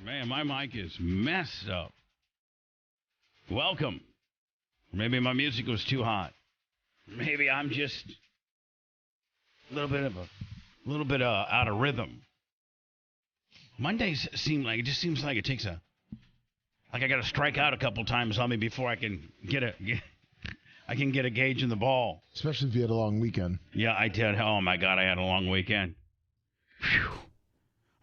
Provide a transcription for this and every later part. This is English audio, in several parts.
Man, my mic is messed up. Welcome. Maybe my music was too hot. Maybe I'm just a little bit out of rhythm. Mondays seem like it takes I got to strike out a couple times on me before I can get a gauge in the ball. Especially if you had a long weekend. Yeah, I did. Oh my God, I had a long weekend. Whew.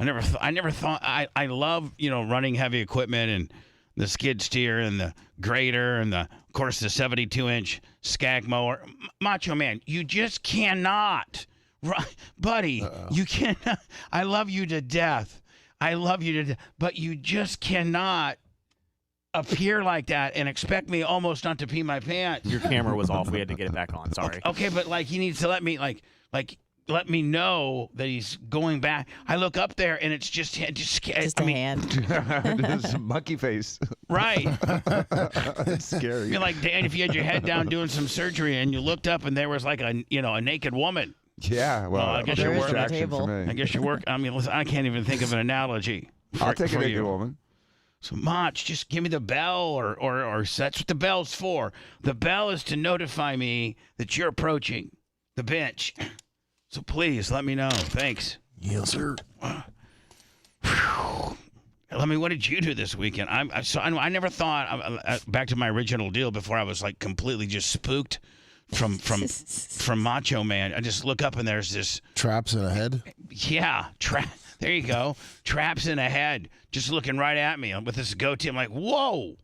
I never thought I love, running heavy equipment and the skid steer and the grader and of course the 72-inch skag mower. Macho Man, you just cannot, buddy. You cannot. I love you to death. But you just cannot appear like that and expect me almost not to pee my pants. Your camera was off. We had to get it back on. Sorry. Okay, but he needs to let me know that he's going back. I look up there and it's just a hand. It's a monkey face. Right. It's scary. You're like, Dan, if you had your head down doing some surgery and you looked up and there was like a naked woman. Yeah, well, I guess you're working. I guess you work. I mean, listen, I can't even think of an analogy. I'll take a naked you. woman. So, Mach, just give me the bell or that's what the bell's for. The bell is to notify me that you're approaching the bench. So please let me know. Thanks. Yes, sir. Let me. What did you do this weekend? I never thought. Back to my original deal before I was like completely just spooked from Macho Man. I just look up and there's this traps in a head. Yeah, there you go. Traps in a head, just looking right at me with this goatee. I'm like, whoa.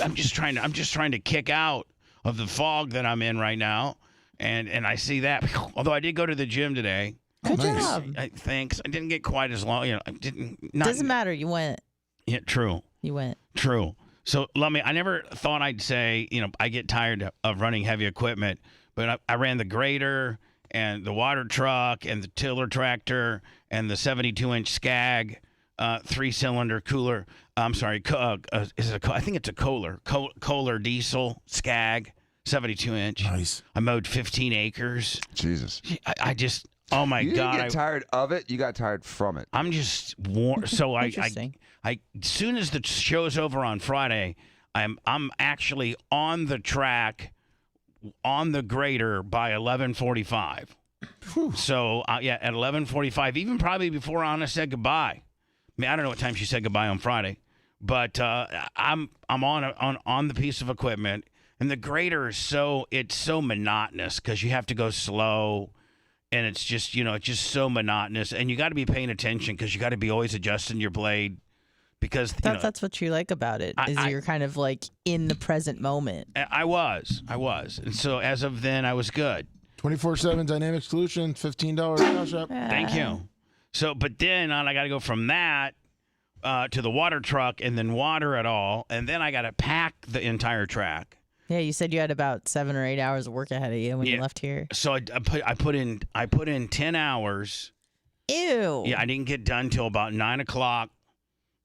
I'm just trying to kick out of the fog that I'm in right now. And I see that. Although I did go to the gym today. Good job. Thanks. I didn't get quite as long. I didn't. Doesn't matter. You went. Yeah, true. You went. True. So, I never thought I'd say, I get tired of running heavy equipment, but I ran the grader and the water truck and the tiller tractor and the 72-inch skag 3-cylinder cooler. I'm sorry. I think it's a Kohler diesel skag. 72-inch. Nice. I mowed 15 acres. Jesus. I just, oh my you God. You didn't get tired of it. You got tired from it. I'm just warm. So I as soon as the show's over on Friday, I'm actually on the track, on the grader by 11:45. So at 11:45, even probably before Anna said goodbye. I mean, I don't know what time she said goodbye on Friday, but I'm on the piece of equipment. And the grader is so monotonous because you have to go slow, and it's just so monotonous. And you got to be paying attention because you got to be always adjusting your blade because that's what you like about it is you're kind of like in the present moment. I was, and so as of then I was good. 24/7 dynamic solution, $15 nail shop. Thank you. So, but then I got to go from that to the water truck and then water it all, and then I got to pack the entire track. Yeah, you said you had about 7 or 8 hours of work ahead of you when you left here. So I put in 10 hours. Ew. Yeah, I didn't get done till about 9 o'clock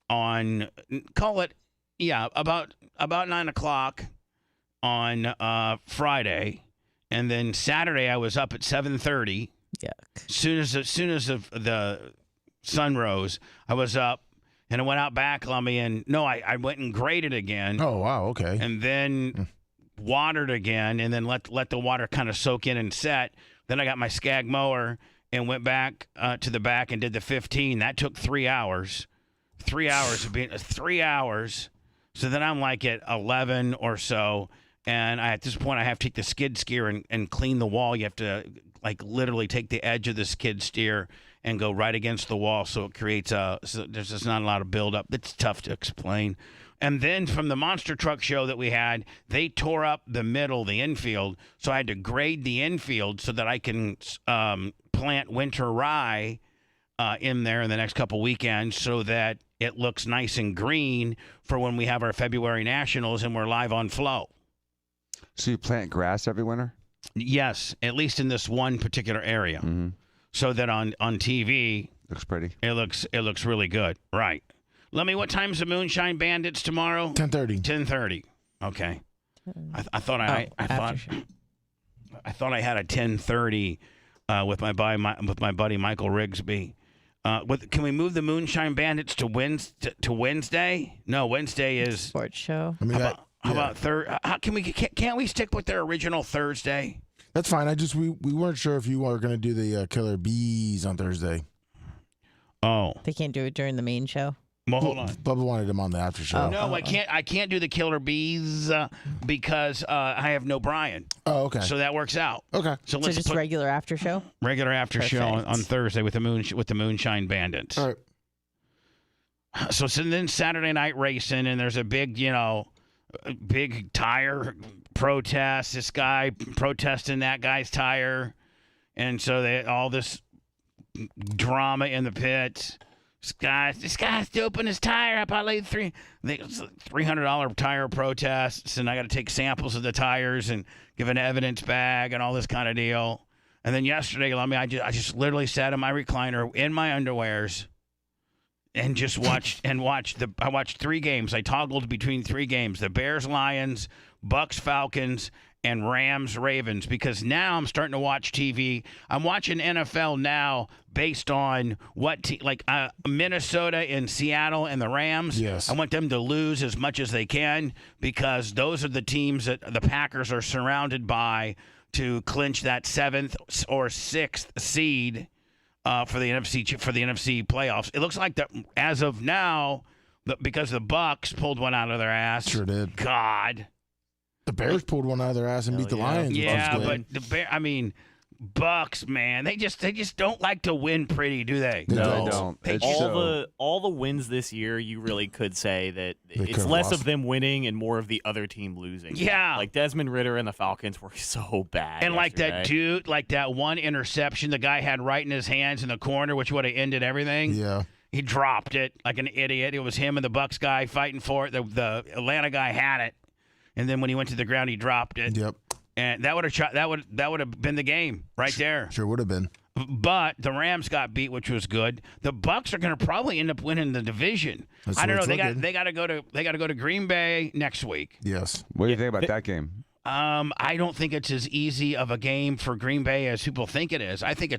on about 9 o'clock on Friday, and then Saturday I was up at 7:30. Yuck. As soon as the sun rose, I was up. And I went out back, Lummy, and I went and graded again. Oh wow, okay. And then watered again, and then let the water kind of soak in and set. Then I got my skag mower and went back to the back and did the 15. That took 3 hours. 3 hours of being 3 hours. So then I'm like at 11 or so, and at this point I have to take the skid steer and clean the wall. You have to literally take the edge of the skid steer and go right against the wall, so it creates there's just not a lot of buildup. It's tough to explain. And then from the monster truck show that we had, they tore up the middle, the infield, so I had to grade the infield so that I can plant winter rye in there in the next couple weekends so that it looks nice and green for when we have our February Nationals and we're live on Flow. So you plant grass every winter? Yes, at least in this one particular area. Mm-hmm. So that on TV looks pretty. It looks really good. Right. Lemmy, what time's the Moonshine Bandits tomorrow? 10:30. 10:30. Okay. I thought I thought I had a 10:30 with my buddy Michael Rigsby. Can we move the Moonshine Bandits to Wednesday? No, Wednesday is. Sports show. I mean, How about Thursday? Can't we stick with their original Thursday? that's fine. We weren't sure if you were going to do the Killer Bees on Thursday. Oh, They can't do it during the main show. well, hold on. Bubba wanted him on the after show. No, I can't. I can't do the Killer Bees because I have no Brian. Oh, okay. So that works out. Okay. So So let's just put regular after show. regular after show Perfect. on Thursday with the Moonshine Bandits. All right. So then Saturday night racing, and there's a big, big tire protest. This guy protesting that guy's tire, and so all this drama in the pits. This guy's doping his tire up. I laid $300 tire protests, and I got to take samples of the tires and give an evidence bag and all this kind of deal. And then yesterday, I just literally sat in my recliner in my underwears and just watched I watched 3 games. I toggled between 3 games: the Bears, Lions, Bucks, Falcons, and Rams, Ravens. Because now I'm starting to watch TV. I'm watching NFL now based on Minnesota and Seattle and the Rams. Yes. I want them to lose as much as they can because those are the teams that the Packers are surrounded by to clinch that 7th or 6th seed for the NFC playoffs. It looks like that as of now, because the Bucks pulled one out of their ass. Sure did. God. The Bears pulled one out of their ass and beat the Lions. Yeah, which was but good. Bucks, man, they just don't like to win pretty, do they? No, they don't. They It's just- so- All the wins this year, you really could say that They it's could've less lost. of them winning and more of the other team losing. Yeah. Like Desmond Ridder and the Falcons were so bad. And like that yesterday. dude, like that one interception the guy had right in his hands in the corner, which would have ended everything. Yeah. He dropped it like an idiot. It was him and the Bucks guy fighting for it. The Atlanta guy had it, and then when he went to the ground, he dropped it. Yep. And that would have been the game right there. Sure would have been. But the Rams got beat, which was good. The Bucks are going to probably end up winning the division. That's I don't what know. it's They got to go to Green Bay next week. Yes. What do you think about that game? I don't think it's as easy of a game for Green Bay as people think it is. I think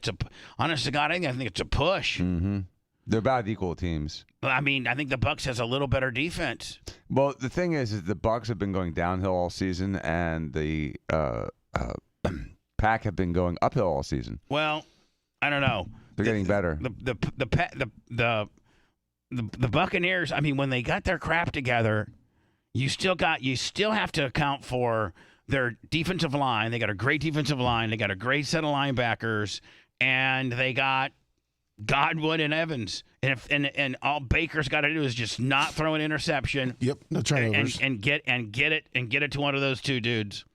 honest to God, I think it's a push. Mm-hmm. They're about equal teams. I mean, I think the Bucks has a little better defense. Well, the thing is the Bucks have been going downhill all season, and the Pack have been going uphill all season. Well, I don't know. They're getting better. The Buccaneers. I mean, when they got their crap together, you still have to account for their defensive line. They got a great defensive line. They got a great set of linebackers, and they got Godwin and Evans. And all Baker's got to do is just not throw an interception. Yep. No turnovers. And get it to one of those 2 dudes,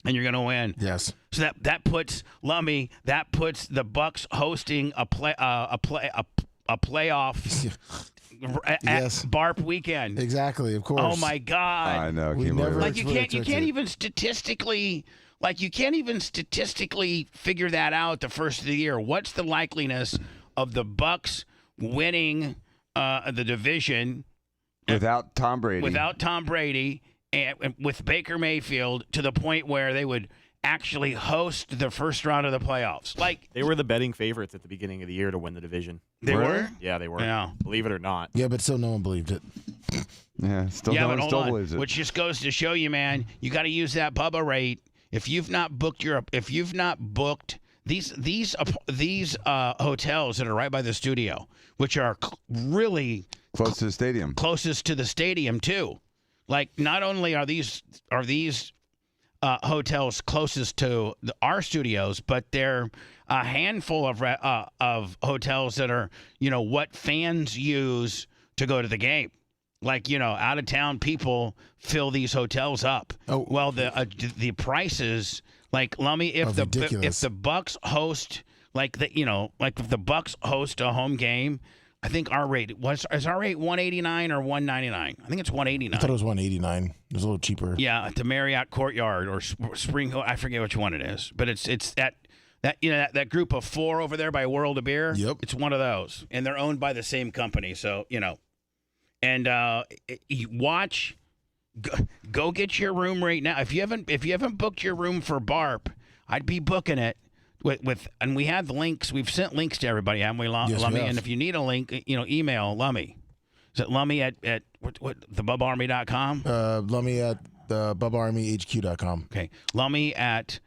and you're gonna win. Yes. So that puts the Bucks hosting a playoff at Yes. Barp weekend. Exactly. Of course. Oh my God! I know. We Can't believe never- it. Like you really can't took it. even statistically figure that out the first of the year. What's the likeliness of the Bucks winning the division Without Tom Brady. And with Baker Mayfield to the point where they would actually host the first round of the playoffs? Like They were the betting favorites at the beginning of the year to win the division. they Were were. Yeah, they were. Yeah. Believe it or not. Yeah, but still no one believed it. Yeah, still Yeah, no but one hold still on. believes it. Which just goes to show you, man, you got to use that Bubba rate. If you've not booked these hotels that are right by the studio, which are really Close to the stadium. closest to the stadium too. Like not only are these hotels closest to our studios, but they're a handful of hotels that are what fans use to go to the game. Like out of town people fill these hotels up. Oh. Well, the prices, like Lummy, if ridiculous. the Bucks host if the Bucks host a home game, I think our rate is our rate $189 or $199. I think it's $189. I thought it was $189. It was a little cheaper. Yeah, at the Marriott Courtyard or Spring. I forget which one it is, but it's that group of 4 over there by World of Beer. Yep. It's one of those, and they're owned by the same company. So and you watch. Go get your room right now. If you haven't booked your room for Barp, I'd be booking it. and we have the links. We've sent links to everybody, haven't we, Lummy? Yes, we have. And if you need a link, email Lummy. Is it Lummy at thebubbaarmy.com? Lummy at BubbaArmyHQ.com. Okay. Lummy at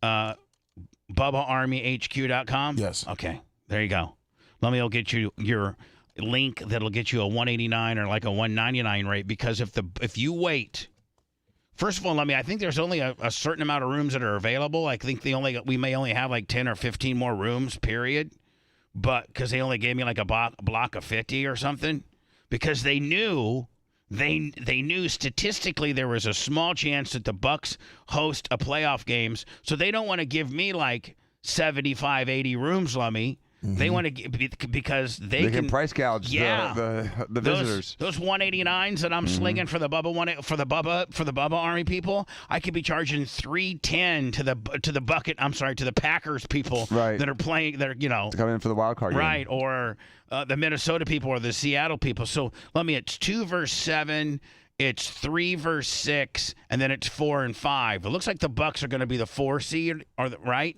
BubbaArmyHQ.com? Yes. Okay. There you go. Lummy will get you your link that'll get you a $189 or like a $199 rate, because if you wait, first of all, Lummy, I think there's only a certain amount of rooms that are available. I think we may only have like 10 or 15 more rooms, period. But because they only gave me like a block of 50 or something, because they knew statistically there was a small chance that the Bucks host a playoff games, so they don't want to give me like 75, 80 rooms, Lummy. They want to because they can price gouge the visitors. Those 189s that I'm slinging for the Bubba Army people, I could be charging $310 to the Packers people that are playing. That are to come in for the wild card game. Right, or the Minnesota people or the Seattle people. So it's 2 verse 7. It's 3 verse 6, and then it's 4 and 5. It looks like the Bucks are going to be the 4 seed, right?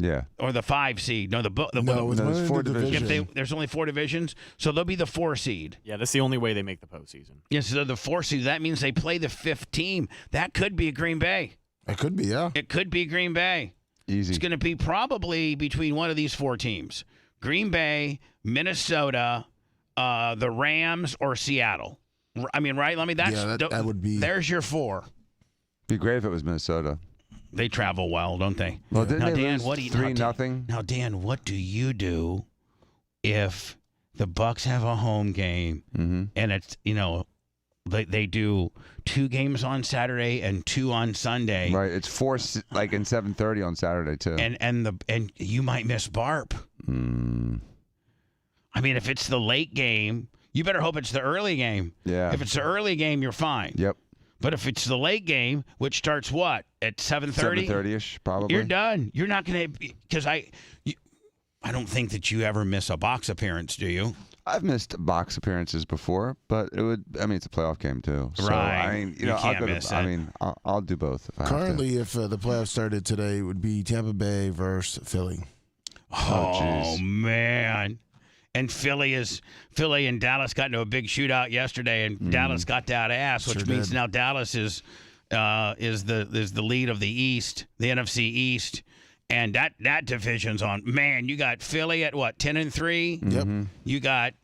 Yeah. Or the 5 seed. No, there's 4 divisions. There's only 4 divisions, so they'll be the 4 seed. Yeah, that's the only way they make the postseason. Yes, so the 4 seed. That means they play the 5th team. That could be Green Bay. It could be, yeah. It could be Green Bay. Easy. It's going to be probably between one of these 4 teams: Green Bay, Minnesota, the Rams, or Seattle. I mean, right? That would be. There's your 4. Be great if it was Minnesota. They travel well, don't they? Well, didn't now, they Dan, lose what do you 3-0? Now, Dan, what do you do if the Bucks have a home game and it's they do 2 games on Saturday and 2 on Sunday? Right. It's 4 like in 7:30 on Saturday too. And you might miss Barp. I mean, if it's the late game, you better hope it's the early game. Yeah. If it's the early game, you're fine. Yep. But if it's the late game, which starts what, at 7:30? 7:30ish, probably. You're done. You're not going to, because I don't think that you ever miss a box appearance, do you? I've missed box appearances before, but it's a playoff game too. So, Right. I mean, You can't miss it. I'll do both. If I Currently, if the playoffs started today, it would be Tampa Bay versus Philly. Oh, geez. man. And Philly and Dallas got into a big shootout yesterday, and Dallas got that ass, which Sure means did. now Dallas is the lead of the East, the NFC East, and that division's on. Man, you got Philly at what, 10-3? Yep. You got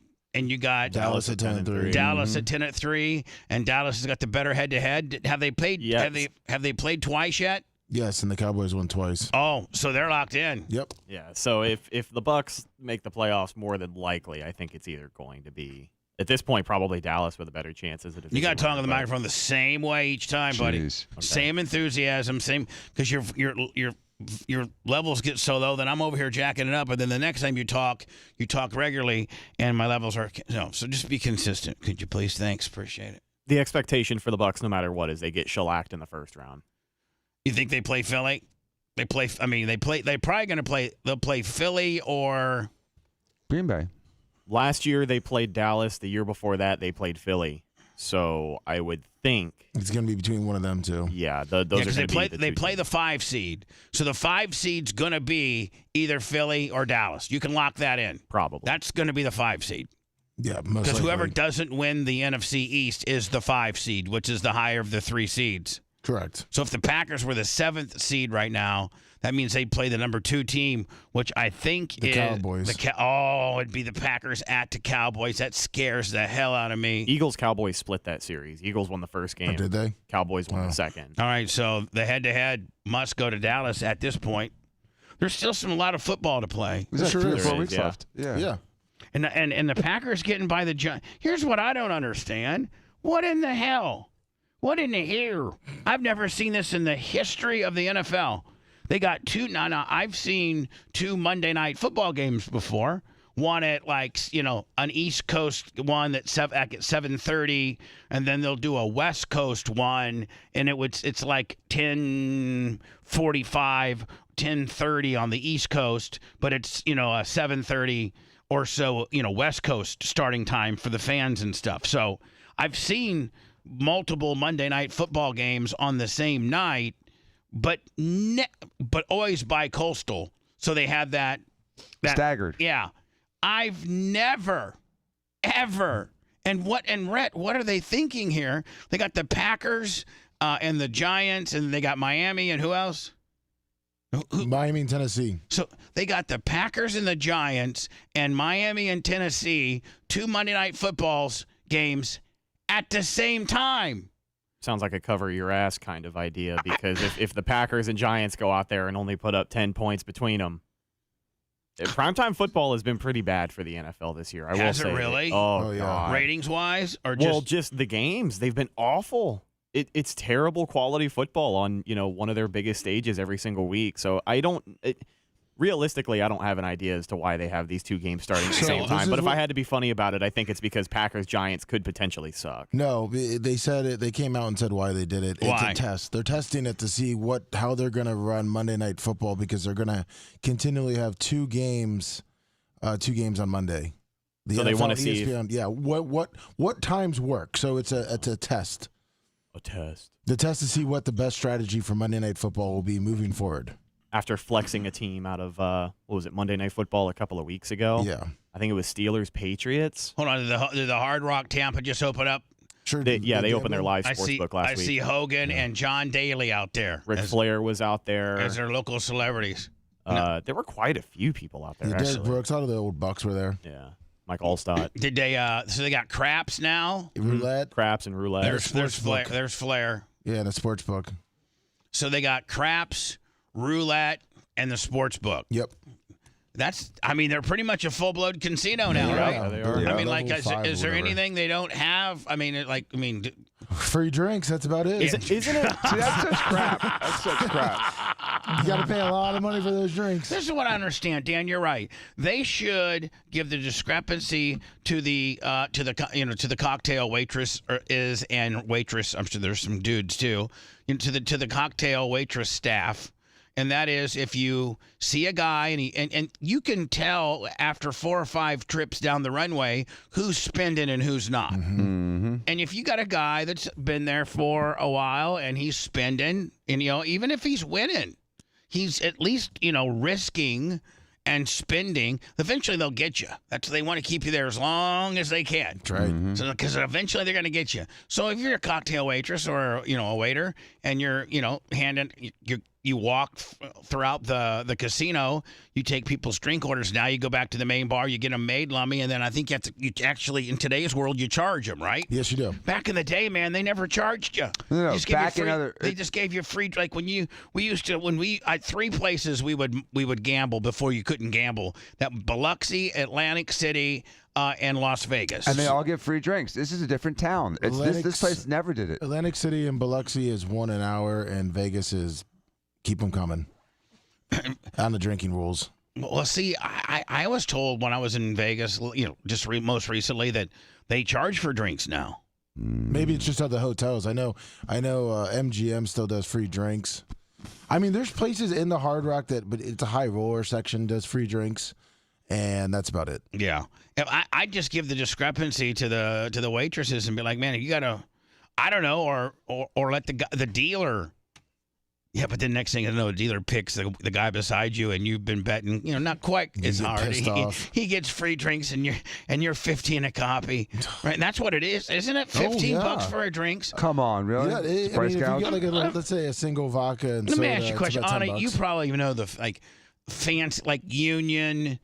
Dallas at 10-3. Dallas at 10-3, and Dallas has got the better head-to-head. Have they played? Yes. Have they played twice yet? Yes, and the Cowboys won twice. Oh, so they're locked in. Yep. Yeah, so if the Bucks make the playoffs, more than likely, I think it's either going to be, at this point, probably Dallas with a better chance as a division You got to talk winner, on the but- microphone the same way each time, buddy. Jeez. Okay. Same enthusiasm, same, because your levels get so low that I'm over here jacking it up, and then the next time you talk regularly, and my levels are So just be consistent, could you please? Thanks, appreciate it. The expectation for the Bucks, no matter what, is they get shellacked in the first round. You think they play Philly? They're probably going to play. They'll play Philly or Green Bay. Last year they played Dallas. The year before that they played Philly. So I would think, It's going to be between one of them two. yeah, those are because going to be they play the 5 seed. So the 5 seed's going to be either Philly or Dallas. You can lock that in. probably. That's going to be the 5 seed. Yeah, most Because whoever likely. doesn't win the NFC East is the 5 seed, which is the higher of the 3 seeds. Correct. So if the Packers were the 7th seed right now, that means they'd play the number 2 team, which I think The is Cowboys. it'd be the Packers at the Cowboys. That scares the hell out of me. Eagles-Cowboys split that series. Eagles won the first Or game. did they? Cowboys won Wow. the second. All right, so the head-to-head must go to Dallas at this point. There's still a lot of football to play. There's Sure like 3 or is. 4 There weeks is, yeah. left. Yeah. Yeah. And the Packers getting by the Giants. Here's what I don't understand. What in the hell? What in the here? I've never seen this in the history of the NFL. They got 2. Now, I've seen 2 Monday night football games before. One at an East Coast one at 7:30, and then they'll do a West Coast one, and it's like 10:45, 10:30 on the East Coast, but it's a 7:30 or so West Coast starting time for the fans and stuff. So I've seen multiple Monday night football games on the same night, but always bi-coastal. So they had that Staggered. Yeah. I've never, ever. And Rhett, what are they thinking here? They got the Packers and the Giants, and they got Miami, and who else? Miami and Tennessee. So they got the Packers and the Giants and Miami and Tennessee, 2 Monday Night Footballs games at the same time. Sounds like a cover your ass kind of idea, because if the Packers and Giants go out there and only put up 10 points between them, primetime football has been pretty bad for the NFL this year. I will say. Has it really? Oh, yeah. God. Ratings-wise, or Well, just the games. They've been awful. It's terrible quality football on, one of their biggest stages every single week. So realistically, I don't have an idea as to why they have these 2 games starting at the same time. But if I had to be funny about it, I think it's because Packers-Giants could potentially suck. No, they said it. They came out and said why they did it. Why? It's a test. They're testing it to see how they're going to run Monday Night Football, because they're going to continually have 2 games on Monday. So they want to see what times work. So it's a test. A test. The test to see what the best strategy for Monday Night Football will be moving forward. After flexing a team out of, Monday Night Football a couple of weeks ago? Yeah. I think it was Steelers-Patriots. Hold on, did the Hard Rock Tampa just open up? Sure. They opened their live I sportsbook last week. I see Hogan and John Daly out there. Ric Flair was out there. As their local celebrities. There were quite a few people out there, Derek actually. Brooks, all of the old Bucks were there. Yeah. Mike Allstott. Did they? So they got craps now. Roulette. Craps and roulette. There's Flair. There's Flair. Yeah, and a sports book. So they got craps, roulette, and the sports book. Yep. They're pretty much a full-blown casino now, right? Yeah, they are. Yeah. I mean, Level 5 is there or whatever. anything they don't have? Free drinks. That's about it. Isn't it? See, that's such crap. That's such crap. You got to pay a lot of money for those drinks. This is what I understand, Dan. You're right. They should give the discrepancy to the cocktail waitress and waitress. I'm sure there's some dudes too. To the cocktail waitress staff. And that is, if you see a guy and you can tell after 4 or 5 trips down the runway who's spending and who's not. Mm-hmm. And if you got a guy that's been there for a while and he's spending, and even if he's winning, he's at least risking and spending. Eventually they'll get you. They want to keep you there as long as they can. That's right. Mm-hmm. So because eventually they're going to get you. So if you're a cocktail waitress or a waiter and you're handing you walk throughout the casino, you take people's drink orders. Now you go back to the main bar, you get them made, Lummy, and then I think you actually, in today's world, you charge them, right? Yes, you do. Back in the day, man, they never charged you. No, Just give you back in free- other- They just gave you free. Like at 3 places we would gamble before you couldn't gamble. That Biloxi, Atlantic City, and Las Vegas. And they all get free drinks. This is a different town. This place never did it. Atlantic City and Biloxi is 1 an hour, and Vegas is keep them coming. On the drinking rules. Well, see, I was told when I was in Vegas, most recently, that they charge for drinks now. Maybe it's just at the hotels. I know. MGM still does free drinks. I mean, there's places in the Hard Rock but it's a high roller section does free drinks, and that's about it. Yeah, I just give the discrepancy to the waitresses and be like, man, you gotta, I don't know, or let the dealer. Yeah, but then next thing you know, the dealer picks the guy beside you, and you've been betting, not quite as get hard. pissed off. He gets free drinks, and you're 15 a copy, right? And that's what it is, isn't it? 15 yeah. bucks for a drinks. Come on, really? Yeah, It's I price mean, if gouge? you got let's say a single vodka and Let me soda, ask you a it's question, about Anna. $10. You probably know the fancy Union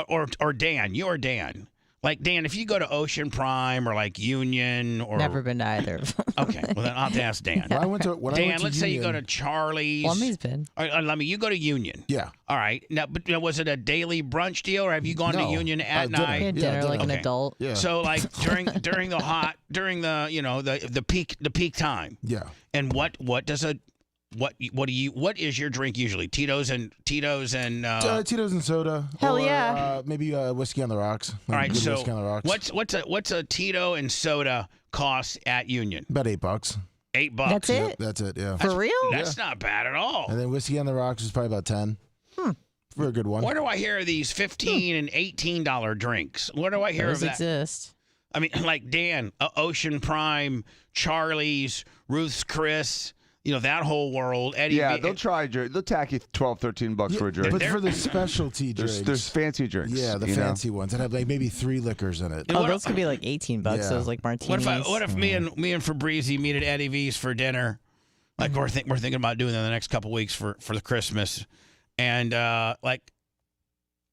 or Dan. You're Dan. Like, Dan, if you go to Ocean Prime or Union or Never been to either of them. Okay, well then I'll have to ask Dan. When I went to Dan, let's say you Union- go to Charlie's. Lummy's been. Let me. You go to Union. Yeah. All right. Now, but was it a daily brunch deal, or have you gone to No. Union at Dinner. night? We had Yeah, dinner like an okay. adult. Yeah. So during the peak time. Yeah. And what is your drink usually? Tito's and Tito's and soda. Hell or, yeah. Maybe whiskey on the rocks. all right. Good So whiskey on the rocks. what's a Tito and soda cost at Union? About $8. $8. That's it? That's it. Yeah. For real? That's not bad at all. And then whiskey on the rocks is probably about 10. For a good one. Where do I hear these $15 and $18 drinks? Where do I hear Those of that? exist. I mean, like Dan, Ocean Prime, Charlie's, Ruth's Chris. that whole world. Eddie Yeah, V, they'll tack you $12, $13 for a drink. But for the specialty drinks, there's fancy drinks. Yeah, the fancy ones that have like maybe 3 liquors in it. Oh, those could be like $18. Yeah. Those like martinis. What if me and Fabrizi meet at Eddie V's for dinner? Like we're thinking about doing that in the next couple weeks for the Christmas, and like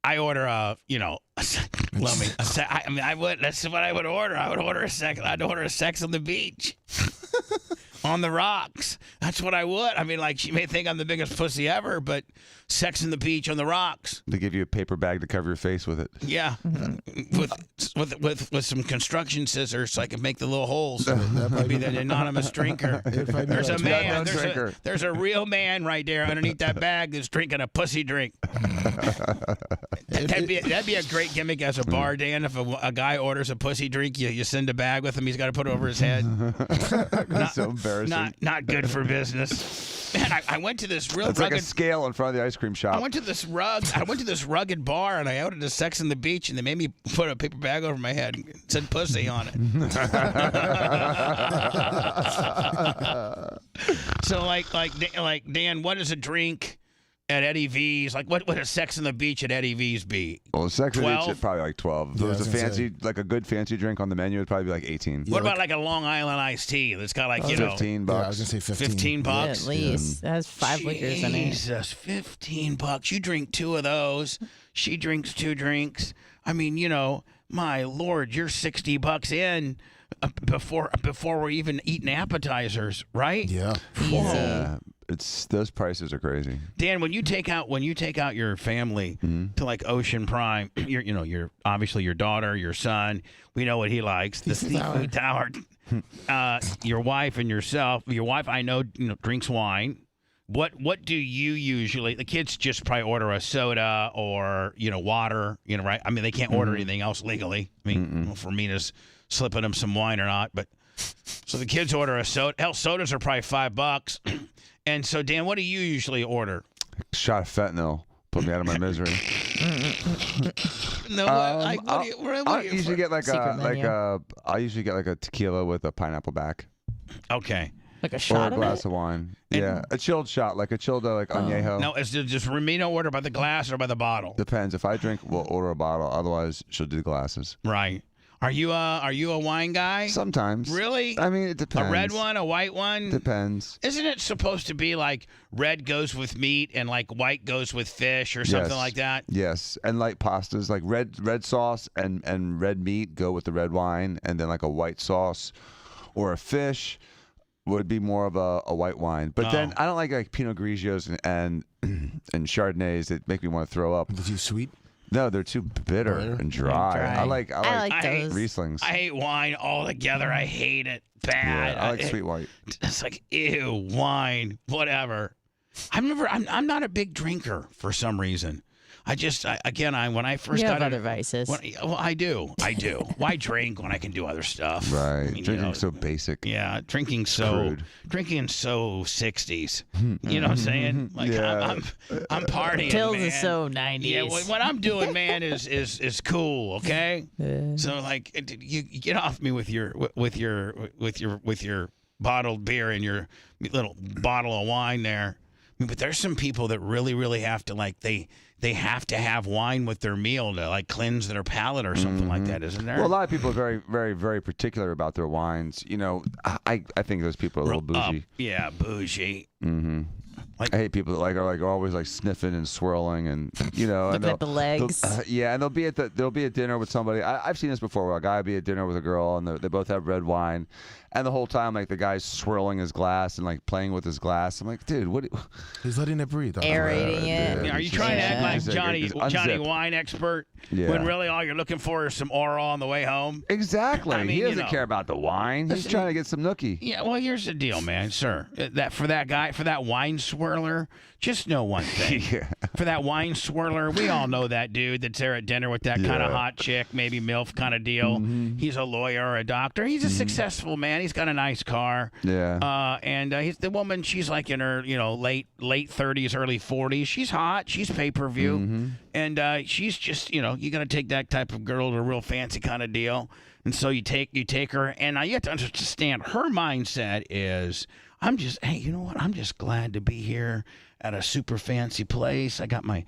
I order I would. That's what I would order. I'd order a Sex on the Beach. On the rocks. That's what I would. I mean, like, she may think I'm the biggest pussy ever, but Sex on the Beach on the rocks. They give you a paper bag to cover your face with it. Yeah, with some construction scissors, so I can make the little holes. I'd be the anonymous drinker. There's a man. There's a real man right there underneath that bag that's drinking a pussy drink. That'd be a great gimmick as a bar, Dan. If a guy orders a pussy drink, you send a bag with him. He's got to put it over his head. So embarrassing. Not good for business. Man, I went to this real It's rugged. like a scale in front of the ice cream shop. I went to this rugged bar and I ordered a Sex on the Beach and they made me put a paper bag over my head and said pussy on it. So like Dan, what is a drink at Eddie V's? Like what would a Sex on the Beach at Eddie V's be? Well, Sex on the Beach 12? is probably like 12. If there was a fancy, like a good fancy drink on the menu, it'd probably be like 18. What about like a Long Island iced tea that's got like $15? Yeah, I was gonna say 15. Yeah, $15. at least. It has 5 liquors in it. Jesus, $15. You drink 2 of those. She drinks 2 drinks. I mean, my Lord, you're $60 in before we're even eating appetizers, right? Yeah. Yeah, those prices are crazy. Dan, when you take out your family to like Ocean Prime, you're obviously your daughter, your son. We know what he likes. The Seafood Tower. Your wife and yourself. Your wife, I know, drinks wine. What do you usually? The kids just probably order a soda or water. Right? I mean, they can't order anything else legally. I mean, for Mina's slipping them some wine or not, but so the kids order a soda. Hell, sodas are probably $5. And so, Dan, what do you usually order? Shot of fentanyl. Put me out of my misery. No, I usually get like Secret I usually get like a tequila with a pineapple back. Okay. Like a Or shot a of glass it? of wine. Yeah, a chilled shot, like a chilled añejo. No, is it just Ramino order by the glass or by the bottle? Depends. If I drink, we'll order a bottle. Otherwise, she'll do glasses. Right. Are you a wine guy? Sometimes. Really? I mean, it depends. A red one, a white one? Depends. Isn't it supposed to be like red goes with meat and like white goes with fish or something Yes. like that? Yes, and like pastas, like red sauce and red meat go with the red wine, and then like a white sauce or a fish would be more of a white wine. But then I don't like Pinot Grigios and Chardonnays that make me want to throw up. Is you sweet? No, they're too bitter and dry. I like those. Rieslings. I hate wine altogether. I hate it bad. Yeah, I like sweet white. It's like, ew, wine, whatever. I'm not a big drinker for some reason. When I first You got have other vices. I do. Why drink when I can do other stuff? Right. I mean, Drinking's so basic. Yeah, drinking so 60s. You know what I'm saying? Like Yeah. I'm partying. Pills man. is so 90s. Yeah, what I'm doing, man, is cool. Okay. So like, you get off me with your bottled beer and your little bottle of wine there. I mean, but there's some people that really, really have to they have to have wine with their meal to like cleanse their palate or something like that, isn't there? Well, a lot of people are very, very, very particular about their wines. I think those people are a little bougie. Yeah, bougie. Mm-hmm. Like- I hate people that are always like sniffing and swirling and Looking at the legs. Yeah, and they'll be at dinner with somebody. I've seen this before where a guy will be at dinner with a girl and they both have red wine, and the whole time like the guy's swirling his glass and like playing with his glass. I'm like, dude, He's letting it breathe. Aerating it. Are you trying to act like Just Johnny unzip. wine expert Yeah. when really all you're looking for is some oral on the way home? Exactly. I mean, he you doesn't know. care about the wine. He's trying to get some nookie. Yeah, well, here's the deal, man, sir. For that wine swirler, just know one thing. Yeah. For that wine swirler, we all know that dude that's there at dinner with that kind of hot chick, maybe MILF kind of deal. He's a lawyer or a doctor. He's a successful man. He's got a nice car. Yeah. And he's the woman. She's like in her late 30s, early 40s. She's hot. She's pay-per-view. And she's just, you got to take that type of girl to a real fancy kind of deal. And so you take her, and you have to understand her mindset is, hey, you know what? I'm just glad to be here at a super fancy place. I got my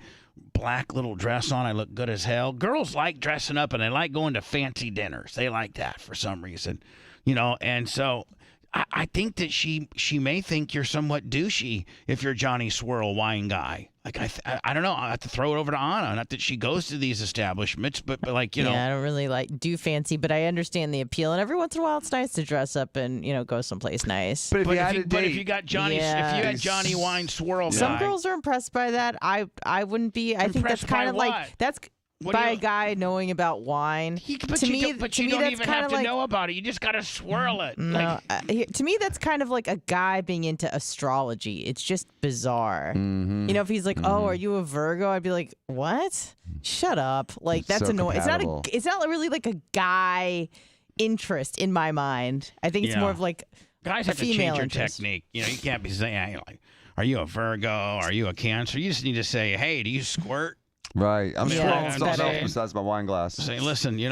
black little dress on. I look good as hell. Girls like dressing up, and they like going to fancy dinners. They like that for some reason, and so I think that she may think you're somewhat douchey if you're Johnny Swirl wine guy. Like I don't know. I have to throw it over to Anna. Not that she goes to these establishments, but like yeah, I don't really do fancy, but I understand the appeal. And every once in a while, it's nice to dress up and go someplace nice. But if you got Johnny, if you had Johnny Wine Swirl, some guy, girls are impressed by that. I wouldn't be. I think that's kind of like that's. By a guy knowing about wine. You don't even have to know about it. You just got to swirl it. No, to me, that's kind of like a guy being into astrology. It's just bizarre. Mm-hmm. If he's like, "Oh, are you a Virgo?" I'd be like, "What? Shut up!" Like that's so annoying. compatible. It's not really like a guy interest in my mind. I think it's more of like guys a have to change female your interest. technique. You can't be saying like, "Are you a Virgo? Are you a Cancer?" You just need to say, "Hey, do you squirt?" Right. I'm Yeah, swirling it's something else better. besides my wine glass. Say, listen, you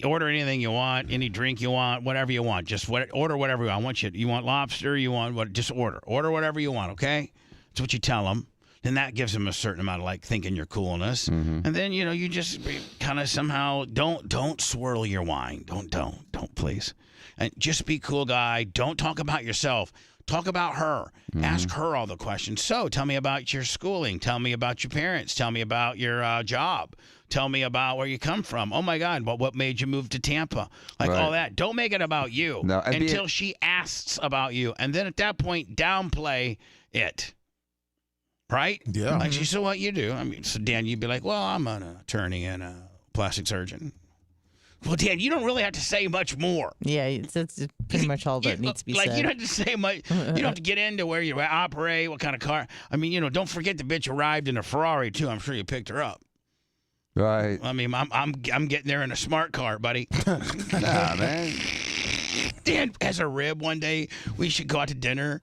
order anything you want, any drink you want, whatever you want. Just order whatever you want. I want you want lobster, you want what? Just order whatever you want. Okay, that's what you tell them. Then that gives them a certain amount of thinking your coolness. And then you just kind of somehow don't swirl your wine. Don't please, and just be cool guy. Don't talk about yourself. Talk about her. Ask her all the questions. So tell me about your schooling. Tell me about your parents. Tell me about your job. Tell me about where you come from. Oh, my God, what made you move to Tampa? All that. Don't make it about you until she asks about you. And then at that point, downplay it. Right? Yeah. So what you do? I mean, so Dan, you'd be like, well, I'm an attorney and a plastic surgeon. Well, Dan, you don't really have to say much more. Yeah, that's pretty much all that needs to be said. You don't have to say much. You don't have to get into where you operate, what kind of car. I mean, don't forget the bitch arrived in a Ferrari too. I'm sure you picked her up. Right. I mean, I'm getting there in a smart car, buddy. Nah, man. Dan has a rib one day. We should go out to dinner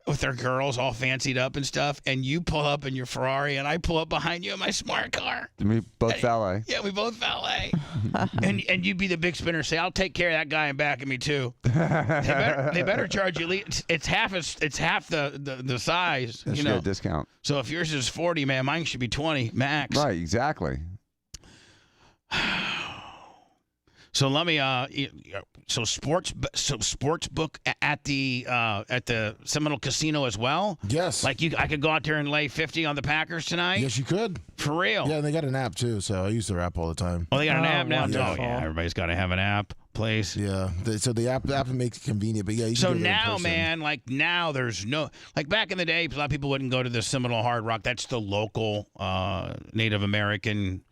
with our girls all fancied up and stuff, and you pull up in your Ferrari, and I pull up behind you in my smart car. We both valet. Yeah, we both valet. and you'd be the big spinner. Say, I'll take care of that guy in back of me too. They better charge you. It's half the size. That should get a discount. So if yours is 40, man, mine should be 20 max. Right. Exactly. So let me sports book at the Seminole Casino as well. Yes. I could go out there and lay 50 on the Packers tonight. Yes, you could. For real. Yeah, and they got an app too, so I use their app all the time. Oh, they got an app now. Wonderful. Oh yeah, everybody's got to have an app. Place. Yeah. So the app makes it convenient, but yeah. You can So go there in now, person. man, now there's no back in the day, a lot of people wouldn't go to the Seminole Hard Rock. That's the local Native American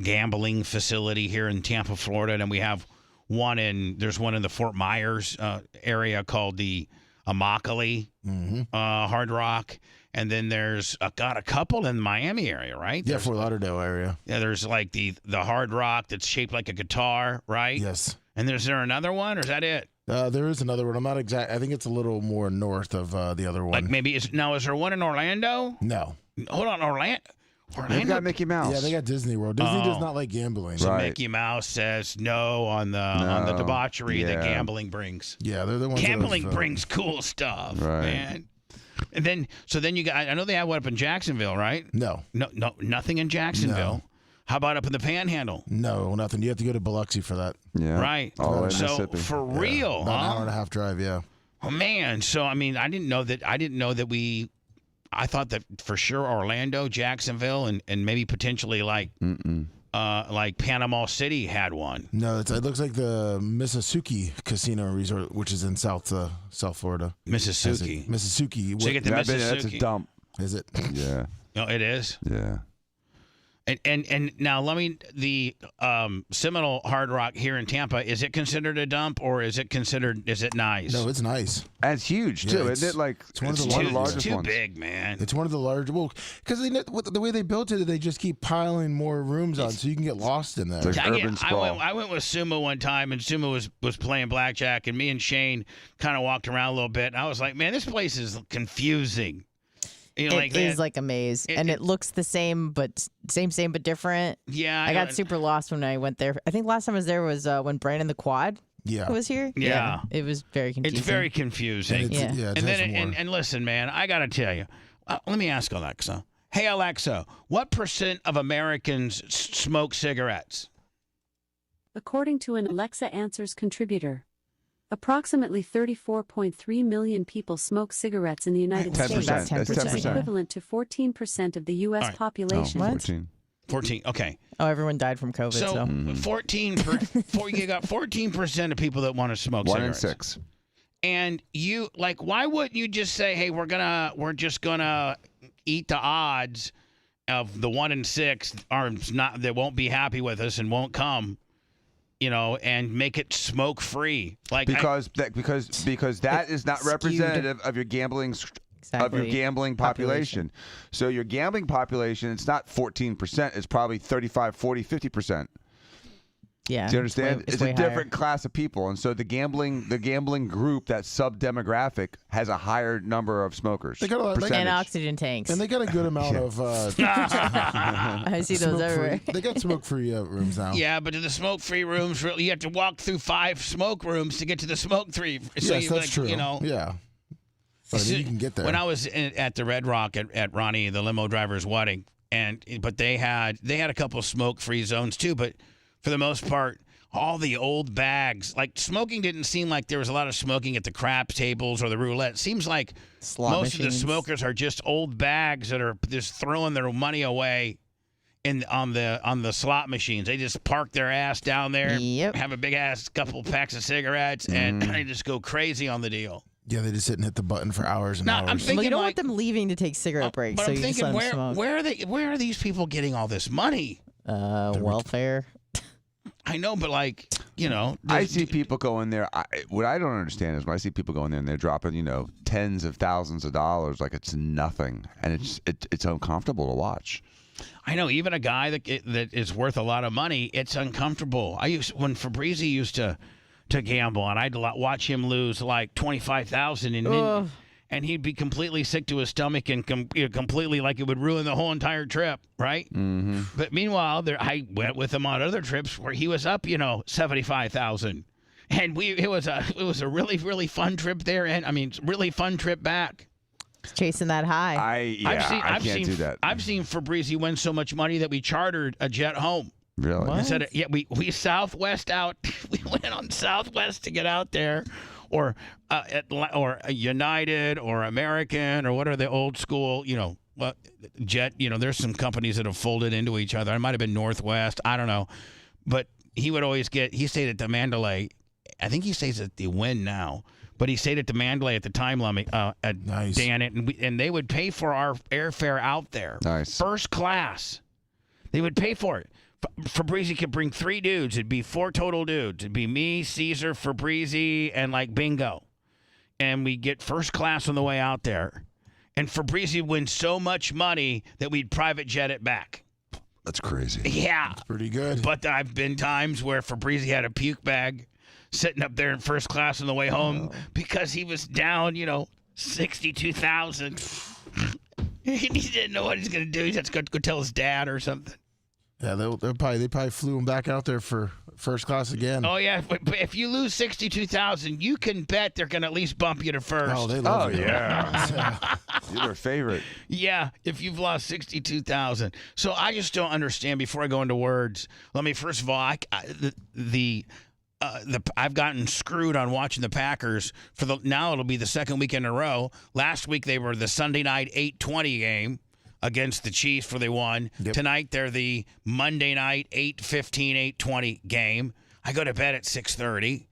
gambling facility here in Tampa, Florida, and we have there's one in the Fort Myers area called the Immokalee Hard Rock, and then there's got a couple in the Miami area, right? Yeah, Fort Lauderdale area. Yeah, there's the Hard Rock that's shaped like a guitar, right? Yes. And is there another one, or is that it? There is another one. I'm not exact. I think it's a little more north of the other one. Is there one in Orlando? No. Hold on, Orlando. They've got Mickey Mouse. Yeah, they got Disney World. Disney does not like gambling. So Right. Mickey Mouse says no on the debauchery that gambling brings. Yeah, they're the ones. Gambling brings cool stuff, Right. man. And then you got. I know they have one up in Jacksonville, right? No, Nothing in Jacksonville. No. How about up in the Panhandle? no, nothing. You have to go to Biloxi for that. Yeah. Right. All the way in So Mississippi. for real, About an hour huh? and a half drive. Yeah. Oh man. So I mean, I didn't know that we. I thought that for sure Orlando, Jacksonville, and maybe potentially like Panama City had one. No, it looks like the Mississauga Casino and Resort, which is in South Florida. Mississauga. Mississauga. So you get the That's Mississauga. a dump. Is it? Yeah. No, it is. Yeah. And now the Seminole Hard Rock here in Tampa, is it considered a dump or is it nice? No, it's nice. And it's huge too, Yeah, isn't it? Like it's one of the largest It's too ones. big, man. It's one of the large. Well, because the way they built it, they just keep piling more rooms on, so you can get lost in there. It's like urban sprawl. I went with Suma one time, and Suma was playing blackjack, and me and Shane kind of walked around a little bit. And I was like, man, this place is confusing. It is like a maze, and it looks the same, but same but different. Yeah, I got super lost when I went there. I think last time I was there was when Brandon the Quad was here. Yeah. It was very confusing. It's very confusing. And listen, man, I got to tell you. Let me ask Alexa. Hey, Alexa, what % of Americans smoke cigarettes? According to an Alexa Answers contributor, approximately 34.3 million people smoke cigarettes in the United States. That's 10%. Which is equivalent to 14% of the U.S. population. Oh, 14. 14. Okay. Oh, everyone died from COVID. So 14% of people that want to smoke cigarettes. 1 in 6. And you why wouldn't you just say, hey, we're just gonna eat the odds of the 1 in 6 that won't be happy with us and won't come, and make it smoke free? Because that is not representative of your gambling population. So your gambling population, it's not 14%, it's probably 35, 40, 50%. Yeah. Do you understand? It's a different class of people. And so the gambling group, that sub-demographic, has a higher number of smokers. They got a lot, and oxygen tanks. And they got a good amount of I see those everywhere. They got smoke-free rooms now. Yeah, but to the smoke-free rooms, you have to walk through 5 smoke rooms to get to the smoke-free. So yes, that's true. Yeah. But you can get there. When I was at the Red Rock at Ronnie, the limo driver's wedding, but they had a couple of smoke-free zones too, but for the most part, all the old bags, smoking didn't seem like there was a lot of smoking at the craps tables or the roulette. It seems like most of the smokers are just old bags that are just throwing their money away on the slot machines. They just park their ass down there, have a big ass couple packs of cigarettes, and they just go crazy on the deal. Yeah, they just sit and hit the button for hours and hours. I'm thinking, you don't want them leaving to take cigarette breaks. But so I'm you thinking, just let them smoke. where are these people getting all this money? Welfare. I know, but I see people go in there. What I don't understand is when I see people go in there and they're dropping, tens of thousands of dollars like it's nothing, and it's uncomfortable to watch. I know, even a guy that is worth a lot of money, it's uncomfortable. When Fabrizi used to gamble, and I'd watch him lose like $25,000, and he'd be completely sick to his stomach and completely like it would ruin the whole entire trip, right? Mm-hmm. But meanwhile, I went with him on other trips where he was up, $75,000, and it was a really, really fun trip there, and really fun trip back. Chasing that high. I can't do that. I've seen Fabrizi win so much money that we chartered a jet home. Really? Instead of, we Southwest out. We went on Southwest to get out there, or United or American or what are the old school, jet. There's some companies that have folded into each other. It might have been Northwest. I don't know, but he would always he stayed at the Mandalay. I think he stays at the Wynn now, but he stayed at the Mandalay at the time limit at nice. Danet, and they would pay for our airfare out there. Nice. First class. They would pay for it. Fabrizi could bring 3 dudes. It'd be 4 total dudes. It'd be me, Caesar, Fabrizi, and bingo. And we get first class on the way out there. And Fabrizi wins so much money that we'd private jet it back. That's crazy. Yeah. That's pretty good. But I've been times where Fabrizi had a puke bag sitting up there in first class on the way home because he was down, $62,000. He didn't know what he's going to do. He had to go tell his dad or something. Yeah, they probably flew him back out there for first class again. Oh yeah, but if you lose $62,000, you can bet they're gonna at least bump you to first. Oh, they love you. Yeah. You're their favorite. Yeah, if you've lost $62,000. So I just don't understand. Before I go into words, let me first of all, I've gotten screwed on watching the Packers now it'll be the second week in a row. Last week they were the Sunday night 8:20 game against the Chiefs where they won. Yep. Tonight they're the Monday night 8:15, 8:20 game. I go to bed at 6:30.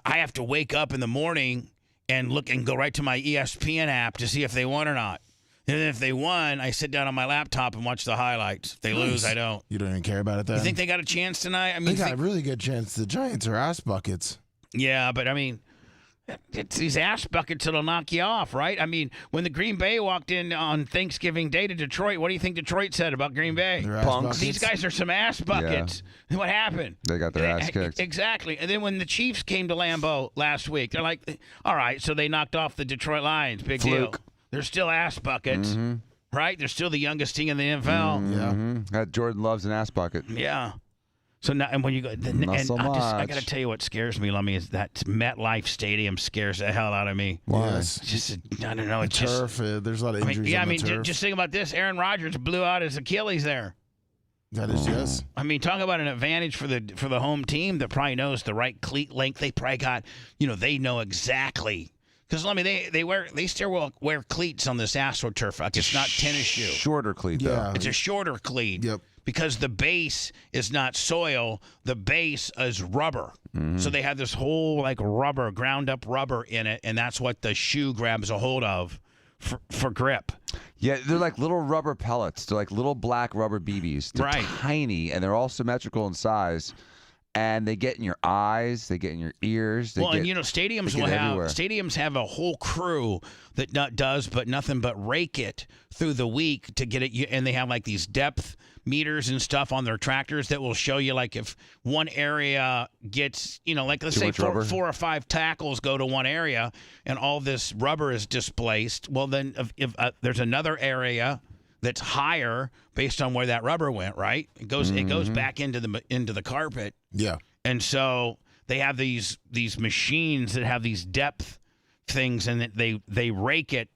I have to wake up in the morning and look and go right to my ESPN app to see if they won or not. And if they won, I sit down on my laptop and watch the highlights. If they lose, I don't. You don't even care about it then? You think they got a chance tonight? They got a really good chance. The Giants are ass buckets. Yeah, but it's these ass buckets that'll knock you off, right? When the Green Bay walked in on Thanksgiving Day to Detroit, what do you think Detroit said about Green Bay? Punks. These guys are some ass buckets. Yeah. What happened? They got their ass kicked. Exactly. And then when the Chiefs came to Lambeau last week, they're like, all right, so they knocked off the Detroit Lions. Big deal. They're still ass buckets, right? They're still the youngest team in the NFL. Yeah. That Jordan loves an ass bucket. Yeah. So now, and when you go, I got to tell you what scares me, Lummy, is that MetLife Stadium scares the hell out of me. Why? It's just, I don't know. It's turf. There's a lot of injuries. On the turf. Just think about this. Aaron Rodgers blew out his Achilles there. That is yes. I mean, talk about an advantage for the home team that probably knows the right cleat length. They probably got, they know exactly. Because they still wear cleats on this AstroTurf. Like it's not tennis shoe. Shorter cleat though. It's a shorter cleat. Yep. Because the base is not soil, the base is rubber. So they have this whole rubber, ground up rubber in it, and that's what the shoe grabs a hold of for grip. Yeah, they're like little rubber pellets. They're like little black rubber BBs. They're tiny, and they're all symmetrical in size. And they get in your eyes, they get in your ears. Stadiums have a whole crew that does nothing but rake it through the week to get it. And they have these depth meters and stuff on their tractors that will show you if one area gets, let's say 4 or 5 tackles go to one area and all this rubber is displaced. Well, then if there's another area that's higher based on where that rubber went, right? It goes back into the carpet. Yeah. And so they have these machines that have these depth things, and they rake it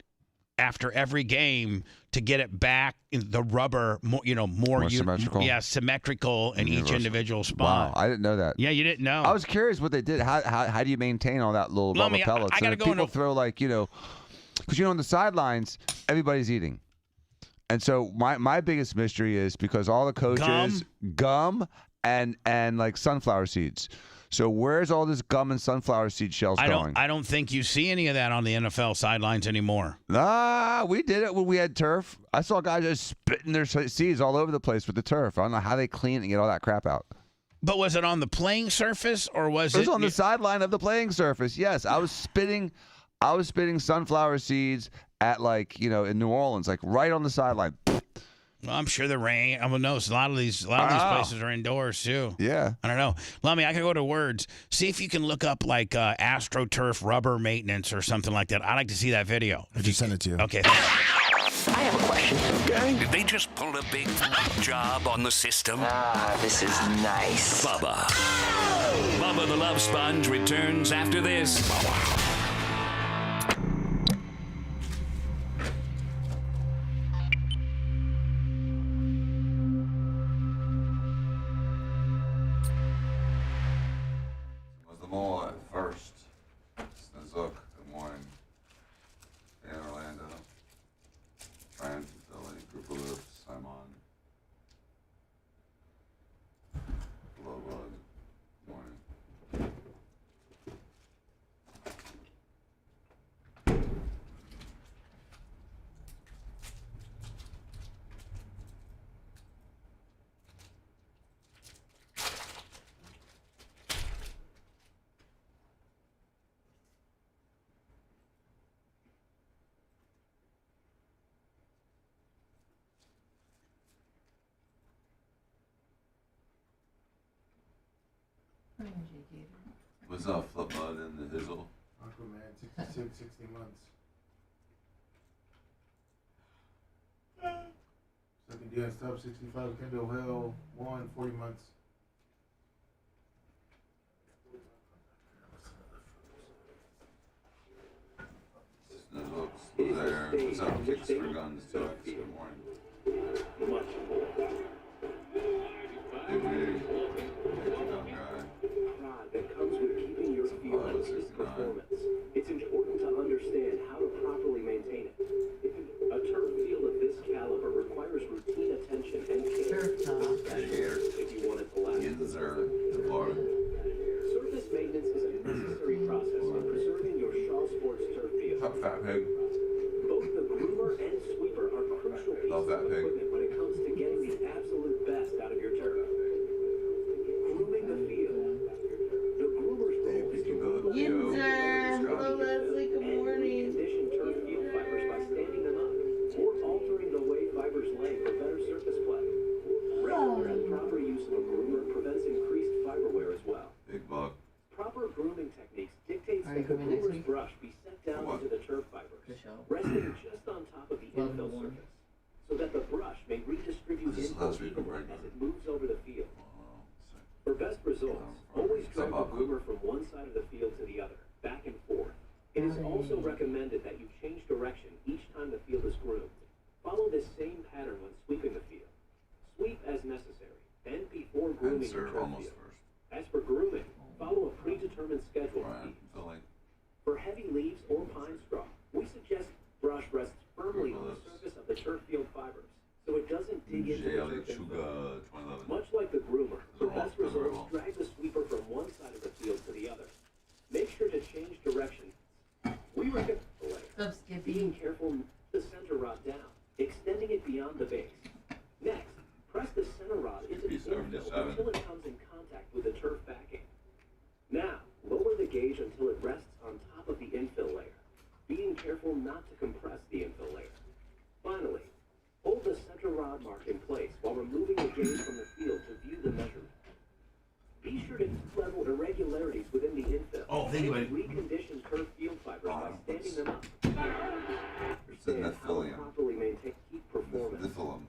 after every game to get it back in the rubber more symmetrical. Yeah, symmetrical in each individual spot. Wow, I didn't know that. Yeah, you didn't know. I was curious what they did. How do you maintain all that little rubber pellets? I gotta go people throw because on the sidelines everybody's eating. And so my biggest mystery is because all the coaches gum and sunflower seeds. So where's all this gum and sunflower seed shells going? I don't think you see any of that on the NFL sidelines anymore. We did it when we had turf. I saw guys just spitting their seeds all over the place with the turf. I don't know how they clean it and get all that crap out. But was it on the playing surface or was it? It was on the sideline of the playing surface. Yes, I was spitting sunflower seeds at in New Orleans, right on the sideline. Well, I'm sure the rain. I don't know. A lot of these places are indoors too. Yeah. I don't know. Lummy, I can go to words. See if you can look up AstroTurf rubber maintenance or something like that. I'd like to see that video. I just sent it to you. Okay. I have a question. Okay. Did they just pull a big job on the system? This is nice. Bubba the Love Sponge returns after this. At first. Snozook, good morning. In Orlando. Brian from Philly, Group of Loops, I'm on. Hello, bud. Morning. What's up, Flip Bud and the Hizzle? Aquaman, 66, 60 months. Second DS Top 65, Kendall Hill, 40 months. Snozook's there. What's up, Kicks for Guns, too? Good morning. Big Rig. Young guy. That comes with keeping your field at peak performance. It's important to understand how to properly maintain it. A turf field of this caliber requires routine attention and care. If you want it to last. Surface maintenance is a necessary process in preserving your Shaw Sports turf field. What's up, Fat Pig? Both the groomer and sweeper are crucial pieces of equipment when it comes to getting the absolute best out of your turf. Grooming the field. The groomer's role is to Hello, Leslie. Good morning. condition turf field fibers by standing them up or altering the way fibers lay for better surface play. Regular and proper use of a groomer prevents increased fiber wear as well. Big Buck. Proper grooming techniques dictates that the groomer's brush be set down into the turf fibers, resting just on top of the infill surface, so that the brush may redistribute infill evenly as it moves over the field. For best results, always drive the groomer from one side of the field to the other, back and forth. It is also recommended that you change direction each time the field is groomed. Follow this same pattern when sweeping the field. Sweep as necessary, then before grooming your turf field. As for grooming, follow a predetermined schedule of feeds. For heavy leaves or pine straw, we suggest brush rests firmly on the surface of the turf field fibers, so it doesn't dig into the turf infill. Much like the groomer, for best results, drag the sweeper from one side of the field to the other. Make sure to change direction. We recommend being careful the center rod down, extending it beyond the base. Next, press the center rod into the infill until it comes in contact with the turf backing. Now, lower the gauge until it rests on top of the infill layer, being careful not to compress the infill layer. Finally, hold the center rod mark in place while removing the gauge from the field to view the measurement. Be sure to level irregularities within the infill. And recondition turf field fibers by standing them up. Understand how to properly maintain heat performance. Nephilim.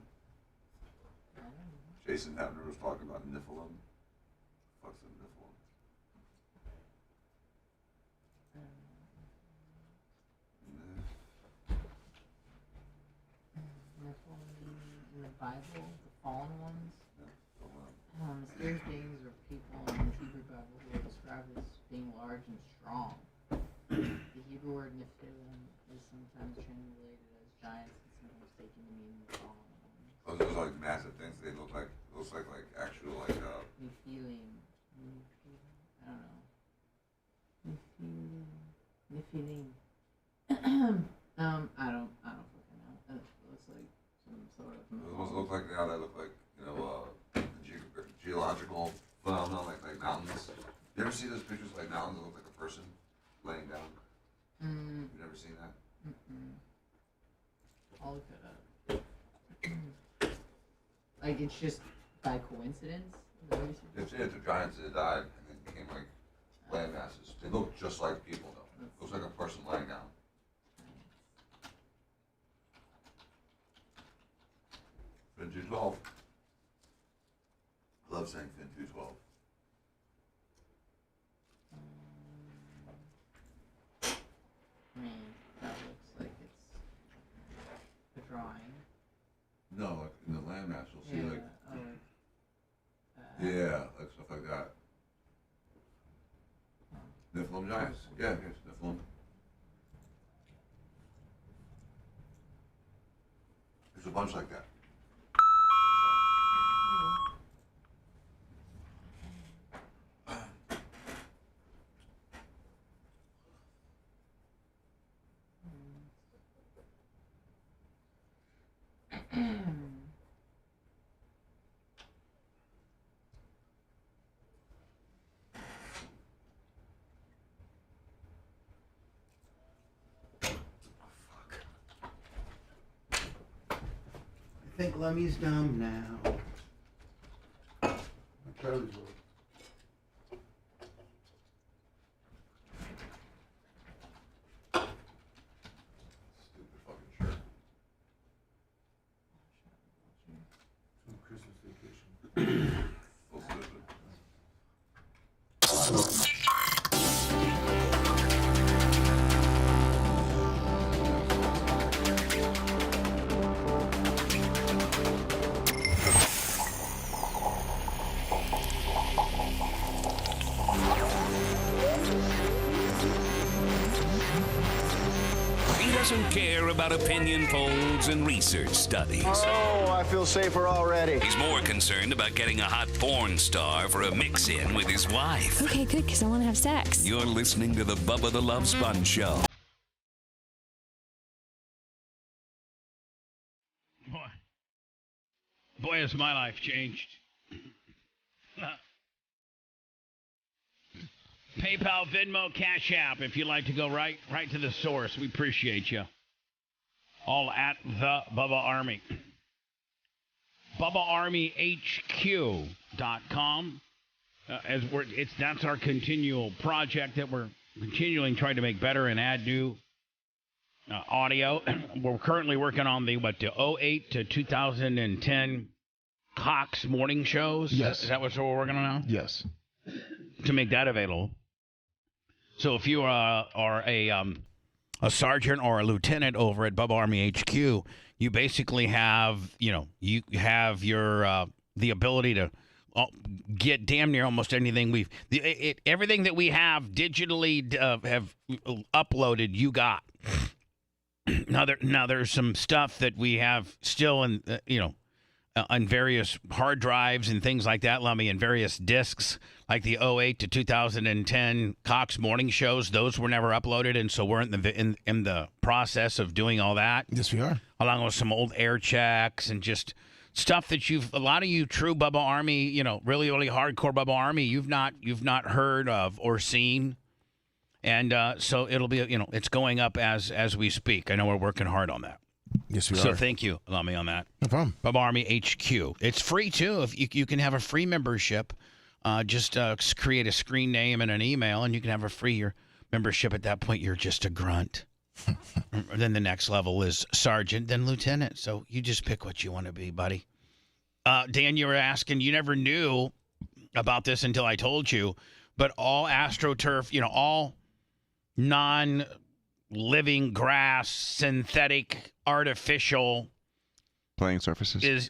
Jason Hebner was talking about Nephilim. Fuck's a Nephilim? In the Bible, the fallen ones, mysterious beings or people in the Hebrew Bible who are described as being large and strong. The Hebrew word Nephilim is sometimes translated as giants and sometimes taken to mean the fallen ones. Those are like massive things. They look like actual Nephilim. I don't know. Nephilim. I don't fucking know. It looks like some sort of. Those look like now. They look like geological phenomenon, like mountains. You ever see those pictures like mountains that look like a person laying down? You never seen that? I'll look it up. Like it's just by coincidence. It's the giants that died and then became like land masses. They look just like people though. It looks like a person laying down. Fin 212. I love saying Fin 212. That looks like it's a drawing. No, like in the landmass, you'll see like stuff like that. Nephilim giants. Yeah, yes, Nephilim. There's a bunch like that. I think Lemmy's dumb now. Charlie's right. Stupid fucking shirt. From Christmas vacation. So stupid. He doesn't care about opinion polls and research studies. Oh, I feel safer already. He's more concerned about getting a hot porn star for a mix-in with his wife. Okay, good, because I want to have sex. You're listening to the Bubba the Love Sponge Show. Boy, has my life changed. PayPal, Venmo, Cash App, if you'd like to go right to the source. We appreciate you. All at the Bubba Army. BubbaArmyHQ.com. That's our continual project that we're continually trying to make better and add new audio. We're currently working on the 08 to 2010 Cox morning shows. Yes. Is that what we're working on now? Yes. To make that available. So if you are a sergeant or a lieutenant over at Bubba Army HQ, you basically have, you have your the ability to get damn near almost anything everything that we have digitally have uploaded. You got now. There's some stuff that we have still in on various hard drives and things like that, Lummy, and various discs, like the 08 to 2010 Cox morning shows. Those were never uploaded, and so we're in the process of doing all that. Yes, we are. Along with some old air checks and just stuff that a lot of you true Bubba Army, really, really hardcore Bubba Army, you've not heard of or seen. And so it'll be, it's going up as we speak. I know we're working hard on that. Yes, we are. So thank you, Lummy, on that. No problem. Bubba Army HQ. It's free, too. If you can have a free membership, just create a screen name and an email, and you can have a free membership. At that point, you're just a grunt. Then the next level is sergeant, then lieutenant. So you just pick what you want to be, buddy. Dan, you were asking, you never knew about this until I told you, but all AstroTurf, all non-living grass, synthetic, artificial playing surfaces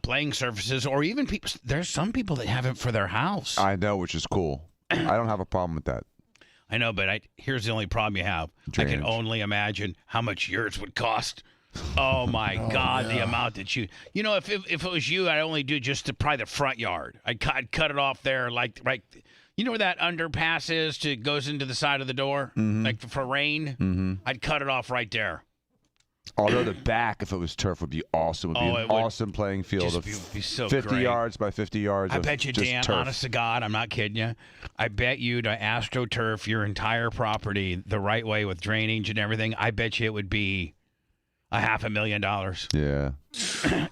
playing surfaces, or even people. There's some people that have it for their house. I know, which is cool. I don't have a problem with that. I know, but here's the only problem you have. Drainage. I can only imagine how much yours would cost. Oh my God, the amount that if it was you, I'd only do probably the front yard. I'd cut it off there, like right. You know where that underpass is goes into the side of the door, like for rain. Mm-hmm. I'd cut it off right there. Although the back, if it was turf, would be awesome. It would be an awesome playing field of be so 50 great. yards by 50 yards. I bet you, Dan, turf. honest to God, I'm not kidding you. I bet you to AstroTurf your entire property the right way with drainage and everything. I bet you it would be $500,000. Yeah.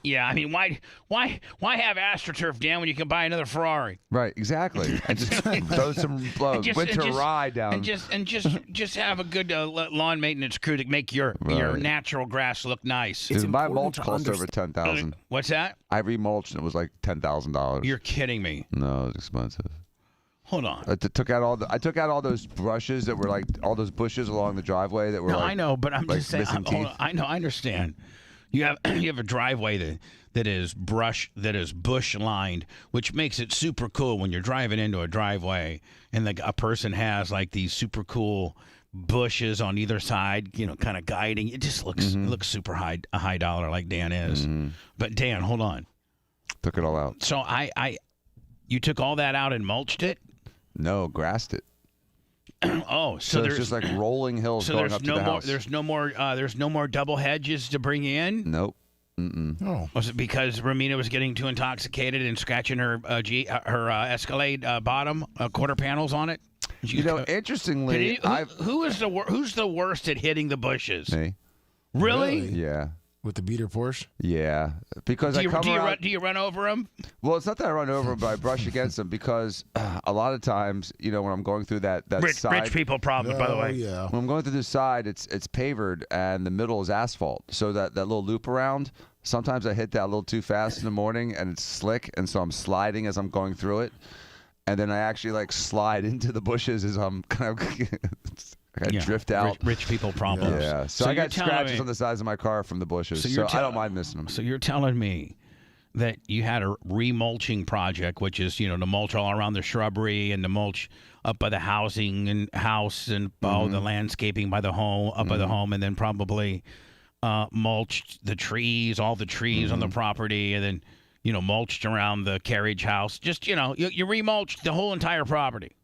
Yeah, I mean, why have AstroTurf, Dan, when you can buy another Ferrari? Right, exactly. And just throw some winter rye down. And just have a good lawn maintenance crew to make your natural grass look nice. Dude, my mulch cost over $10,000. What's that? I remulched and it was like $10,000. You're kidding me. No, it was expensive. Hold on. I took out all those brushes that were like all those bushes along the driveway that were. No, I know, but I'm just saying. I know, I understand. You have a driveway that is bush lined, which makes it super cool when you're driving into a driveway and a person has like these super cool bushes on either side, kind of guiding. It just looks super high dollar, like Dan is. Mm-hmm. But Dan, hold on. Took it all out. So you took all that out and mulched it? No, grassed it. Oh, so there's just like rolling hills going up to the house. There's no more double hedges to bring in? Nope. Mm-mm. Oh. Was it because Ramina was getting too intoxicated and scratching her Escalade bottom quarter panels on it? Interestingly, who's the worst at hitting the bushes? Me. Really? Yeah. With the beater Porsche? Yeah, because do you run over them? Well, it's not that I run over them, but I brush against them because a lot of times, when I'm going through that side, rich people problem, by the way. Yeah. When I'm going through this side, it's pavered and the middle is asphalt, so that little loop around. Sometimes I hit that a little too fast in the morning and it's slick, and so I'm sliding as I'm going through it, and then I actually slide into the bushes as I'm kind of. I drift out. Rich people problems. Yeah. So I got scratches on the sides of my car from the bushes. So I don't mind missing them. So you're telling me that you had a remulching project, which is, to mulch all around the shrubbery and to mulch up by the house and all the landscaping by the home, up by the home, and then probably mulched all the trees on the property, and then, mulched around the carriage house. Just, you remulched the whole entire property.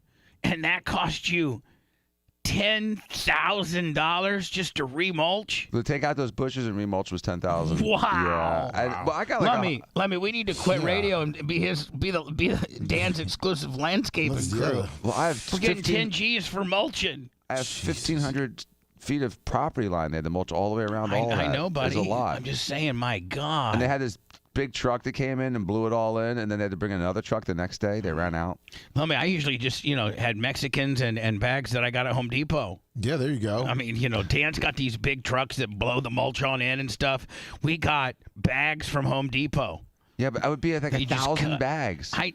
And that cost you $10,000 just to remulch? To take out those bushes and remulch was $10,000. Wow! Yeah, I got Lemmy, we need to quit radio and be Dan's exclusive landscaping crew. Well, we're getting 10 G's for mulching. I have 1,500 feet of property line. They had to mulch all the way around. I know, buddy. There's a lot. I'm just saying, my God. And they had this big truck that came in and blew it all in, and then they had to bring in another truck the next day. They ran out. I mean, I usually just, had Mexicans and bags that I got at Home Depot. Yeah, there you go. I mean, Dan's got these big trucks that blow the mulch on in and stuff. We got bags from Home Depot. Yeah, but I would be like 1,000 bags. I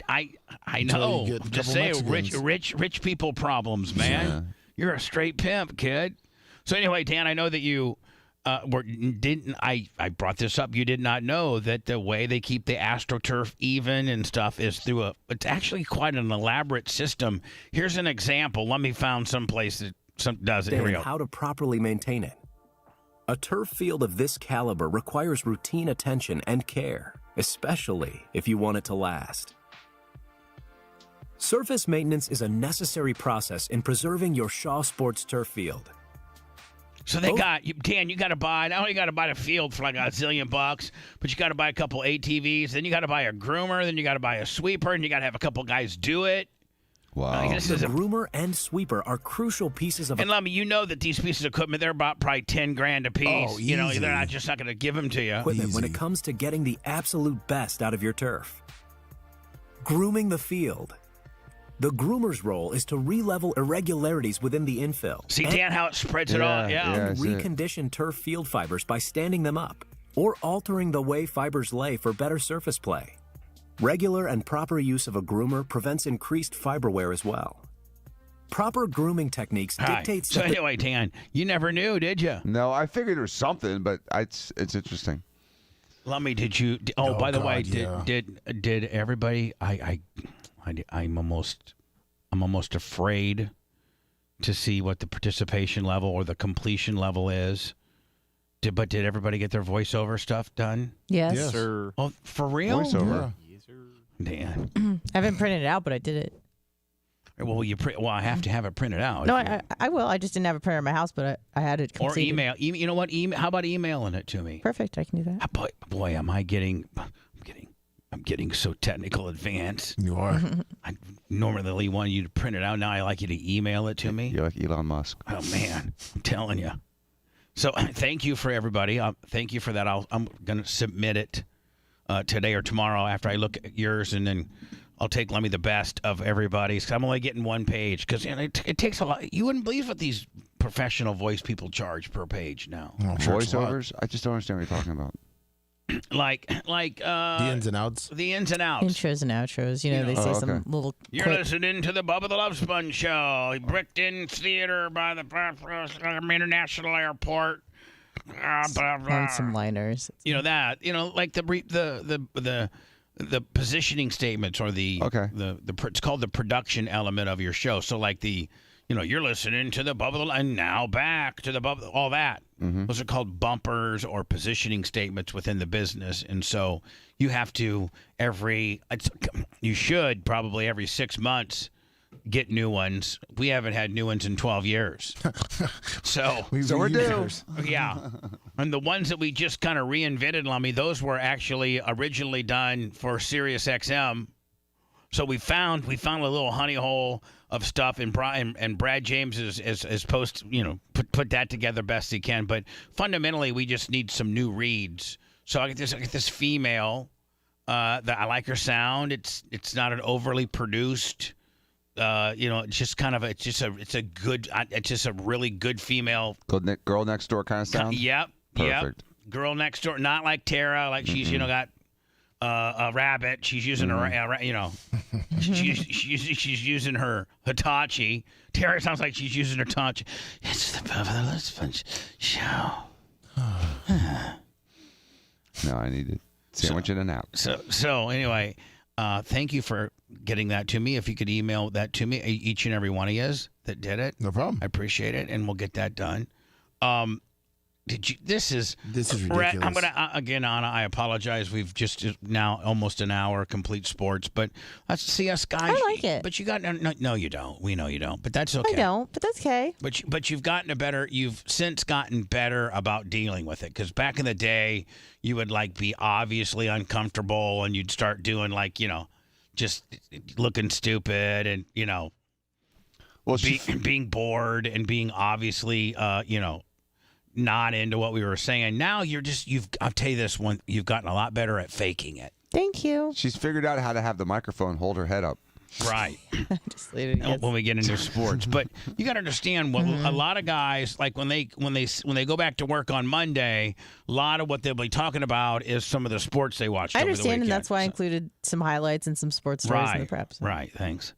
know. I'm just saying, Mexicans. rich people problems, man. Yeah. You're a straight pimp, kid. So anyway, Dan, I know that you I brought this up. You did not know that the way they keep the AstroTurf even and stuff is through it's actually quite an elaborate system. Here's an example. Let me find some place that does it. Here we go. How to properly maintain it. A turf field of this caliber requires routine attention and care, especially if you want it to last. Surface maintenance is a necessary process in preserving your Shaw Sports turf field. So they Dan, you got to buy, not only got to buy the field for like $1 zillion, but you got to buy a couple ATVs, then you got to buy a groomer, then you got to buy a sweeper, and you got to have a couple guys do it. Wow. The groomer and sweeper are crucial pieces of. And Lummy, you know that these pieces of equipment, they're about probably $10,000 a piece. Oh, they're not going to give them to you. Equipment when it comes to getting the absolute best out of your turf. Grooming the field. The groomer's role is to re-level irregularities within the infill. See, Dan, how it spreads it all? Yeah. And recondition turf field fibers by standing them up or altering the way fibers lay for better surface play. Regular and proper use of a groomer prevents increased fiber wear as well. Proper grooming techniques dictate. So anyway, Dan, you never knew, did you? No, I figured there was something, but it's interesting. Lummy, did you? By the way, yeah. did everybody? I'm almost afraid to see what the participation level or the completion level is. But did everybody get their voiceover stuff done? Yes. Sir. Oh, for real? Voiceover. Yes, sir. Dan. I haven't printed it out, but I did it. Well, I have to have it printed out. No, I will. I just didn't have a printer in my house, but I had it completed. Or email. You know what? How about emailing it to me? Perfect. I can do that. Boy, am I getting. I'm getting so technical advanced. You are. I normally want you to print it out. Now I like you to email it to me. You're like Elon Musk. Oh, man. I'm telling you. So thank you for everybody. Thank you for that. I'm going to submit it today or tomorrow after I look at yours, and then I'll take Lemmy the best of everybody's. Cause I'm only getting one page because it takes a lot. You wouldn't believe what these professional voice people charge per page now. Voiceovers? I just don't understand what you're talking about. Like the ins and outs. The ins and outs. Intros and outros. They say some little. You're listening to the Bubba the Love Sponge show. Brickton Theater by the International Airport. And some liners. That. Like the positioning statements or the it's called the production element of your show. So like you're listening to the Bubba and now back to the Bubba, all that. Mm-hmm. Those are called bumpers or positioning statements within the business. And so you have to you should probably every 6 months get new ones. We haven't had new ones in 12 years. So we're due. Yeah. And the ones that we just kind of reinvented, Lummy, those were actually originally done for Sirius XM. So we found a little honey hole of stuff, and Brad James is put that together best he can. But fundamentally, we just need some new reads. So I get this female that I like her sound. It's not an overly produced. It's just kind of it's just a really good female. Girl next door kind of sound. Yep. Perfect. Yep. Girl next door, not like Tara, like she's got. A rabbit. She's using she's using her Hitachi. Tara sounds like she's using her Hitachi. It's the Bubba the Love Sponge show. No, I need it. Sandwich in and out. So anyway, thank you for getting that to me. If you could email that to me, each and every one of you that did it. No problem. I appreciate it, and we'll get that done. This is ridiculous. I'm gonna again, Anna. I apologize. We've just now almost an hour complete sports, but let's see us guys. I like it. But you got no, you don't. We know you don't. But that's okay. I don't. But that's okay. But you've gotten You've since gotten better about dealing with it. Because back in the day, you would be obviously uncomfortable, and you'd start doing just looking stupid, and being bored, and being obviously not into what we were saying. Now I'll tell you this one, you've gotten a lot better at faking it. Thank you. She's figured out how to have the microphone hold her head up. Right. Just later when we get into sports. But you got to understand what a lot of guys, like when they go back to work on Monday, a lot of what they'll be talking about is some of the sports they watched I over the understand, weekend. and that's why I included some highlights and some sports stories in the preps. Right, thanks.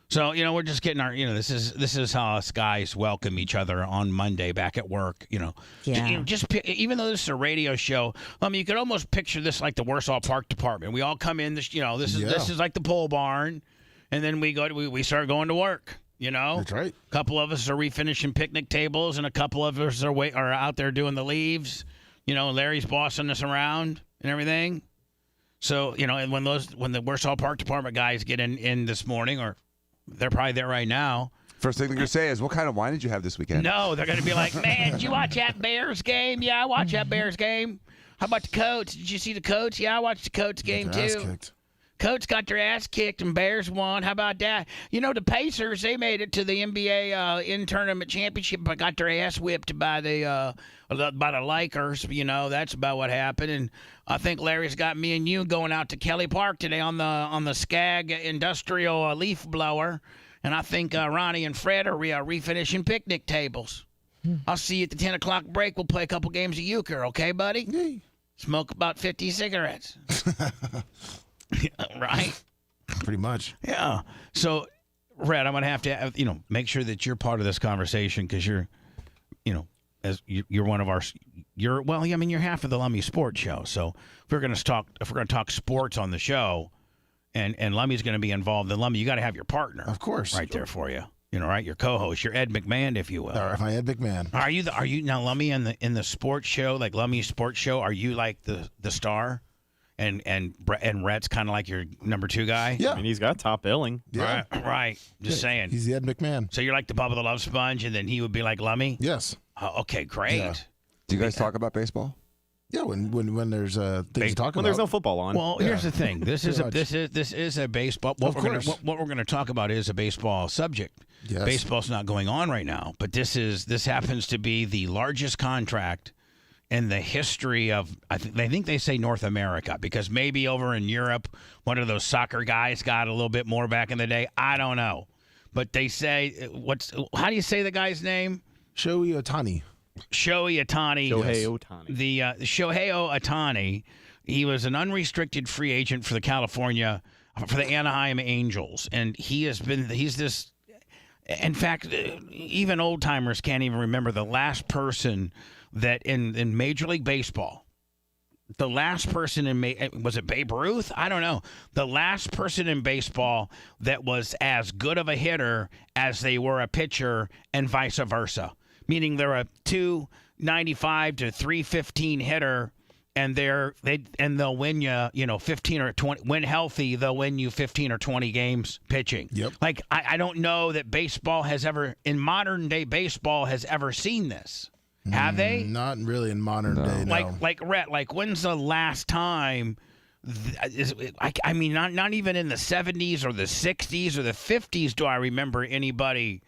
So, we're just getting our, this is how us guys welcome each other on Monday back at work, Yeah. Even though this is a radio show, you could almost picture this like the Warsaw Park Department. We all come in, this is like the pole barn, and then we start going to work, That's right. A couple of us are refinishing picnic tables, and a couple of us are out there doing the leaves. Larry's bossing us around and everything. So, and when the Warsaw Park Department guys get in this morning, or they're probably there right now. First thing they're going to say is, what kind of wine did you have this weekend? No, they're going to be like, man, did you watch that Bears game? Yeah, I watched that Bears game. How about the Coats? Did you see the Coats? Yeah, I watched the Coats game, too. Coats got their ass kicked and Bears won. How about that? The Pacers, they made it to the NBA in-tournament championship, but got their ass whipped by the Lakers. That's about what happened. And I think Larry's got me and you going out to Kelly Park today on the Skag Industrial Leaf Blower. And I think Ronnie and Fred are refinishing picnic tables. I'll see you at the 10 o'clock break. We'll play a couple games of euchre, okay, buddy? Yeah. Smoke about 50 cigarettes. Right? Pretty much. Yeah. So, Red, I'm going to have to, make sure that you're part of this conversation because you're, as you're one of our, you're half of the Lummy Sports Show. So if we're going to talk sports on the show, and Lummy's going to be involved, then Lummy, you got to have your partner, of course, right there for you. Right, your co-host, your Ed McMahon, if you will. My Ed McMahon. Are you now, Lummy, in the sports show, like Lummy Sports Show? Are you like the star? And Rhett's kind of like your number 2 guy. Yeah, I mean he's got top billing. Yeah. Right. Just saying. He's the Ed McMahon. So you're like the Bubba the Love Sponge, and then he would be like Lummy. Yes. Okay, great. Yeah. Do you guys talk about baseball? Yeah, when there's things to talk about. When there's no football on. Well, here's the thing. This is a baseball. What we're gonna talk about is a baseball subject. Yes. Baseball's not going on right now, but this happens to be the largest contract in the history of, I think they say North America, because maybe over in Europe, one of those soccer guys got a little bit more back in the day. I don't know. But they say, how do you say the guy's name? Shohei Ohtani. Shohei Ohtani. Shohei Ohtani. The Shohei Ohtani, he was an unrestricted free agent for the Anaheim Angels. And he's this, in fact, even old timers can't even remember the last person that in Major League Baseball, the last person was it Babe Ruth? I don't know. The last person in baseball that was as good of a hitter as they were a pitcher, and vice versa. Meaning they're a 295 to 315 hitter, and they'll win you 15 or 20. When healthy, they'll win you 15 or 20 games pitching. Yep. Like I don't know that baseball has ever, in modern day baseball, has ever seen this. Have they? Not really in modern day. No. Like Rhett, when's the last time? I mean, not even in the 70s or the 60s or the 50s do I remember anybody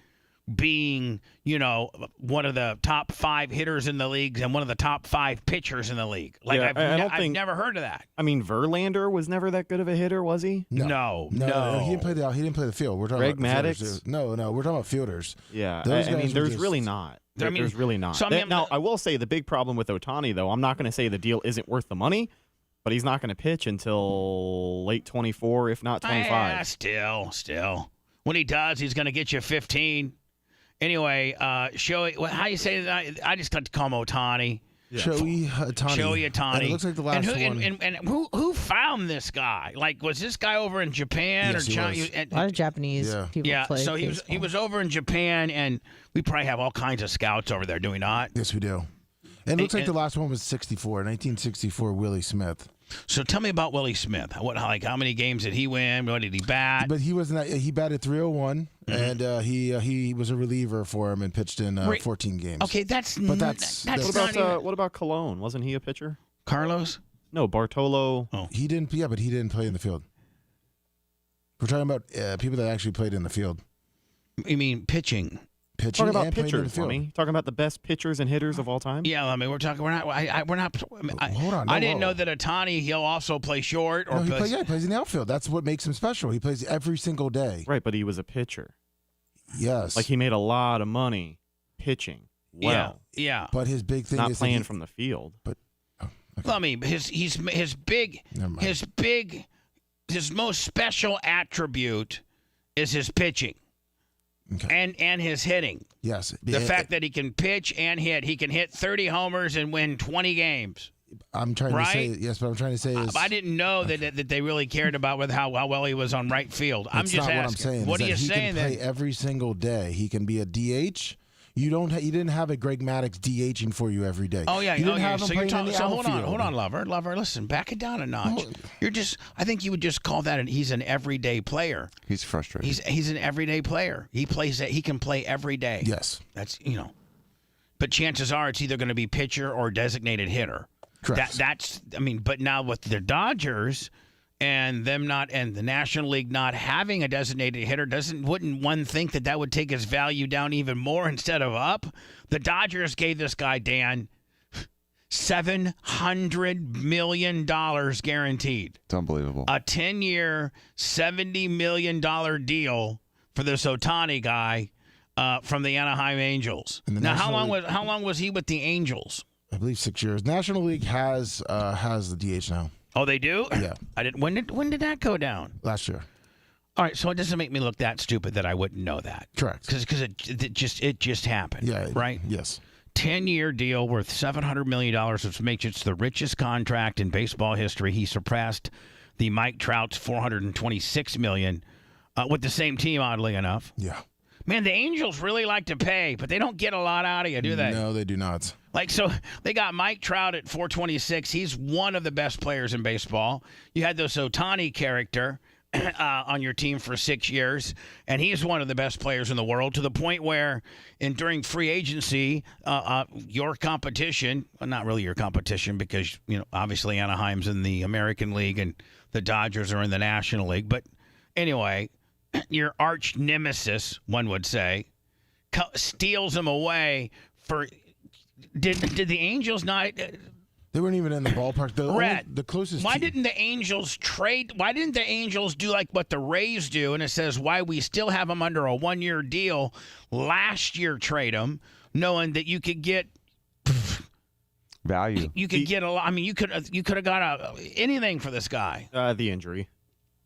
being, one of the top 5 hitters in the league and one of the top 5 pitchers in the league. I've never heard of that. I mean, Verlander was never that good of a hitter, was he? No. He didn't play the field. We're talking Greg about Maddux? fielders. No, we're talking about fielders. Yeah, Those I guys mean, were there's really not. There's really not. So, now, I will say the big problem with Ohtani, though, I'm not going to say the deal isn't worth the money, but he's not going to pitch until late 24, if not 25. Still. When he does, he's going to get you 15. Anyway, Shohei, how do you say that? I just got to call him Ohtani. Yeah. Shohei Ohtani. And it looks like the last one. And who found this guy? Like, was this guy over in Japan? Yes, or China? A lot of Japanese people play so baseball. he was over in Japan, and we probably have all kinds of scouts over there, do we not? Yes, we do. And it looks like the last one was 1964, Willie Smith. So tell me about Willie Smith. How many games did he win? What did he bat? But he batted 301, and he was a reliever for him and pitched in 14 games. Okay, what about Colon? Wasn't he a pitcher? Carlos? No, Bartolo. Oh, he didn't. Yeah, but he didn't play in the field. We're talking about people that actually played in the field. You mean pitching? Pitching Talking about and playing in the pitchers, field. Talking about the best pitchers and hitters of all time. Yeah, I mean, we're talking. We're not. We're not. Hold on. I didn't know that Ohtani. He'll also play short or. No, he plays in the outfield. That's what makes him special. He plays every single day. Right, but he was a pitcher. Yes. Like he made a lot of money pitching. Well, yeah. But his big thing not is playing from the field. But well, I mean, his most special attribute is his pitching. Okay. And his hitting. Yes. The fact that he can pitch and hit. He can hit 30 homers and win 20 games. I'm trying to say yes, but I'm trying to say is I didn't know that they really cared about with how well he was on right field. I'm just asking. What I'm saying. What are you he saying can play then? every single day. He can be a DH. You didn't have a Greg Maddux DHing for you every day. Oh yeah, you didn't have him so you're playing in the so hold outfield. on, lover. Listen, back it down a notch. I think you would just call that he's an everyday player. He's frustrated. He's an everyday player. He can play every day. Yes, that's But chances are it's either going to be pitcher or designated hitter. Correct. But now with the Dodgers and the National League not having a designated hitter, wouldn't one think that would take his value down even more instead of up? The Dodgers gave this guy, Dan, $700 million guaranteed. It's unbelievable. A 10-year, $70 million deal for this Ohtani guy from the Anaheim Angels. Now, how long was he with the Angels? I believe 6 years. National League has the DH now. Oh, they do? Yeah. I didn't. When did that go down? Last year. All right, so it doesn't make me look that stupid that I wouldn't know that. Correct. Because it just happened. Yeah. Right. Yes. 10-year deal worth $700 million, which makes it the richest contract in baseball history. He surpassed the Mike Trout's $426 million with the same team, oddly enough. Yeah. Man, the Angels really like to pay, but they don't get a lot out of you, do they? No, they do not. So they got Mike Trout at 426. He's one of the best players in baseball. You had this Ohtani character on your team for 6 years, and he's one of the best players in the world, to the point where during free agency, your competition, well, not really your competition, because obviously Anaheim's in the American League and the Dodgers are in the National League. But anyway, your arch nemesis, one would say, steals him away for. Did the Angels not? They weren't even in the ballpark. The closest. Why didn't the Angels trade? Why didn't the Angels do like what the Rays do? And it says why we still have them under a 1-year deal. Last year, trade them, knowing that you could get value. You could get a lot. I mean, you could have got anything for this guy. The injury.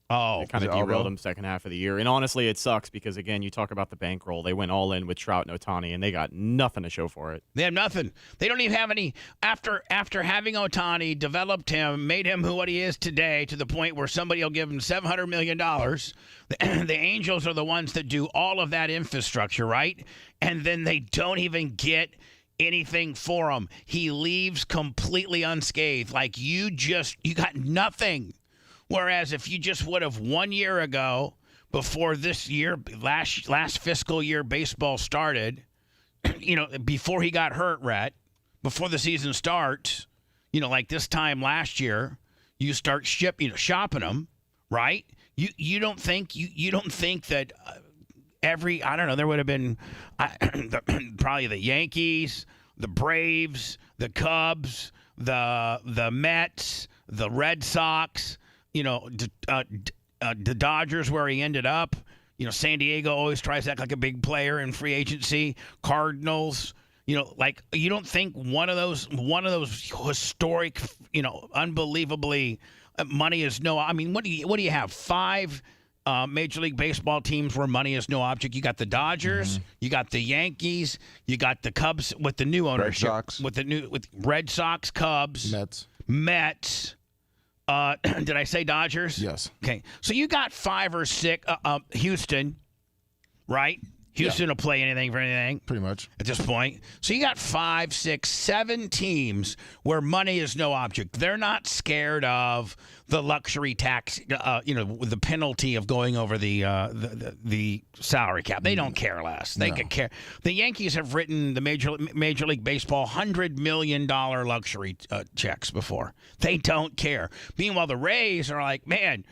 Oh, it kind of derailed him second half of the year. And honestly, it sucks because, again, you talk about the bankroll. They went all in with Trout and Ohtani, and they got nothing to show for it. They have nothing. They don't even have any. After having Ohtani, developed him, made him what he is today, to the point where somebody will give him $700 million. The Angels are the ones that do all of that infrastructure, right? And then they don't even get anything for him. He leaves completely unscathed. Like you got nothing. Whereas if you just would have 1 year ago, before this year, last fiscal year baseball started, before he got hurt, Rhett, before the season starts, like this time last year, you start shopping them, right? You don't think that I don't know, there would have been probably the Yankees, the Braves, the Cubs, the Mets, the Red Sox, the Dodgers, where he ended up. San Diego always tries to act like a big player in free agency. Cardinals, you don't think one of those historic, unbelievably money is no. I mean, what do you have? 5 Major League Baseball teams where money is no object. You got the Dodgers, you got the Yankees, you got the Cubs with the new ownership, with Red Sox, Cubs, Mets. Did I say Dodgers? Yes. Okay. So you got 5 or 6. Houston, right? Houston will play anything for anything. Pretty much. At this point. So you got 5, 6, 7 teams where money is no object. They're not scared of the luxury tax, the penalty of going over the salary cap. They don't care less. They could care. The Yankees have written the Major League Baseball $100 million luxury checks before. They don't care. Meanwhile, the Rays are like, man,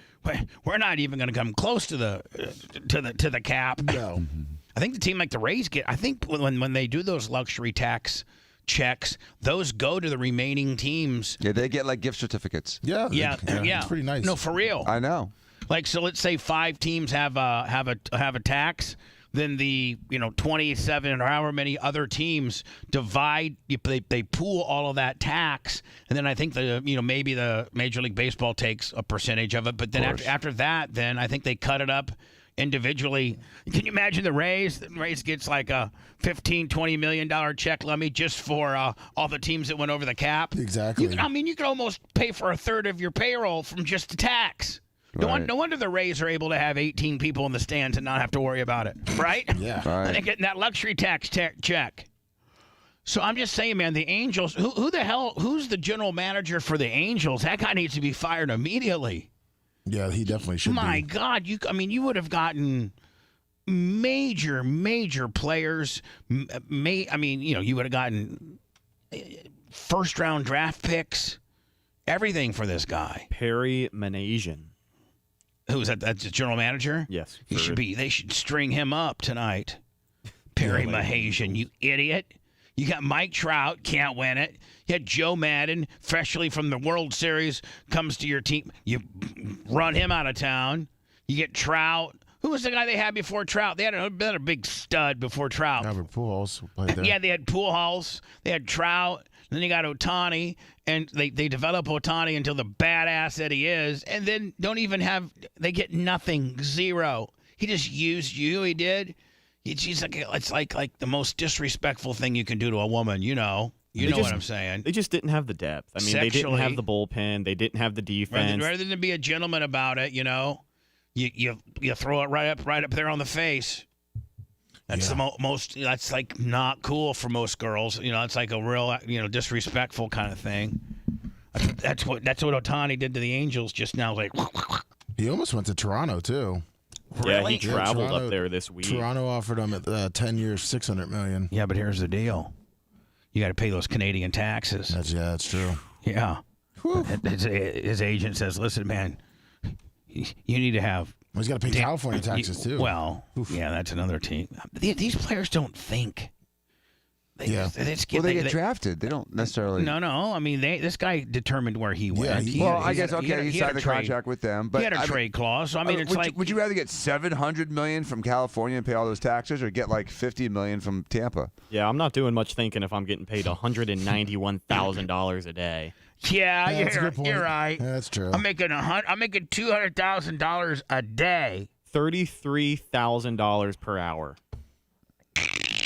we're not even going to come close to the cap. No. I think the team like the Rays get. I think when they do those luxury tax checks, those go to the remaining teams. Yeah, they get like gift certificates. Yeah. It's pretty nice. No, for real. I know. Like, so let's say 5 teams have a tax. Then the 27 or however many other teams divide. They pool all of that tax, and then I think maybe the Major League Baseball takes a percentage of it. But then after that, then I think they cut it up individually. Can you imagine the Rays? The Rays gets like a $15-20 million check, Lummy, just for all the teams that went over the cap. Exactly. You could almost pay for a third of your payroll from just the tax. No wonder the Rays are able to have 18 people in the stands and not have to worry about it, right? Yeah. Right. And they're getting that luxury tax check. So I'm just saying, man, the Angels, who's the general manager for the Angels? That guy needs to be fired immediately. Yeah, he definitely should My be. God, you would have gotten major players. You would have gotten first-round draft picks, everything for this guy. Perry Manasian. Who's that? That's the general manager? Yes. They should string him up tonight. Perry Mahajan, you idiot. You got Mike Trout, can't win it. You had Joe Madden, freshly from the World Series, comes to your team. You run him out of town. You get Trout. Who was the guy they had before Trout? They had a big stud before Trout. Albert Pujols played there. Yeah, they had Pujols. They had Trout. Then you got Ohtani, and they develop Ohtani until the badass that he is, and then they get nothing, zero. He just used you. He did. It's like the most disrespectful thing you can do to a woman. You know what I'm saying. They just didn't have the depth. I mean, they didn't have the bullpen. They didn't have the defense. Rather than be a gentleman about it, you throw it right up there on the face. That's the most. That's like not cool for most girls. It's like a real disrespectful kind of thing. That's what Ohtani did to the Angels just now. Like he almost went to Toronto too. Yeah, he traveled up there this week. Toronto offered him at 10 years, $600 million. Yeah, but here's the deal: you got to pay those Canadian taxes. That's true. Yeah, his agent says, "Listen, man, you need to have." Well, he's got to pay California taxes too. Well, yeah, that's another team. These players don't think. They get drafted. They don't necessarily. No. I mean, this guy determined where he went. He signed the contract with them, but he had a trade clause. So, would you rather get $700 million from California and pay all those taxes, or get like $50 million from Tampa? Yeah, I'm not doing much thinking if I'm getting paid $191,000 a day. Yeah, you're right. Yeah, that's true. I'm making $200,000 a day. $33,000 per hour.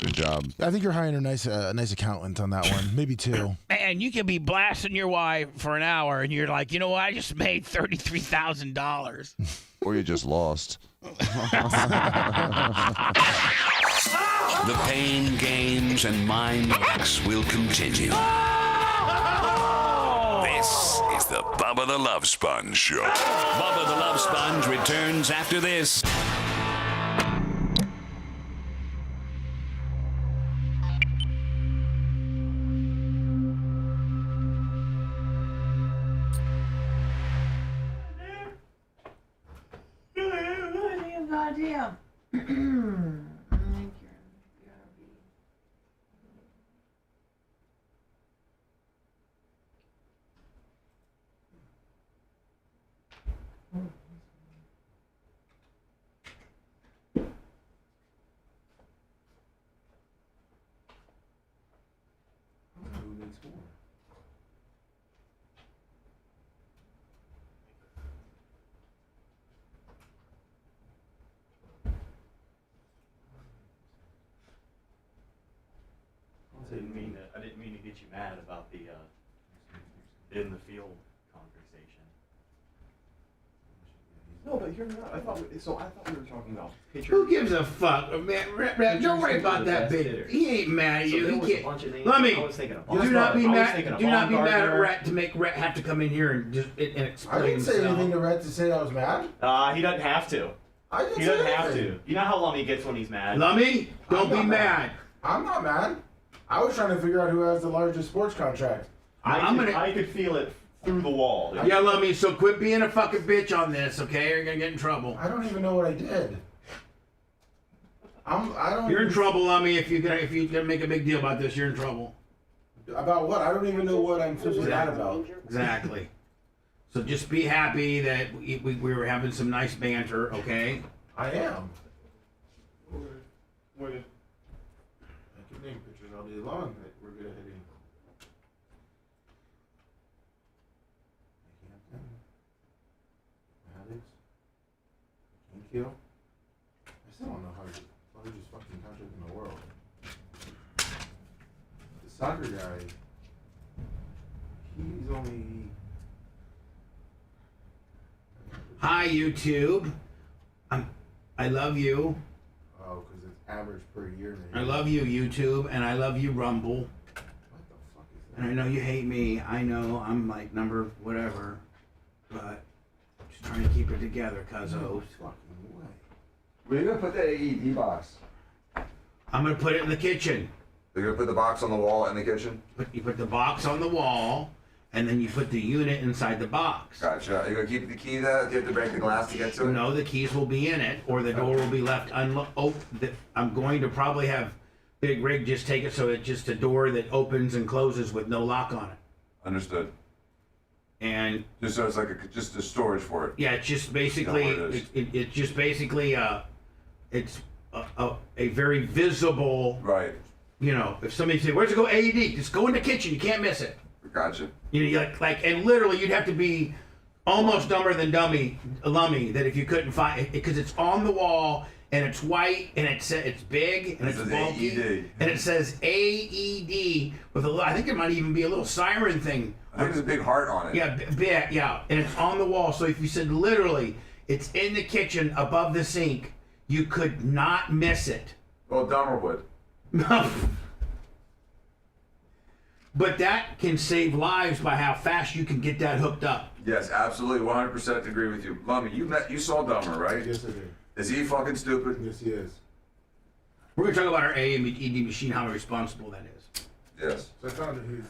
Good job. I think you're hiring a nice accountant on that one. Maybe 2. Man, you can be blasting your wife for an hour, and you're like, you know what? I just made $33,000. Or you just lost. The pain, games, and mind fucks will continue. This is the Bubba the Love Sponge Show. Bubba the Love Sponge returns after this. Goddamn. I didn't mean to get you mad about the in the field conversation. No, but hear me out. I thought we were talking about pitchers. Who gives a fuck, man? Don't worry about that big. He ain't mad at you. He can't. Let me. Do not be mad. Do not be mad at Rhett to make Rhett have to come in here and just explain. I didn't say anything to Rhett to say I was mad. He doesn't have to. He doesn't have to. You know how Lummy gets when he's mad. Lummy, don't be mad. I'm not mad. I was trying to figure out who has the largest sports contract. I could feel it through the wall. Yeah, Lummy, so quit being a fucking bitch on this, okay? You're gonna get in trouble. I don't even know what I did. I don't. You're in trouble, Lummy. If you're gonna make a big deal about this, you're in trouble. About what? I don't even know what I'm supposed to be mad about. Exactly. So just be happy that we were having some nice banter, okay? I am. What? I can name pictures all day long that we're good at hitting. Alex, Kinkyo. I still don't know how to largest fucking country in the world. The soccer guy, he's only. Hi, YouTube. I love you. Oh, because it's average per year, maybe. I love you, YouTube, and I love you, Rumble. What the fuck is that? And I know you hate me. I know I'm like number whatever, but just trying to keep it together, cuz No fucking way. Where are you gonna put that AED box? I'm gonna put it in the kitchen. You're gonna put the box on the wall in the kitchen? You put the box on the wall, and then you put the unit inside the box. Gotcha. Are you gonna keep the key there? Do you have to break the glass to get to it? No, the keys will be in it, or the door will be left unlocked. I'm going to probably have Big Rig just take it so it's just a door that opens and closes with no lock on it. Understood. And Just so it's like just a storage for it. yeah, it's just basically it's just basically it's a very visible. Right. You know, if somebody said, "Where's it go?" AED, just go in the kitchen. You can't miss it. Gotcha. You know, like, and literally, you'd have to be almost dumber than Lummy, that if you couldn't find it, because it's on the wall and it's white and it's big and it's bulky AED. and it says AED with I think there might even be a little siren thing. I think there's a big heart on it. Yeah, and it's on the wall. So if you said literally, it's in the kitchen above the sink, you could not miss it. Well, Dumber would. But that can save lives by how fast you can get that hooked up. Yes, absolutely, 100% agree with you. Lummy, you saw Dumber, right? Yes, I did. Is he fucking stupid? Yes, he is. We're gonna talk about our AED machine, how responsible that is. Yes. So I found that he's.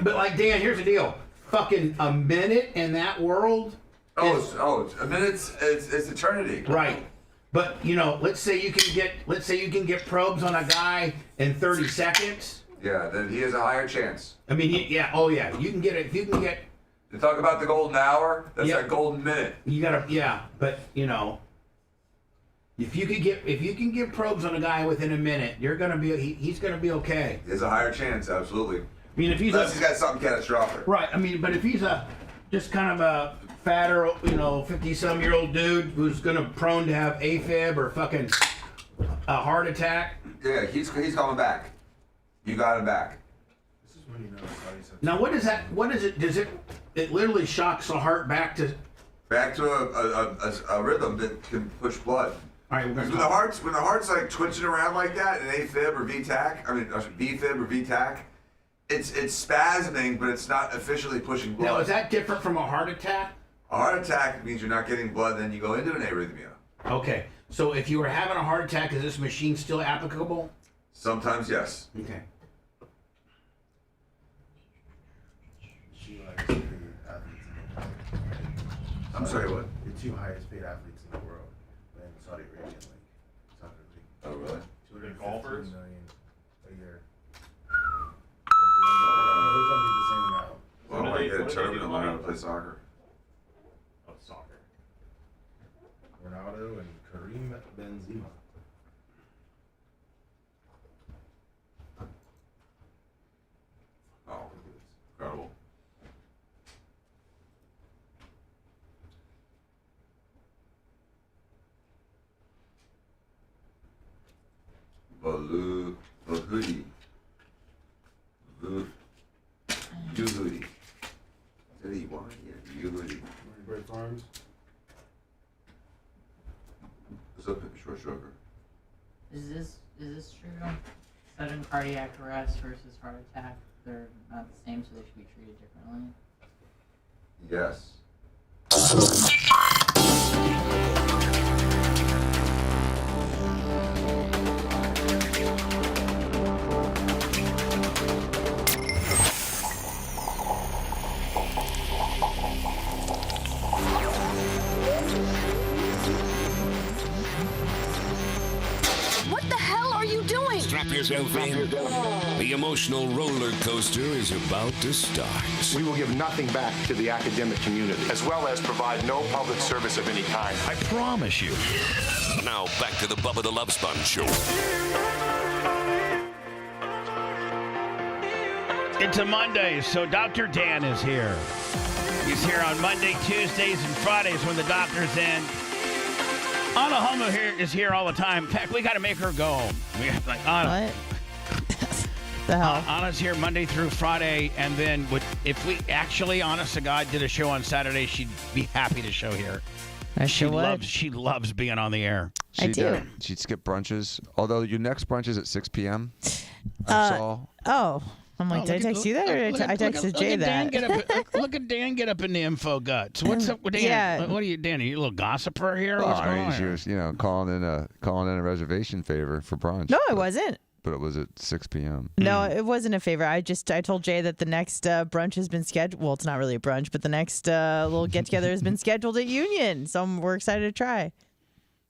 But like Dan, here's the deal: fucking a minute in that world. It's a minute. It's eternity. Right. But you know, let's say you can get probes on a guy in 30 seconds. Yeah, then he has a higher chance. I mean, you can get it. If you can get. To talk about the golden hour, that's Yeah. that golden minute. You gotta, but you know, if you can get probes on a guy within a minute, he's gonna be okay. He has a higher chance, absolutely. I mean, if he's Unless he's got something catastrophic. right. I mean, but if he's just kind of a fatter, 50-some-year-old dude who's prone to have AFib or fucking a heart attack. Yeah, he's coming back. You got him back. This is when you know it's Now, what is that? What is it? Does it literally shocks the heart back to a rhythm that can push blood. All right, we're gonna when the heart's like twitching around like that in AFib or VTAC, BFib or VTAC, it's spasming, but it's not officially pushing blood. Now, is that different from a heart attack? A heart attack means you're not getting blood, then you go into an arrhythmia. Okay, so if you were having a heart attack, is this machine still applicable? Sometimes, yes. Okay. I'm sorry, what? The two highest paid athletes in the world in Saudi Arabian League, soccer league. Oh, really? Golfers? $215 million a year. They're gonna be the same amount. Well, I might get a tournament and learn how to play soccer. Oh, soccer. Ronaldo and Kareem Benzema. Oh, incredible. Bahudi. Yuhudi. Is that E-Y? Yeah, Yuhudi. Bird Farms. What's up, short stroker? Is this true? Sudden cardiac arrest versus heart attack, they're not the same, so they should be treated differently. Yes. What the hell are you doing? Strap yourself in. The emotional roller coaster is about to start. We will give nothing back to the academic community, as well as provide no public service of any kind. I promise you. Now back to the Bubba the Love Sponge Show. It's a Monday, so Dr. Dan is here. He's here on Monday, Tuesdays, and Fridays when the doctor's in. Anna Homo is here all the time. In fact, we got to make her go home. Anna. What? The hell? Anna's here Monday through Friday, and then if we actually, honest to God, did a show on Saturday, she'd be happy to show here. She loves being on the air. I do. She'd skip brunches. Although your next brunch is at 6 p.m. I saw. Oh. I'm like, did I text you that, or I texted Jay that? Look at Dan get up in the info guts. What's up with Dan? Yeah. What are you, Dan? Are you a little gossiper here? Oh, What's going on she here? was, calling in a reservation favor for brunch. No, I wasn't. But it was at 6 p.m. No, it wasn't a favor. I told Jay that the next brunch has been scheduled. Well, it's not really a brunch, but the next little get together has been scheduled at Union. So we're excited to try.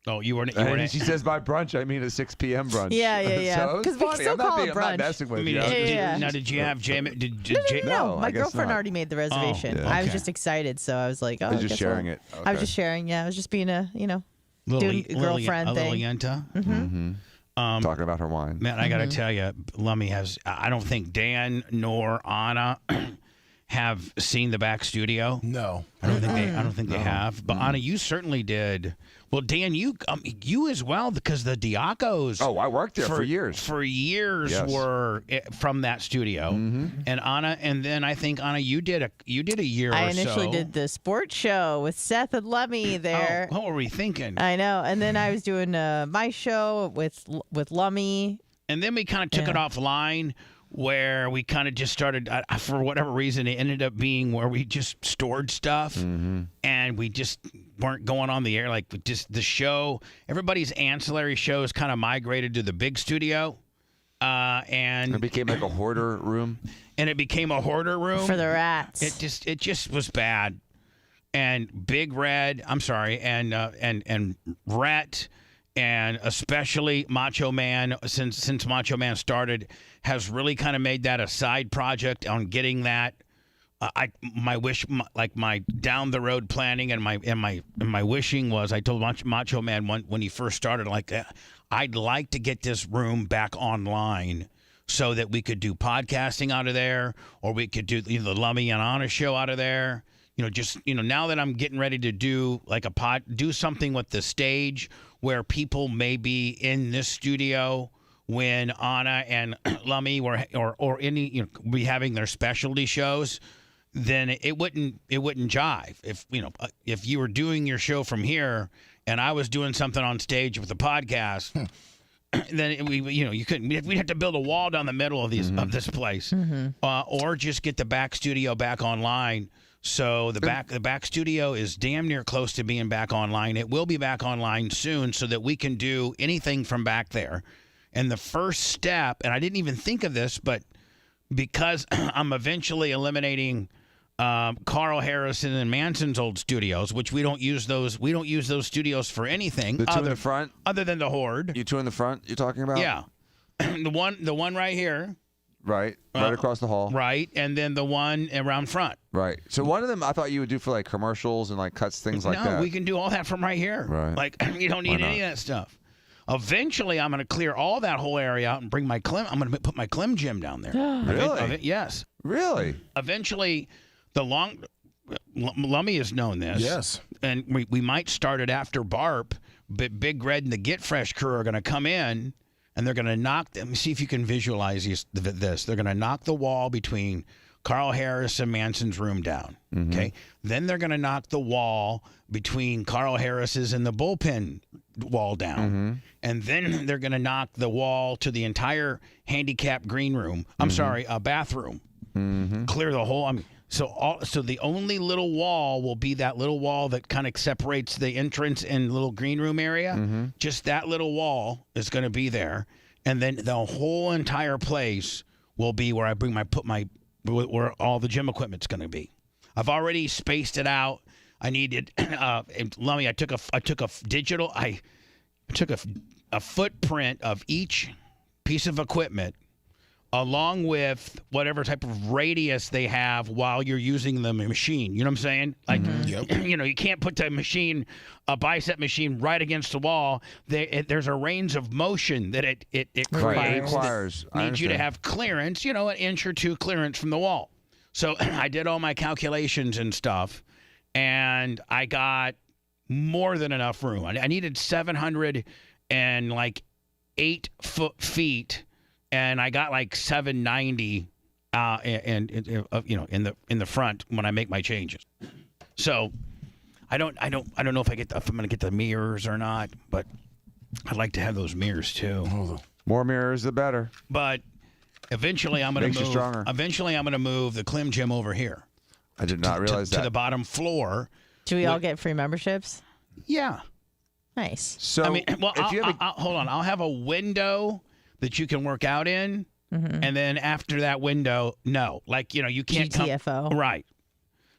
Oh, you weren't. She says by brunch, I mean a 6 p.m. brunch. Yeah. Because we still call it brunch. I'm not messing with you. Now, did you have Jay? No. My girlfriend already made the reservation. I was just excited, so I was like, oh, I was just sharing it. I was just sharing. Yeah, I was just being doing a girlfriend thing. thing. Yenta. Mm-hmm. Talking about her wine. Man, I got to tell you, Lummy has. I don't think Dan nor Anna have seen the back studio. No, I don't think they have. But Anna, you certainly did. Well, Dan, you as well, because the Diacos. Oh, I worked there for years. For years Yes. were from that studio. Mm-hmm. And Anna, and then I think Anna, you did a year. I or so. initially did the sports show with Seth and Lummy there. What were we thinking? I know, and then I was doing my show with Lummy. And then we kind of took it offline, where we kind of just started, for whatever reason, it ended up being where we just stored stuff, and we just weren't going on the air. Like, just the show, everybody's ancillary shows kind of migrated to the big studio, and it became like a hoarder room. And it became a hoarder room for the rats. It just was bad. And Big Red, I'm sorry, and Rhett, and especially Macho Man, since Macho Man started, has really kind of made that a side project on getting that. My down the road planning and my wishing was, I told Macho Man when he first started, like, I'd like to get this room back online so that we could do podcasting out of there, or we could do the Lummy and Anna show out of there. Now that I'm getting ready to do do something with the stage where people may be in this studio when Anna and Lummy or any be having their specialty shows, then it wouldn't jive. If you were doing your show from here and I was doing something on stage with the podcast, then you couldn't. We'd have to build a wall down the middle of this place, or just get the back studio back online. So the back studio is damn near close to being back online. It will be back online soon, so that we can do anything from back there. And the first step, and I didn't even think of this, but because I'm eventually eliminating Carl Harrison and Manson's old studios, which we don't use those studios for anything. The two in the front, other than the Horde. You two in the front, you're talking about? Yeah, the one right here. Right across the hall. Right, and then the one around front. Right. So one of them I thought you would do for like commercials and like cuts, things like that. No, we can do all that from right here. Right. Like, you don't need any of that stuff. Eventually, I'm going to clear all that whole area out and bring I'm going to put my Clem gym down there. Really? Yes. Really? Eventually, Lummy has known this. Yes. And we might start it after BARP, but Big Red and the Get Fresh crew are going to come in, and they're going to knock them. See if you can visualize this. They're going to knock the wall between Carl Harris and Manson's room down. Okay. Then they're going to knock the wall between Carl Harris's and the bullpen wall down. And then they're going to knock the wall to the entire handicap green room. I'm sorry, bathroom. Clear the whole. So the only little wall will be that little wall that kind of separates the entrance and little green room area. Just that little wall is going to be there, and then the whole entire place will be where I where all the gym equipment's going to be. I've already spaced it out. I needed Lummy. I took a digital. took a footprint of each piece of equipment, along with whatever type of radius they have while you're using the machine. You know what I'm saying? Like, you can't put the machine, a bicep machine, right against the wall. There's a range of motion that it creates. That needs you to have clearance, an inch or two clearance from the wall. So I did all my calculations and stuff, and I got more than enough room. I needed 708 feet. And I got like 790, in the front when I make my changes. So I don't know if I'm gonna get the mirrors or not, but I'd like to have those mirrors too. More mirrors, the better. But eventually, I'm gonna Makes you move. stronger. Eventually, I'm gonna move the Clim Gym over here. I did not realize to the bottom floor. Do we all get free memberships? Yeah. Nice. So I mean, well, if you have hold on. I'll have a window that you can work out in, and then after that window, no, you can't GTFO. come right.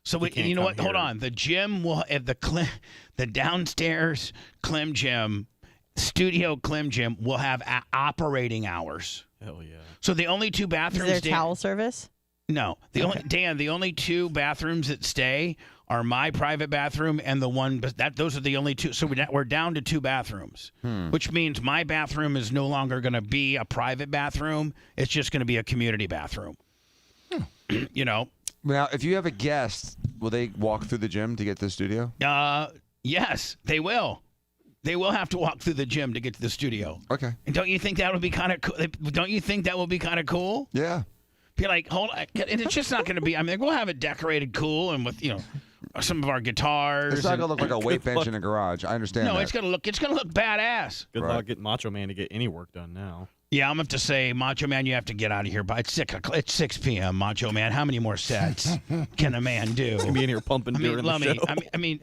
So you know what? here. Hold on. The gym will at the downstairs Clim Gym, studio Clim Gym will have operating hours. Hell yeah. So the only two Is bathrooms. there towel service? No, the only two bathrooms that stay are my private bathroom and the one, but those are the only two. So we're down to two bathrooms, which means my bathroom is no longer going to be a private bathroom. It's just going to be a community bathroom. Now, if you have a guest, will they walk through the gym to get to the studio? Yes, they will. They will have to walk through the gym to get to the studio. Okay. And don't you think that would be kind of cool? Don't you think that would be kind of cool? Yeah. Be like, hold on. And it's just not going to be, we'll have it decorated cool and with, some of our guitars. It's not going to look like a weight bench in a garage. I understand No, that. it's gonna look badass. Good luck getting Macho Man to get any work done now. Yeah, I'm going to have to say, Macho Man, you have to get out of here. But it's 6 p.m., Macho Man. How many more sets can a man do? He's gonna be in here pumping during the show. I mean,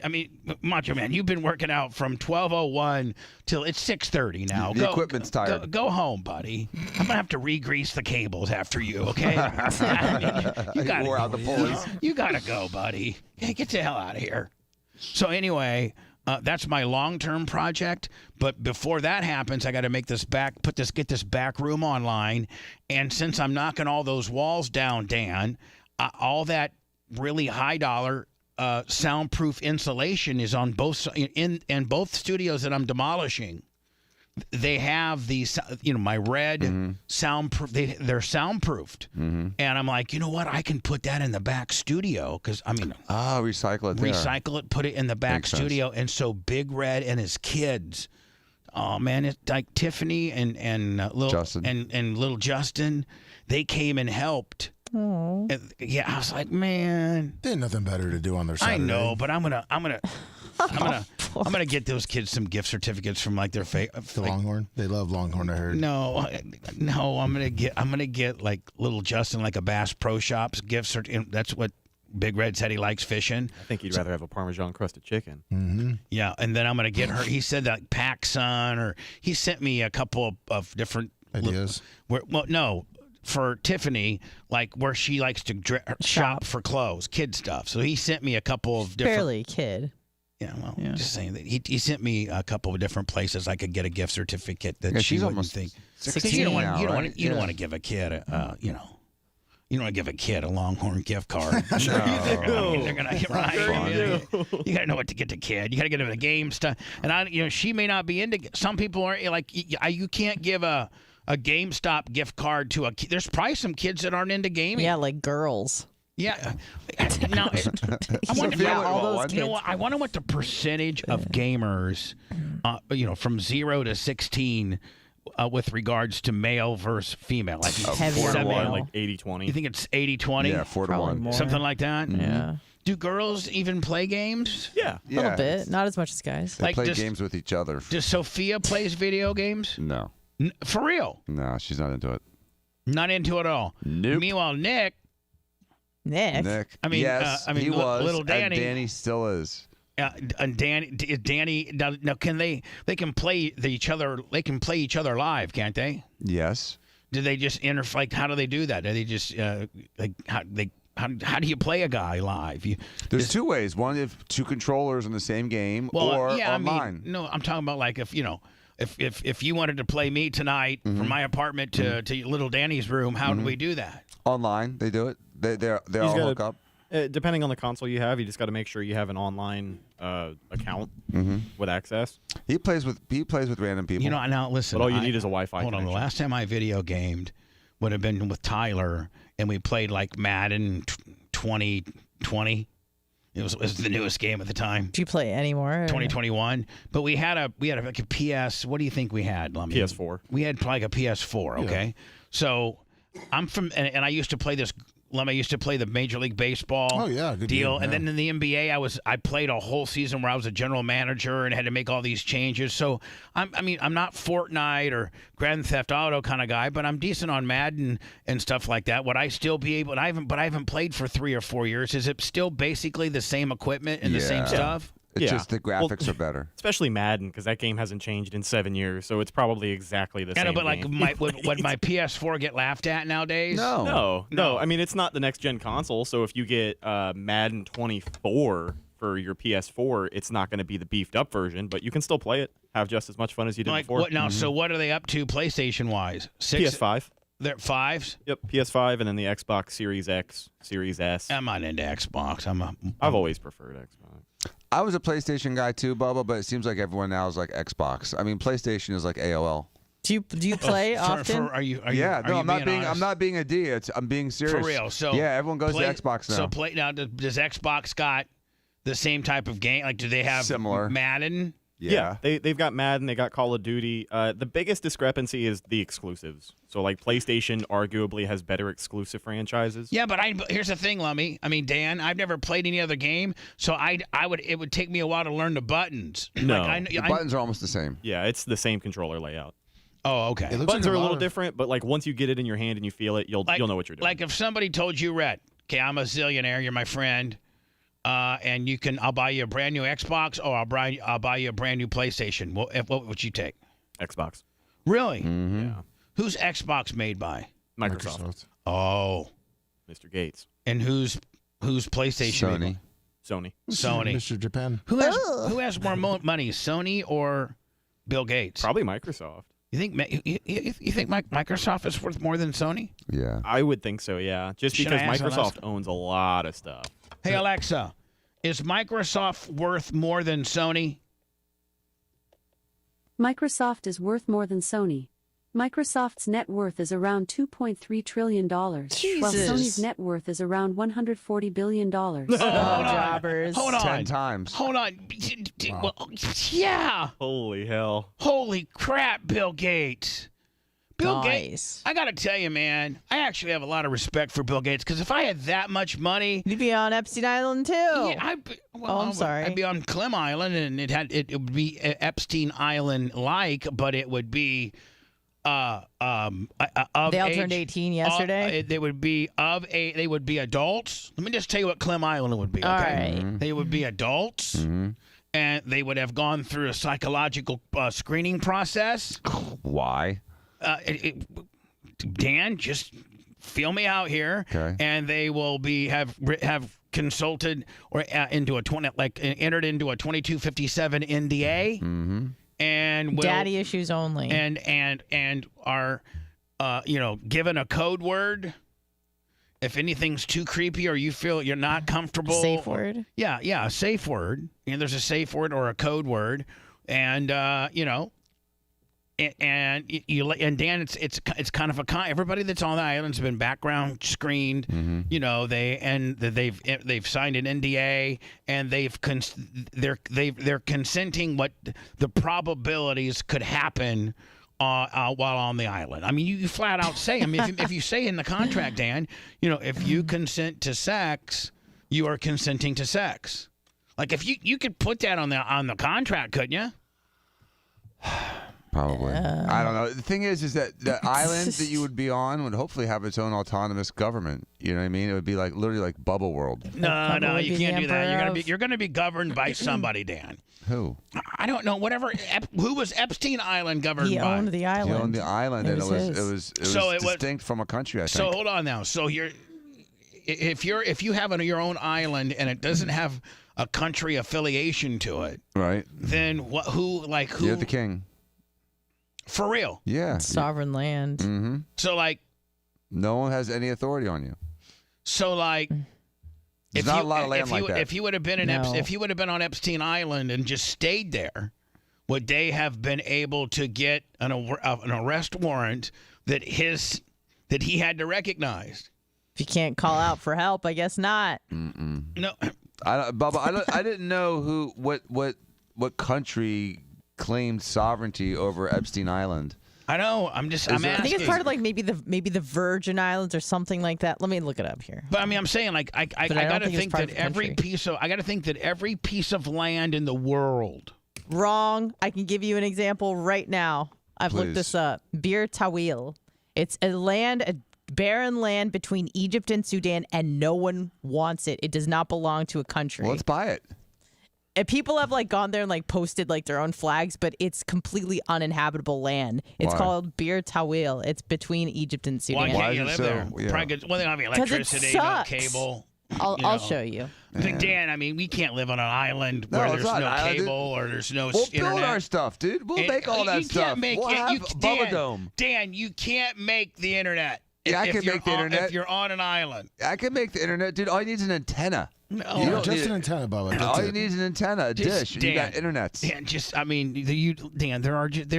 Macho Man, you've been working out from 12:01 till it's 6:30 now. The equipment's tired. Go home, buddy. I'm going to have to re-grease the cables after you, okay? You gotta wore out the pulleys. You got to go, buddy. Hey, get the hell out of here. So anyway, that's my long-term project. But before that happens, I got to get this back room online. And since I'm knocking all those walls down, Dan, all that really high-dollar soundproof insulation is on both in both studios that I'm demolishing. They have these, my red soundproof. They're soundproofed, and I'm like, you know what? I can put that in the back studio because recycle it. Recycle it, put it in the back Makes studio, and so Big Red and his kids. Oh man, it's like Tiffany and little Justin and little Justin. They came and helped. Oh. Yeah, I was like, man, they had nothing better to do on their Saturday. I know, but I'm gonna get those kids some gift certificates from like their Longhorn. They love Longhorn, I heard. No, I'm gonna get like little Justin like a Bass Pro Shops gift certificate. That's what Big Red said he likes fishing. I think he'd rather have a Parmesan crusted chicken. Mm-hmm. Yeah, and then I'm gonna get her. He said that PacSun, or he sent me a couple of different ideas. For Tiffany, like where she likes to shop for clothes, kid stuff. So he sent me a couple of different. Barely kid. Yeah, well, just saying that he sent me a couple of different places I could get a gift certificate that she she's wouldn't almost think. 16 You don't now, want right? you don't want to give a kid you don't want to give a kid a Longhorn gift card. No. They're gonna right. You gotta know what to get the kid. You gotta get him the game stuff. And she may not be into. Some people are like, you can't give a GameStop gift card to a kid. There's probably some kids that aren't into gaming. Yeah, like girls. Yeah. Now, I wonder, all those kids. I wonder what the percentage of gamers, from 0 to 16, with regards to male versus female. Like 4 to 1, like 80-20. You think it's 80-20? Yeah, 4 to 1. Something like that? Mm-hmm. Yeah. Do girls even play games? Yeah. A little bit. Not as much as guys. They play games with each other. Does Sophia plays video games? No. For real? No, she's not into it. Not into it at all? Nope. Meanwhile, Nick. I mean, yes, he was. Little Danny. And Danny still is. And Danny. Now, can they can play each other? They can play each other live, can't they? Yes. Do they just like? How do they do that? Do they just how do you play a guy live? There's two ways. One, if two controllers in the same game, or online. I'm talking about like if if you wanted to play me tonight from my apartment to little Danny's room, how do we do that? Online, they do it. They're all hook up. Depending on the console you have, you just got to make sure you have an online account with access. He plays with random people. You know, now listen. But all you need is a Wi-Fi Hold connection. on. The last time I video gamed would have been with Tyler, and we played like Madden 2020. It was the newest game at the time. Do you play anymore? 2021. But we had like a PS. What do you think we had, Lummy? PS4. We had like a PS4. Okay. So I'm from, and I used to play this. I used to play the Major League Baseball good deal. game, And then in the NBA, I played a whole season where I was a general manager and had to make all these changes. So, I'm not Fortnite or Grand Theft Auto kind of guy, but I'm decent on Madden and stuff like that. Would I still be able, I haven't played for 3 or 4 years. Is it still basically the same equipment and the same stuff? It's just the graphics are better. Especially Madden, because that game hasn't changed in 7 years, so it's probably exactly the same. But like, game. would my PS4 get laughed at nowadays? No. I mean, it's not the next gen console, so if you get Madden 24 for your PS4, it's not going to be the beefed up version, but you can still play it, have just as much fun as you did before. What now? So what are they up to PlayStation wise? PS5. They're 5s? Yep, PS5, and then the Xbox Series X, Series S. I'm not into Xbox. I've always preferred Xbox. I was a PlayStation guy too, Bubba, but it seems like everyone now is like Xbox. I mean, PlayStation is like AOL. Do you play often? I'm not being a D. I'm being serious. For real. So yeah, everyone goes to Xbox now. So does Xbox got the same type of game? Like, do they have similar Madden? Yeah, they've got Madden, they got Call of Duty. The biggest discrepancy is the exclusives. So, like, PlayStation arguably has better exclusive franchises. Yeah, but here's the thing, Lummy. I mean, Dan, I've never played any other game, so it would take me a while to learn the buttons. No, the buttons are almost the same. Yeah, it's the same controller layout. Oh, okay. Buttons are a little different, but like once you get it in your hand and you feel it, you'll know what you're doing. Like if somebody told you, Rhett, okay, I'm a zillionaire, you're my friend. And I'll buy you a brand new Xbox, or I'll buy you a brand new PlayStation. What would you take? Xbox. Really? Yeah. Who's Xbox made by? Microsoft. Oh, Mr. Gates. And who's PlayStation? Made by? Sony. Mr. Japan. Who has more money, Sony or Bill Gates? Probably Microsoft. You think Microsoft is worth more than Sony? Yeah, I would think so. Yeah, just because Microsoft owns a lot of stuff. Hey, Alexa, is Microsoft worth more than Sony? Microsoft is worth more than Sony. Microsoft's net worth is around $2.3 trillion, while Sony's net worth is around $140 billion. Jobbers. Hold on. 10 times. Hold on. Well, yeah. Holy hell. Holy crap, Bill Gates. Bill Nice. Gates. I got to tell you, man, I actually have a lot of respect for Bill Gates, because if I had that much money, You'd be on Epstein Island too. Yeah, I'm sorry. I'd be on Clem Island, and it would be Epstein Island-like, but it would be They all turned 18 yesterday. They would be adults. Let me just tell you what Clem Island would be. Okay? All right. They would be adults, and they would have gone through a psychological screening process. Why? Dan, just feel me out here. Okay. And they will have consulted or entered into a 2257 NDA. Mm-hmm. And daddy issues only. And are given a code word. If anything's too creepy or you feel you're not comfortable, Safe word. Yeah, a safe word. And there's a safe word or a code word, and And Dan, it's kind of everybody that's on the island's been background screened. They've signed an NDA, and they're consenting what the probabilities could happen while on the island. I mean, you flat out say. I mean, if you say in the contract, Dan, if you consent to sex, you are consenting to sex. Like if you could put that on the contract, couldn't you? Probably. I don't know. The thing is that the island that you would be on would hopefully have its own autonomous government. You know what I mean? It would be literally like Bubble World. No, you can't do that. You're gonna be governed by somebody, Dan. Who? I don't know. Who was Epstein Island governed by? He owned the island. He owned the island, and it was distinct was, from a country. I think. So hold on now. So if you have your own island and it doesn't have a country affiliation to it, right? Then who? You're the king. For real. Yeah. Sovereign land. Mm-hmm. So like, no one has any authority on you. so like, There's not a lot of land like that. If you would have been if you would have been on Epstein Island and just stayed there, would they have been able to get an arrest warrant that he had to recognize? If you can't call out for help, I guess not. No, Bubba, I didn't know what country claimed sovereignty over Epstein Island. I know. I'm asking. I think it's part of like maybe the Virgin Islands or something like that. Let me look it up here. But I mean, I'm saying like I got to think that every piece of land in the world. Wrong. I can give you an example right now. I've looked Please. this up. Bir Tawil. It's a barren land between Egypt and Sudan, and no one wants it. It does not belong to a country. Well, let's buy it. And people have like gone there and like posted like their own flags, but it's completely uninhabitable land. It's Why? called Bir Tawil. It's between Egypt and Sudan. Why can't you live there? Yeah. Probably 'cause- well, they don't have any 'Cause it electricity, no sucks. cable. I'll show you. But Dan, I mean, we can't live on an island No, where it's there's not no an island, cable or there's no We'll internet. build our stuff, dude. We'll make all that you stuff. Can't make, we'll yeah, have you, Bubba Dome. Dan, you can't make the internet. Yeah, I if can you're make the on- internet. If you're on an island. I can make the internet, dude. All you need is an antenna. No, You don't just need- an antenna, Bubba. That's All it. you need is an antenna, a Just- dish. You got internets. Dan, just I mean, Dan, there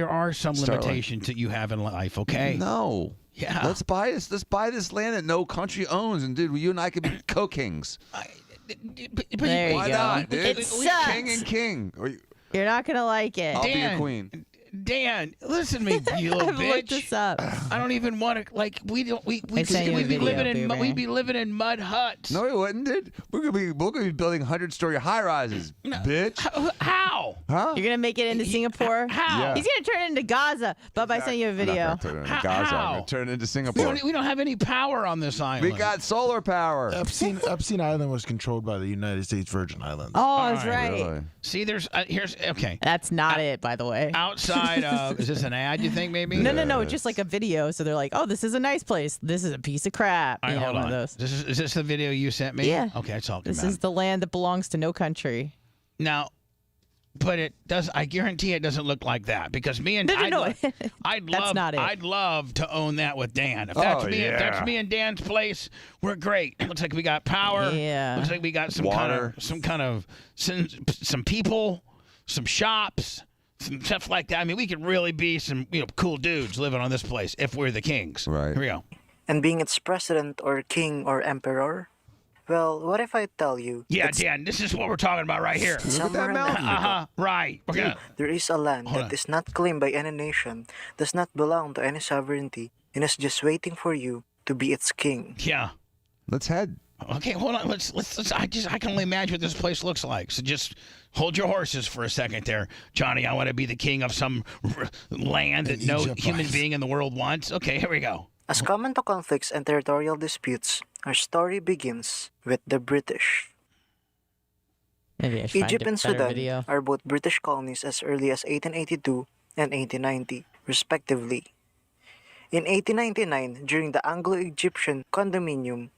are some Starlink. limitations that you have in life. Okay. No. Yeah. Let's buy this. Let's buy this land that no country owns, and dude, you and I could be co-kings. There you Why go. not, dude? It sucks. King and king. You're not gonna like it. I'll be your Dan, queen. Dan, listen to me, you little I've looked bitch. this up. I don't even want to like. We don't. We I sent you a we'd be video, living in Boo-Boo. we'd be living in mud huts. No, we wouldn't, dude. We're gonna be building 100-story high rises, bitch. How? Huh? You're gonna make it into Singapore. How? Yeah. He's gonna turn it into Gaza. Bub, I sent you a I'm not video. gonna turn it into How? Gaza. I'm gonna turn it into Singapore. We don't have any power on this island. We got solar power. Epstein Island was controlled by the United States Virgin Islands. Oh, that's right. Really? See, there's here's okay. That's not it, by the way. Outside of is this an ad? You think maybe? No. It's just like a video. So they're like, "Oh, this is a nice place. This is a piece of crap." All right, You know, hold one on. of those. Is this the video you sent me? Yeah. Okay, that's all. This is the land that belongs to no country. Now, but it does. I guarantee it doesn't look like that because me and No. I'd That's love. not it. I'd love to own that with Dan. If that's Oh, me, if yeah. that's me and Dan's place, we're great. Looks like we got power. Yeah. Looks like we got some Water. kind of some people, some shops, some stuff like that. I mean, we could really be some cool dudes living on this place if we're the kings. Right. Here we go. And being its president or king or emperor? Well, what if I tell you? Yeah, Dan, this is what we're talking about right here. Somewhere in Uh-huh. Right. We're gonna. there is a land Hold that on. is not claimed by any nation, does not belong to any sovereignty, and is just waiting for you to be its king. Yeah. Let's head. Okay, hold on. Let's. I can only imagine what this place looks like. So just hold your horses for a second there, Johnny. I want to be the king of some land that no Egypt human life. being in the world wants. Okay, here we go. As common to conflicts and territorial disputes, our story begins with the British. Maybe I should find Egypt a and better Sudan video. are both British colonies as early as 1882 and 1890, respectively. In 1899, during the Anglo-Egyptian Condominium,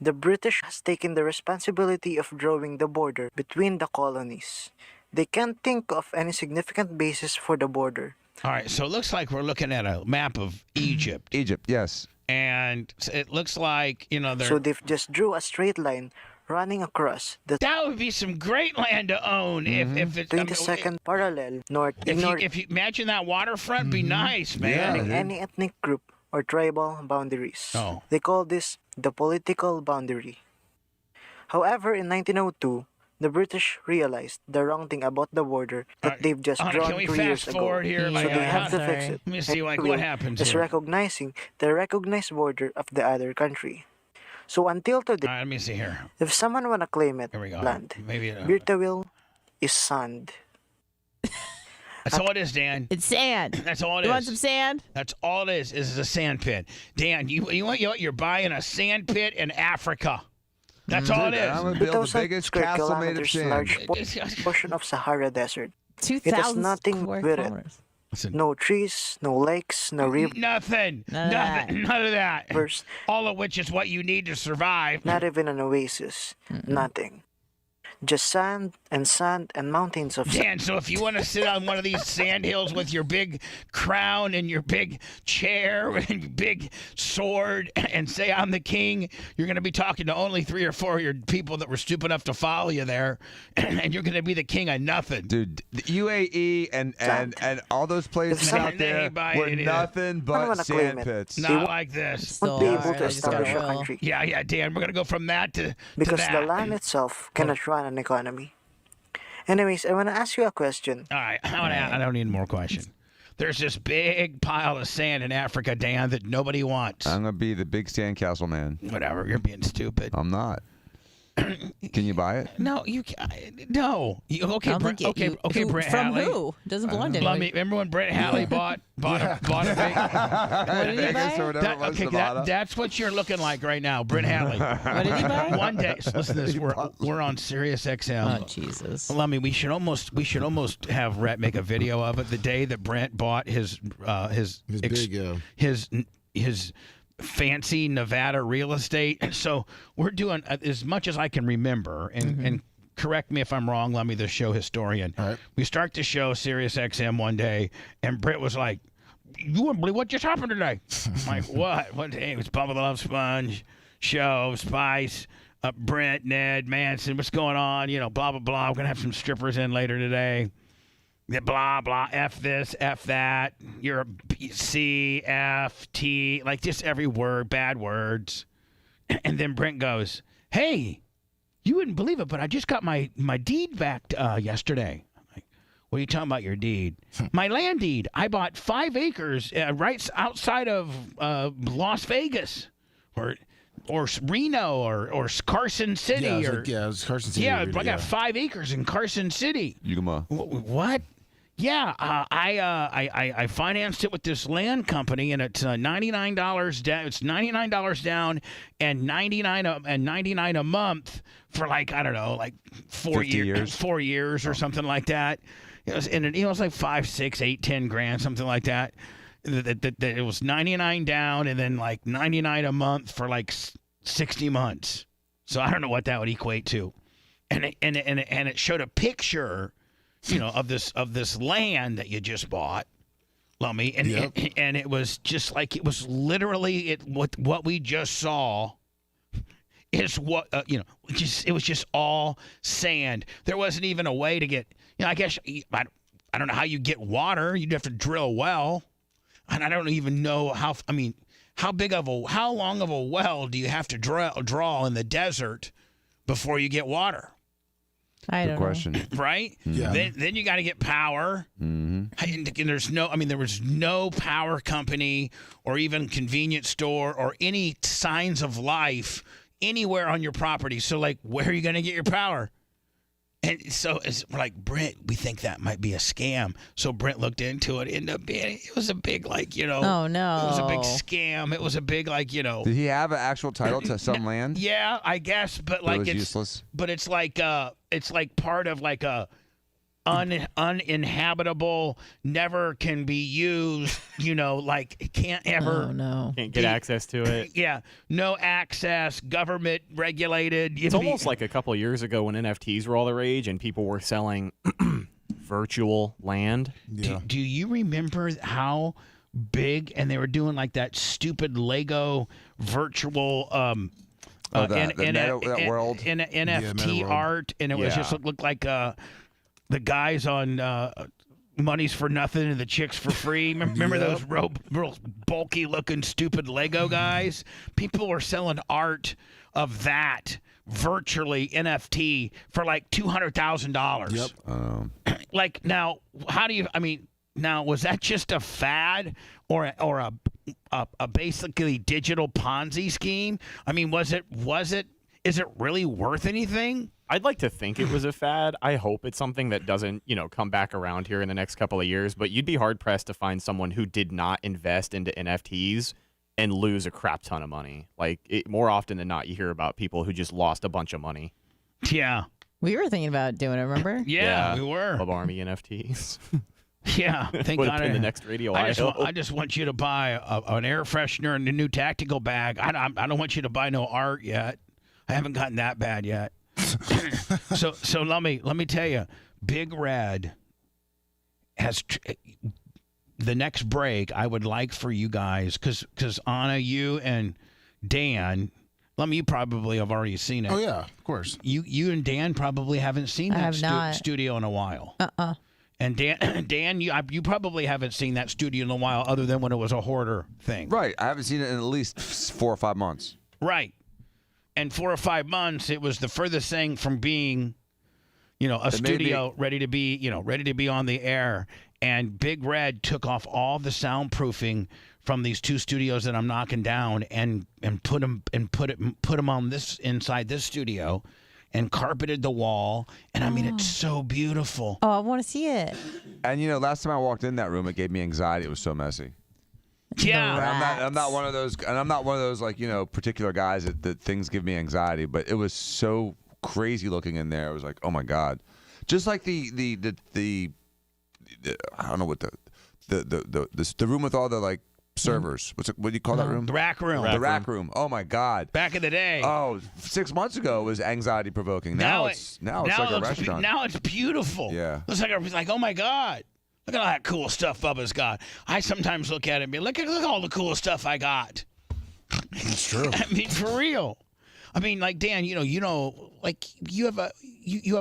the British has taken the responsibility of drawing the border between the colonies. They can't think of any significant basis for the border. All right, so it looks like we're looking at a map of Egypt, Egypt, yes. and it looks like they're. So they've just drew a straight line running across the that would be some great land to own if it's 22nd parallel north, If you imagine that waterfront, be nice, man. ignoring any ethnic group or tribal boundaries. Oh. They call this the political boundary. However, in 1902, the British realized the wrong thing about the border that they've just drawn can we 2 fast years ago. forward here? So Like, they have to sorry. fix it. Let me see, like, And what will happens is here? recognizing the recognized border of the other country. So until today, All right, let me see here. if someone wanna claim it Here we go. land, Maybe Birtawil is sand. that's all it is, Dan. It's sand. That's all it You is. want some sand? That's all it is a sand pit. Dan, you what? You're buying a sand pit in Africa. That's all it Dude, I'm is. gonna build the 2,000 biggest square castle made of kilometers sand. large portion of Sahara Desert. 2,000 nothing square with it. kilometers. Listen, No trees, no lakes, no rivers, nothing. None of that. None of that. All of which is what you need to survive. not even an oasis, nothing. Just sand and mountains of Dan, so if you want to sit on one of these sand hills with your big crown and your big chair and your big sword and say I'm the king, you're going to be talking to only 3 or 4 of your people that were stupid enough to follow you there, and you're going to be the king of nothing. Dude, the UAE and all those places out there were nothing but sand pits. Not like this. Won't be able to establish a country. Yeah, Dan, we're going to go from that to Because that. the land itself cannot run an economy. Anyways, I want to ask you a question. All right, I don't need more question. There's this big pile of sand in Africa, Dan, that nobody wants. I'm going to be the big sandcastle man. Whatever, you're being stupid. I'm not. Can you buy it? No, you no. Okay, Brent From Halley. who? Doesn't belong to anyone. Remember when Brent Halley bought a big? What did he buy? That's what you're looking like right now, Brent Halley. What did he buy? One day, listen to this. We're on Sirius XM. Oh Jesus! Well, I mean, we should almost have Rhett make a video of it the day that Brent bought his fancy Nevada real estate. So we're doing as much as I can remember, and correct me if I'm wrong, Lummy, the show historian. All right. We start the show Sirius XM one day, and Britt was like, "You wouldn't believe what just happened today." I'm like, "What? What day?" It was Bubba the Love Sponge show, Spice, Brent, Ned, Manson. What's going on? You know, blah blah blah. We're gonna have some strippers in later today. Blah, blah, F this, F that. You're a C, F, T, like just every word, bad words. And then Brent goes, "Hey, you wouldn't believe it, but I just got my deed back yesterday." I'm like, "What are you talking about, your deed?" "My land deed. I bought 5 acres right outside of Las Vegas or Reno or Carson City. It was Carson City. Yeah, I got 5 acres in Carson City. What? Yeah, I financed it with this land company, and it's $99 down. It's $99 down and $99 a month for like I don't know, like 4 years, 4 years or something like that. It was like 5, 6, 8, 10 grand, something like that. That it was $99 down and then like $99 a month for like 60 months. So I don't know what that would equate to, and it showed a picture, you know, of this land that you just bought, Lummy, and it was just like it was literally what we just saw is what it was just all sand. There wasn't even a way to get, I guess I don't know how you get water. You'd have to drill a well, and I don't even know how long of a well do you have to draw in the desert before you get water? I don't know. Right? Yeah. Then you got to get power. Mm-hmm. And there was no power company or even convenience store or any signs of life anywhere on your property. So, like, where are you going to get your power? And so it's like, Brent, we think that might be a scam. So Brent looked into it. It was a big, like, Oh, no. It was a big scam. It was a big, like, Did he have an actual title to some land? Yeah, I guess. But, like, it was useless. But it's like part of, like, a uninhabitable, never can be used, like can't ever. Oh, no. Can't get access to it. Yeah, no access, government regulated. It's almost like a couple of years ago when NFTs were all the rage and people were selling virtual land. Yeah. Do you remember how big, and they were doing like that stupid Lego virtual world. NFT art, and it was just looked like the guys on Money's for Nothing and the Chicks for Free. Remember those real bulky looking stupid Lego guys? People were selling art of that virtually NFT for like $200,000. Yep. Like, now, now was that just a fad or a basically digital Ponzi scheme? I mean, is it really worth anything? I'd like to think it was a fad. I hope it's something that doesn't, come back around here in the next couple of years. But you'd be hard-pressed to find someone who did not invest into NFTs and lose a crap ton of money. Like, more often than not, you hear about people who just lost a bunch of money. Yeah. We were thinking about doing it, remember? Yeah, we were. Club Army NFTs. Yeah, thank God. In the next radio. I just want you to buy an air freshener and a new tactical bag. I don't want you to buy no art yet. I haven't gotten that bad yet. So let me tell you, Big Red has the next break. I would like for you guys, because Anna, you and Dan, you probably have already seen it. Oh yeah, of course. You and Dan probably haven't seen I that have not. studio in a while. And Dan, you probably haven't seen that studio in a while, other than when it was a hoarder thing. Right. I haven't seen it in at least 4 or 5 months. Right. And 4 or 5 months, it was the furthest thing from being, a studio ready to be on the air. And Big Red took off all the soundproofing from these 2 studios that I'm knocking down and put them on this inside this studio, and carpeted the wall. And I mean, it's so beautiful. Oh, I want to see it. And last time I walked in that room, it gave me anxiety. It was so messy. Yeah, and I'm not one of those, like particular guys that things give me anxiety. But it was so crazy looking in there. It was like, oh my god, just like the I don't know what the room with all the like servers. What do you call that room? The rack room. The rack room. Oh my god. Back in the day. Oh, 6 months ago it was anxiety provoking. Now it's like a restaurant. Now it's beautiful. Yeah. It's like oh my god. Look at all that cool stuff Bubba's got. I sometimes look at it and be look at all the cool stuff I got. It's true. I mean, for real. I mean, like Dan, like you have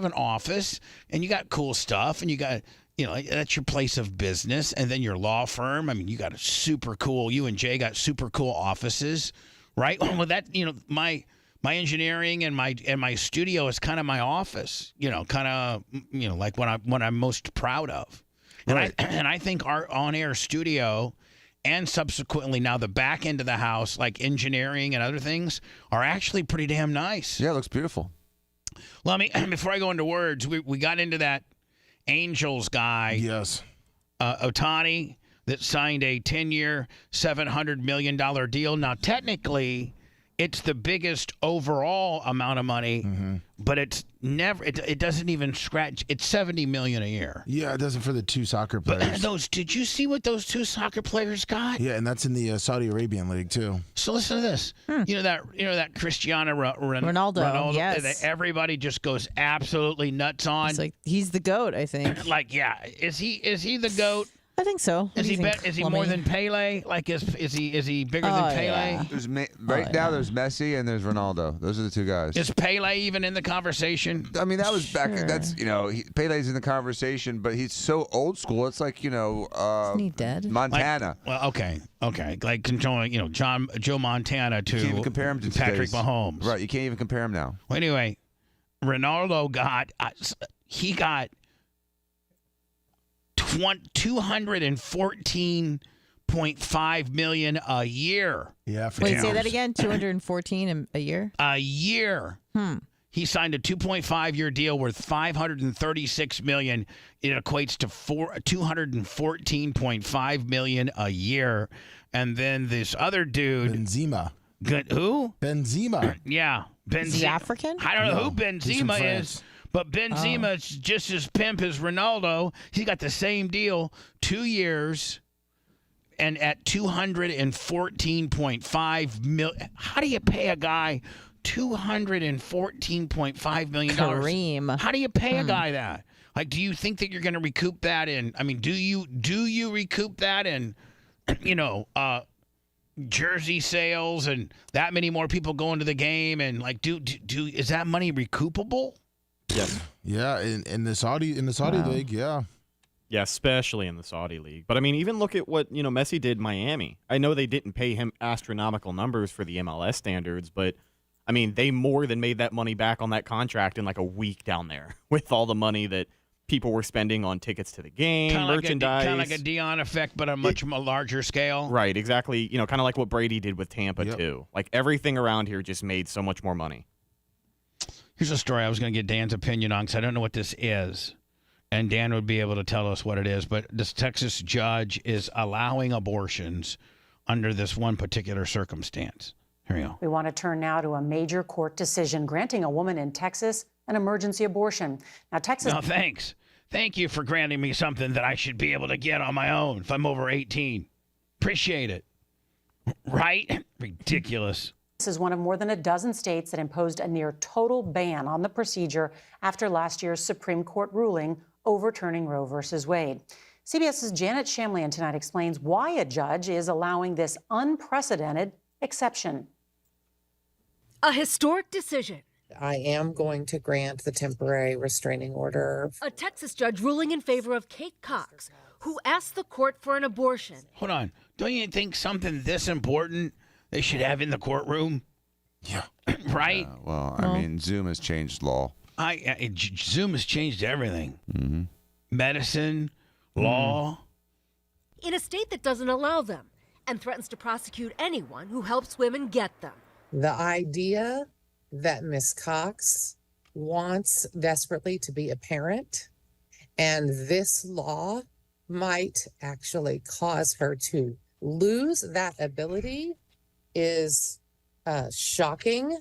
an office and you got cool stuff and you got that's your place of business, and then your law firm. I mean, you got a super cool. You and Jay got super cool offices, right? Well, that my engineering and my studio is kind of my office. Like what I'm most proud of. And right. I think our on-air studio, and subsequently now the back end of the house, like engineering and other things, are actually pretty damn nice. Yeah, it looks beautiful. Well, before I go into words, we got into that Angels guy. Yes. Ohtani, that signed a 10-year, $700 million deal. Now, technically, it's the biggest overall amount of money, but it's never. It doesn't even scratch. It's $70 million a year. Yeah, it doesn't for the 2 soccer players. But did you see what those 2 soccer players got? Yeah, and that's in the Saudi Arabian league too. So listen to this. That Cristiano Ronaldo. Yes. That everybody just goes absolutely nuts on. It's like he's the GOAT, I think. Like, yeah, is he the GOAT? I think so. Is he more than Pele? Like, is he bigger than Pele? Yeah. There's now there's Messi and there's Ronaldo. Those are the 2 guys. Is Pele even in the conversation? I mean, that was back. That's Pele's in the conversation, but he's so old school. It's like isn't he dead? Montana. Okay. Like controlling Joe Montana to, You can't even compare him to Patrick today's. Mahomes. Right, you can't even compare him now. Well, anyway, Ronaldo got $214.5 million a year. Yeah. Wait, say that again. 214 a year. A year. He signed a 2.5-year deal worth $536 million. It equates to $214.5 million a year. And then this other dude, Benzema. Who? Benzema. Yeah, Benzema. Is he African? I don't know who He's from Benzema France. is. But Benzema is just as pimp as Ronaldo. He got the same deal, 2 years, and at $214.5 million. How do you pay a guy $214.5 million? Kareem. How do you pay a guy that? Like, do you think that you're going to recoup that in? I mean, do you recoup that in? Jersey sales and that many more people going to the game, and like, is that money recoupable? Yes. Yeah, in the Saudi league, yeah. Yeah, especially in the Saudi league. But I mean, even look at what Messi did in Miami. I know they didn't pay him astronomical numbers for the MLS standards, but I mean, they more than made that money back on that contract in like a week down there with all the money that people were spending on tickets to the game, merchandise. Kind of like a Dion effect, but on a larger scale. Right, exactly. Kind of like what Brady did with Tampa too. Like everything around here just made so much more money. Here's a story I was going to get Dan's opinion on because I don't know what this is. And Dan would be able to tell us what it is. But this Texas judge is allowing abortions under this one particular circumstance. Here we go. We want to turn now to a major court decision granting a woman in Texas an emergency abortion. Now, Texas... No, thanks. Thank you for granting me something that I should be able to get on my own if I'm over 18. Appreciate it. Right? Ridiculous. This is one of more than a dozen states that imposed a near total ban on the procedure after last year's Supreme Court ruling overturning Roe v. Wade. CBS's Janet Shamlian tonight explains why a judge is allowing this unprecedented exception. A historic decision. I am going to grant the temporary restraining order. A Texas judge ruling in favor of Kate Cox, who asked the court for an abortion. Hold on. Don't you think something this important they should have in the courtroom? Yeah. Right? Well, I mean, Zoom has changed law. Zoom has changed everything. Mm-hmm. Medicine, law. In a state that doesn't allow them and threatens to prosecute anyone who helps women get them. The idea that Miss Cox wants desperately to be a parent, and this law might actually cause her to lose that ability is shocking.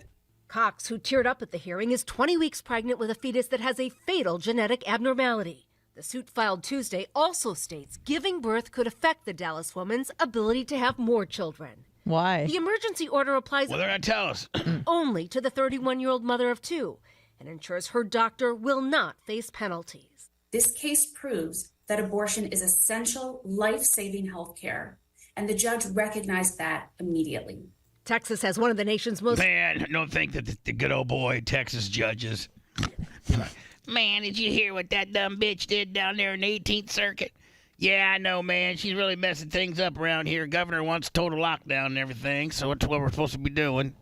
Cox, who teared up at the hearing, is 20 weeks pregnant with a fetus that has a fatal genetic abnormality. The suit filed Tuesday also states giving birth could affect the Dallas woman's ability to have more children. Why? The emergency order applies Well, they're going to tell us. only to the 31-year-old mother of two and ensures her doctor will not face penalties. This case proves that abortion is essential, life-saving health care, and the judge recognized that immediately. Texas has one of the nation's most... Man, don't think that the good old boy Texas judges. Man, did you hear what that dumb bitch did down there in the 18th Circuit? Yeah, I know, man. She's really messing things up around here. Governor wants total lockdown and everything, so it's what we're supposed to be doing.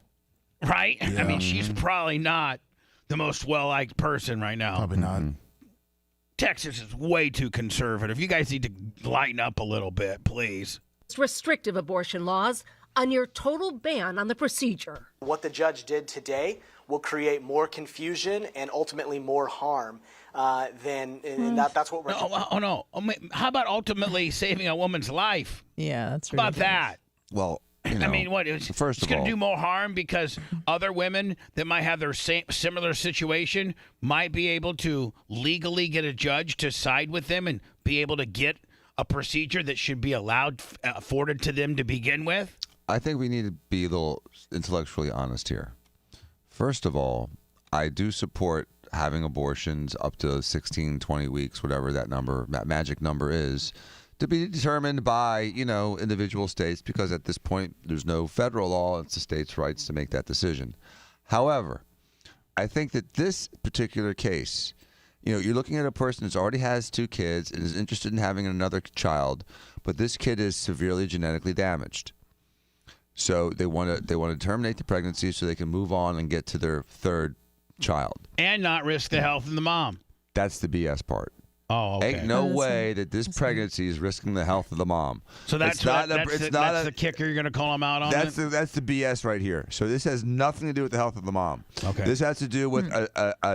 Right? Yeah. I mean, she's probably not the most well-liked person right now. Probably not. Texas is way too conservative. You guys need to lighten up a little bit, please. Restrictive abortion laws, a near total ban on the procedure. What the judge did today will create more confusion and ultimately more harm that's what we're... No. How about ultimately saving a woman's life? Yeah, that's How about that? Well, I mean, what? First It's of going all, to do more harm because other women that might have their similar situation might be able to legally get a judge to side with them and be able to get a procedure that should be afforded to them to begin with. I think we need to be a little intellectually honest here. First of all, I do support having abortions up to 16, 20 weeks, whatever that magic number is, to be determined by, individual states, because at this point there's no federal law. It's the states' rights to make that decision. However, I think that this particular case, you're looking at a person who already has 2 kids and is interested in having another child, but this kid is severely genetically damaged. So they want to terminate the pregnancy so they can move on and get to their 3rd child. And not risk the health of the mom. That's the BS part. Oh, okay. Ain't no way that this pregnancy is risking the health of the mom. So that's the kicker you're going to call them out on? That's the BS right here. So this has nothing to do with the health of the mom. Okay. This has to do with a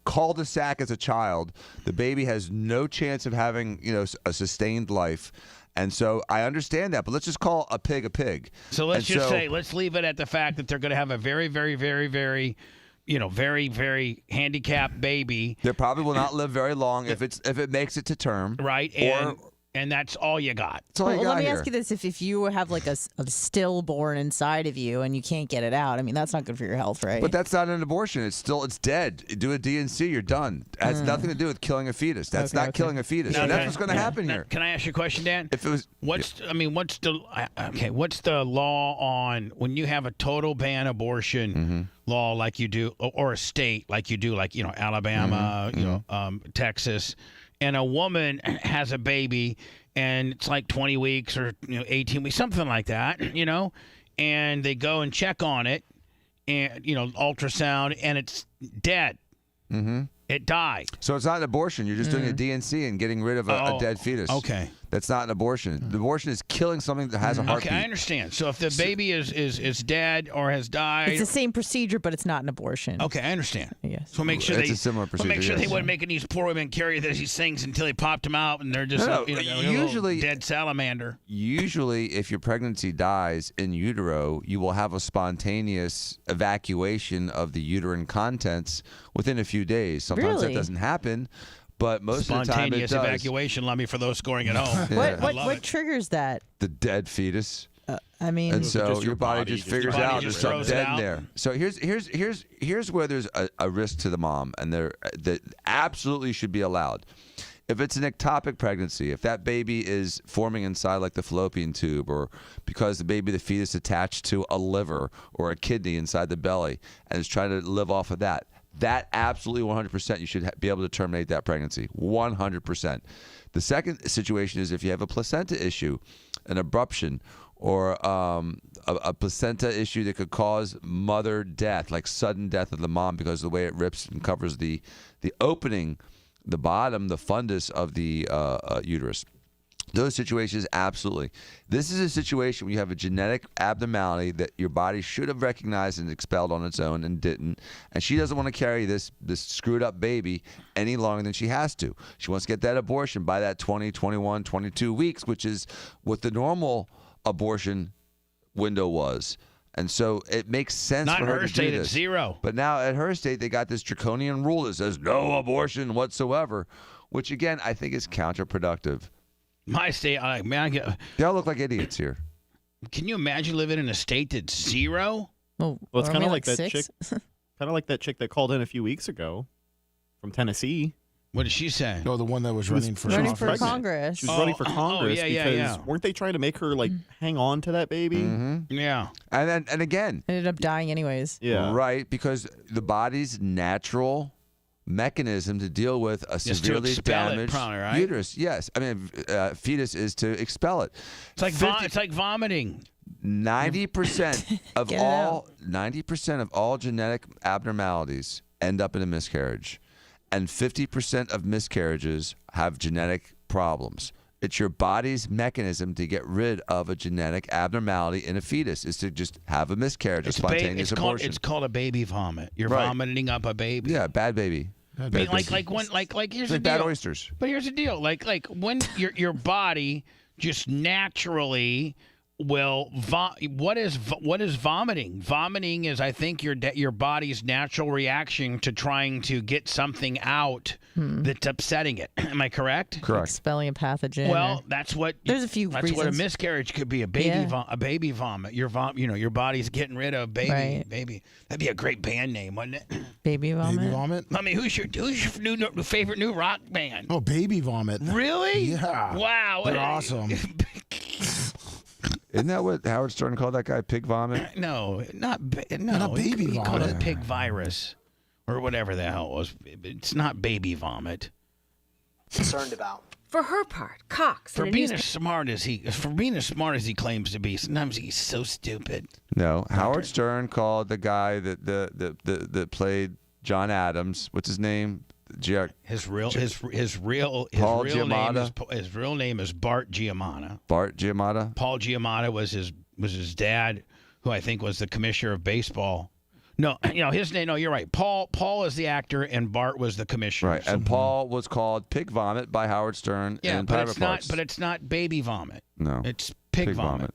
cul-de-sac as a child. The baby has no chance of having, a sustained life. And so I understand that, but let's just call a pig a pig. So let's let's leave it at the fact that they're going to have a very, very, very, very, very, very handicapped baby. They probably will not live very long if it makes it to term. Right. And that's all you got. That's all you got let me here. ask you this. If you have like a stillborn inside of you and you can't get it out, I mean, that's not good for your health, right? But that's not an abortion. It's dead. Do a D&C, you're done. It has nothing to do with killing a fetus. That's not killing a fetus. Now, and that's what's going to happen here. Can I ask you a question, Dan? If it was, what's the law on when you have a total ban abortion law like you do, or a state like you do, like Alabama, Texas, and a woman has a baby and it's like 20 weeks or 18 weeks, something like that, and they go and check on it and ultrasound and it's dead. Mm-hmm. It died. So it's not an abortion. You're just doing a D&C and getting rid of a dead fetus. Okay. That's not an abortion. The abortion is killing something that has a heartbeat. Okay, I understand. So if the baby is dead or has died, it's the same procedure, but it's not an abortion. Okay, I understand. Yes. So make sure it's a similar procedure. Make sure they weren't making these poor women carry these things until they popped them out, and they're just usually dead salamander. Usually, if your pregnancy dies in utero, you will have a spontaneous evacuation of the uterine contents within a few days. Sometimes that doesn't happen. But most of the time it Spontaneous does. evacuation, Lummy, for those scoring at home. What triggers that? The dead fetus. I mean, and so just your body just figures out there's something throws it dead in out. there. So here's where there's a risk to the mom, and that absolutely should be allowed. If it's an ectopic pregnancy, if that baby is forming inside like the fallopian tube, or because the fetus attached to a liver or a kidney inside the belly and is trying to live off of that absolutely 100% you should be able to terminate that pregnancy. 100%. The second situation is if you have a placenta issue, an abruption, or a placenta issue that could cause mother death, like sudden death of the mom because of the way it rips and covers the opening, the bottom, the fundus of the uterus. Those situations, absolutely. This is a situation where you have a genetic abnormality that your body should have recognized and expelled on its own and didn't. And she doesn't want to carry this screwed up baby any longer than she has to. She wants to get that abortion by that 20, 21, 22 weeks, which is what the normal abortion window was. And so it makes sense Not for in her her to state, do it's this. 0. But now at her state, they got this draconian rule that says no abortion whatsoever, which again I think is counterproductive. My state, they all look like idiots here. Can you imagine living in a state that's 0? Well, it's kind of like that chick. Kind of like that chick that called in a few weeks ago from Tennessee. What did she say? No, the one that was running for Congress. She was running for Congress yeah. weren't they trying to make her like hang on to that baby? Mm-hmm. Yeah. And again, ended up dying anyways. Yeah. Right, because the body's natural mechanism to deal with a severely damaged uterus. Yes, I mean fetus is to expel it. It's like vomiting. 90% of all genetic abnormalities end up in a miscarriage, and 50% of miscarriages have genetic problems. It's your body's mechanism to get rid of a genetic abnormality in a fetus is to just have a miscarriage, a spontaneous abortion. It's called a baby vomit. You're vomiting up a baby. Yeah, bad baby. Like here's the deal. Bad oysters. But here's the deal. Like when your body just naturally will what is vomiting? Vomiting is, I think, your body's natural reaction to trying to get something out that's upsetting it. Am I correct? Correct. Expelling a pathogen. Well, that's what. There's a few That's reasons. what a miscarriage could be. A baby vomit. Your body's getting rid of baby. That'd be a great band name, wouldn't it? Baby vomit. Baby vomit. I mean, who's your favorite new rock band? Oh, Baby Vomit. Really? Yeah. Wow. They're awesome. Isn't that what Howard Stern called that guy? Pig vomit? No, not Baby He Vomit. Called it Vomit. pig virus or whatever the hell it was. It's not baby vomit. Concerned about. For her part, Cox. For being as smart as he claims to be, sometimes he's so stupid. No, Howard Stern called the guy that played John Adams. What's his name? His real name is Bart Giamatti. Bart Giamatti. Paul Giamatti was his dad, who I think was the commissioner of baseball. No, his name. No, you're right. Paul is the actor, and Bart was the commissioner. Right, and Paul was called Pig Vomit by Howard Stern. Yeah, in but Private it's Parts. not. But it's not baby vomit. No, it's pig vomit.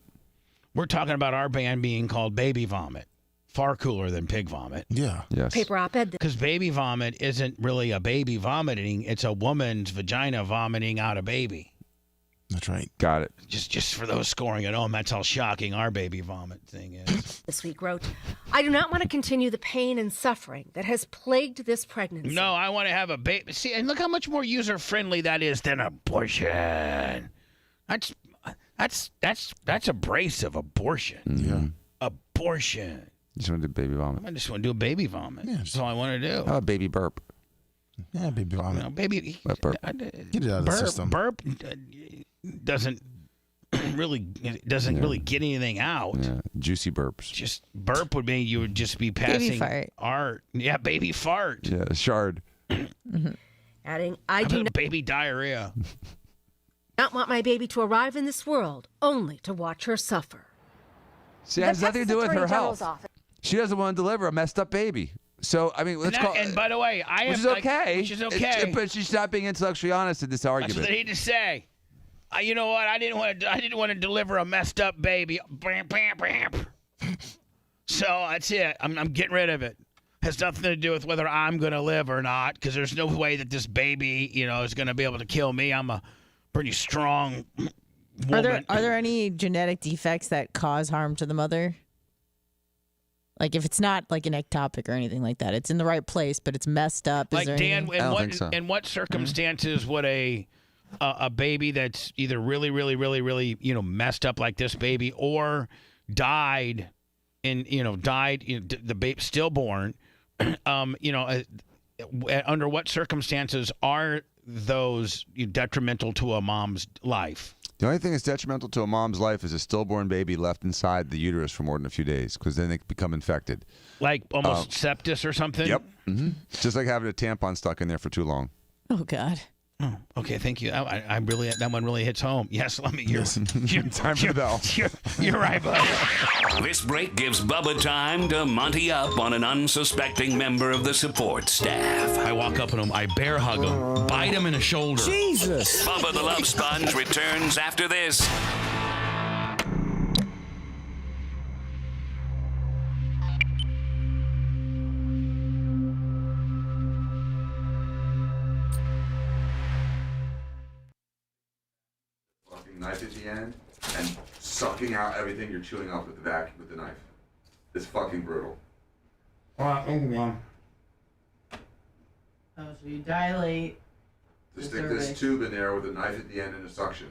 We're talking about our band being called Baby Vomit. Far cooler than pig vomit. Yeah. Yes. Paper op-ed. Because baby vomit isn't really a baby vomiting; it's a woman's vagina vomiting out a baby. That's right. Got it. Just for those scoring at home, that's how shocking our baby vomit thing is. This week wrote, I do not want to continue the pain and suffering that has plagued this pregnancy. No, I want to have a baby. See, and look how much more user-friendly that is than abortion. That's abrasive abortion. Yeah. Abortion. You just want to do baby vomit. I just want to do a baby vomit. Yeah, that's all I want to do. How about baby burp? Yeah, baby vomit. No, baby. Burp. Get it out of the system. Burp doesn't really get anything out. Yeah, juicy burps. Just burp would mean you would just be passing fart. art. Yeah, baby fart. Yeah, shard. Adding, I do not, baby diarrhea. not want my baby to arrive in this world only to watch her suffer. See, it has nothing to do with her health. She doesn't want to deliver a messed up baby. So, I mean, let's call. And by the way, which is okay. Which is okay. But she's not being intellectually honest in this argument. That's what I need to say. You know what? I didn't want to deliver a messed up baby. So that's it. I'm getting rid of it. Has nothing to do with whether I'm going to live or not, because there's no way that this baby, is going to be able to kill me. I'm a pretty strong woman. Are there any genetic defects that cause harm to the mother? Like if it's not like an ectopic or anything like that, it's in the right place, but it's messed up. Like there Dan, anything? in what circumstances would a baby that's either really, really, really, really, messed up like this baby, or died, the baby stillborn, under what circumstances are those detrimental to a mom's life? The only thing that's detrimental to a mom's life is a stillborn baby left inside the uterus for more than a few days, because then they become infected. Like almost sepsis or something? Yep. Mm-hmm. Just like having a tampon stuck in there for too long. Oh, God. Oh, okay, thank you. I really, that one really hits home. Yes, let me. Time for the bell. You're right, bud. This break gives Bubba time to Monty up on an unsuspecting member of the support staff. I walk up on him, I bear hug him, bite him in the shoulder. Jesus! Bubba the Love Sponge returns after this. Knife at the end and sucking out everything you're chewing up with the knife. It's fucking brutal. Alright, Oh, so you dilate. Just stick this tube in there with a knife at the end and a suction,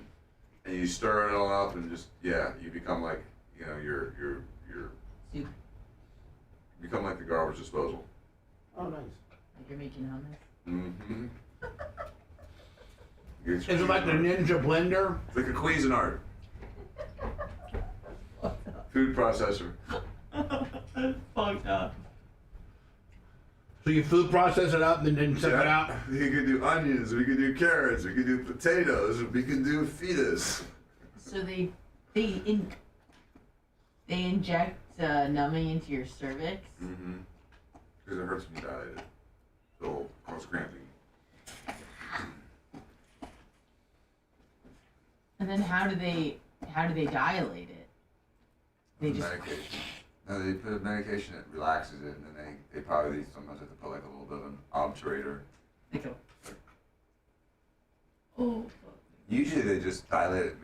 and you stir it all up and just you become like you're you become like the garbage disposal. Oh, nice. Like you're making hummus. Mm-hmm. Is it like the Ninja Blender? It's like a Cuisinart. Food processor. That's fucked up. So you food process it up and then suck it out? We could do onions, we could do carrots, we could do potatoes, we could do fetus. So they inject numbing into your cervix. Mm-hmm. Because it hurts when you dilate it. So it'll cause cramping. And then how do they dilate it? They just medication. No, they put medication that relaxes it, and then they probably sometimes have to put like a little bit of an obturator. Oh. Usually they just dilate it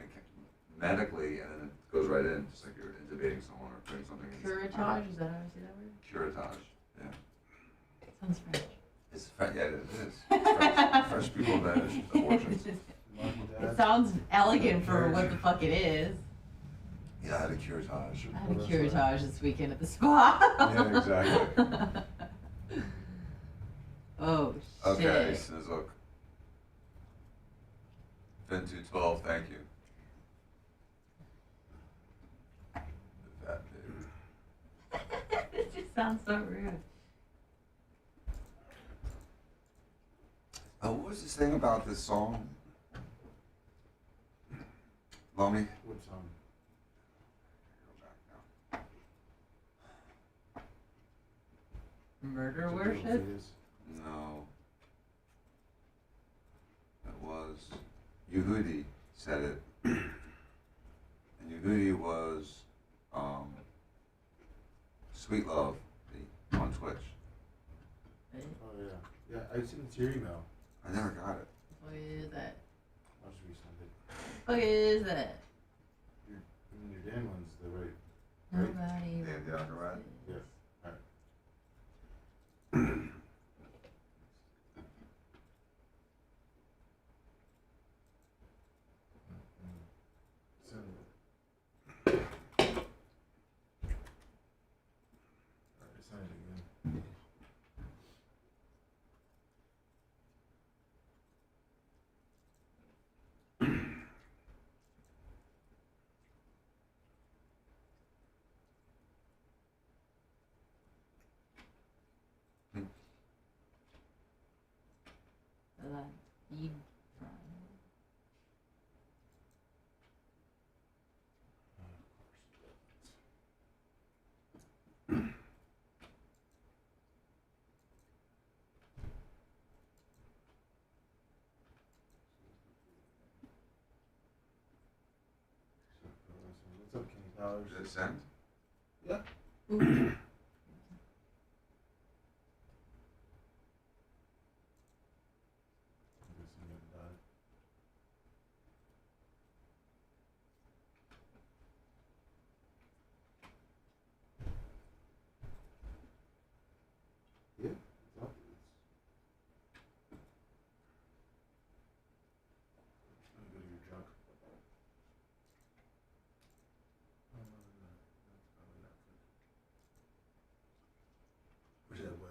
medically, and then it goes right in, just like you're intubating someone or putting something in. Curettage, is that how I say that word? Curettage, yeah. Sounds French. It's French, yeah, it is. French people invented abortions. It sounds elegant for what the fuck it is. Yeah, I had a curettage. I had a curettage this weekend at the spa. Yeah, exactly. Oh, shit. Okay, Snizzle. Fin 212, thank you. Fat baby. This just sounds so rude. Oh, what was this thing about this song? Lummy? What song? Murder worship? No. It was Yehudi said it. And Yehudi was Sweet Love on Twitch. Oh yeah. Yeah, I sent it to your email. I never got it. What is that? I'll just resend it. What is that? Your Dan one's the right. Nobody. Dan Diaco, right? Yeah. Alright. Send it. Alright, send it again. Eat. What's up, King Powers? Did it send? Yeah.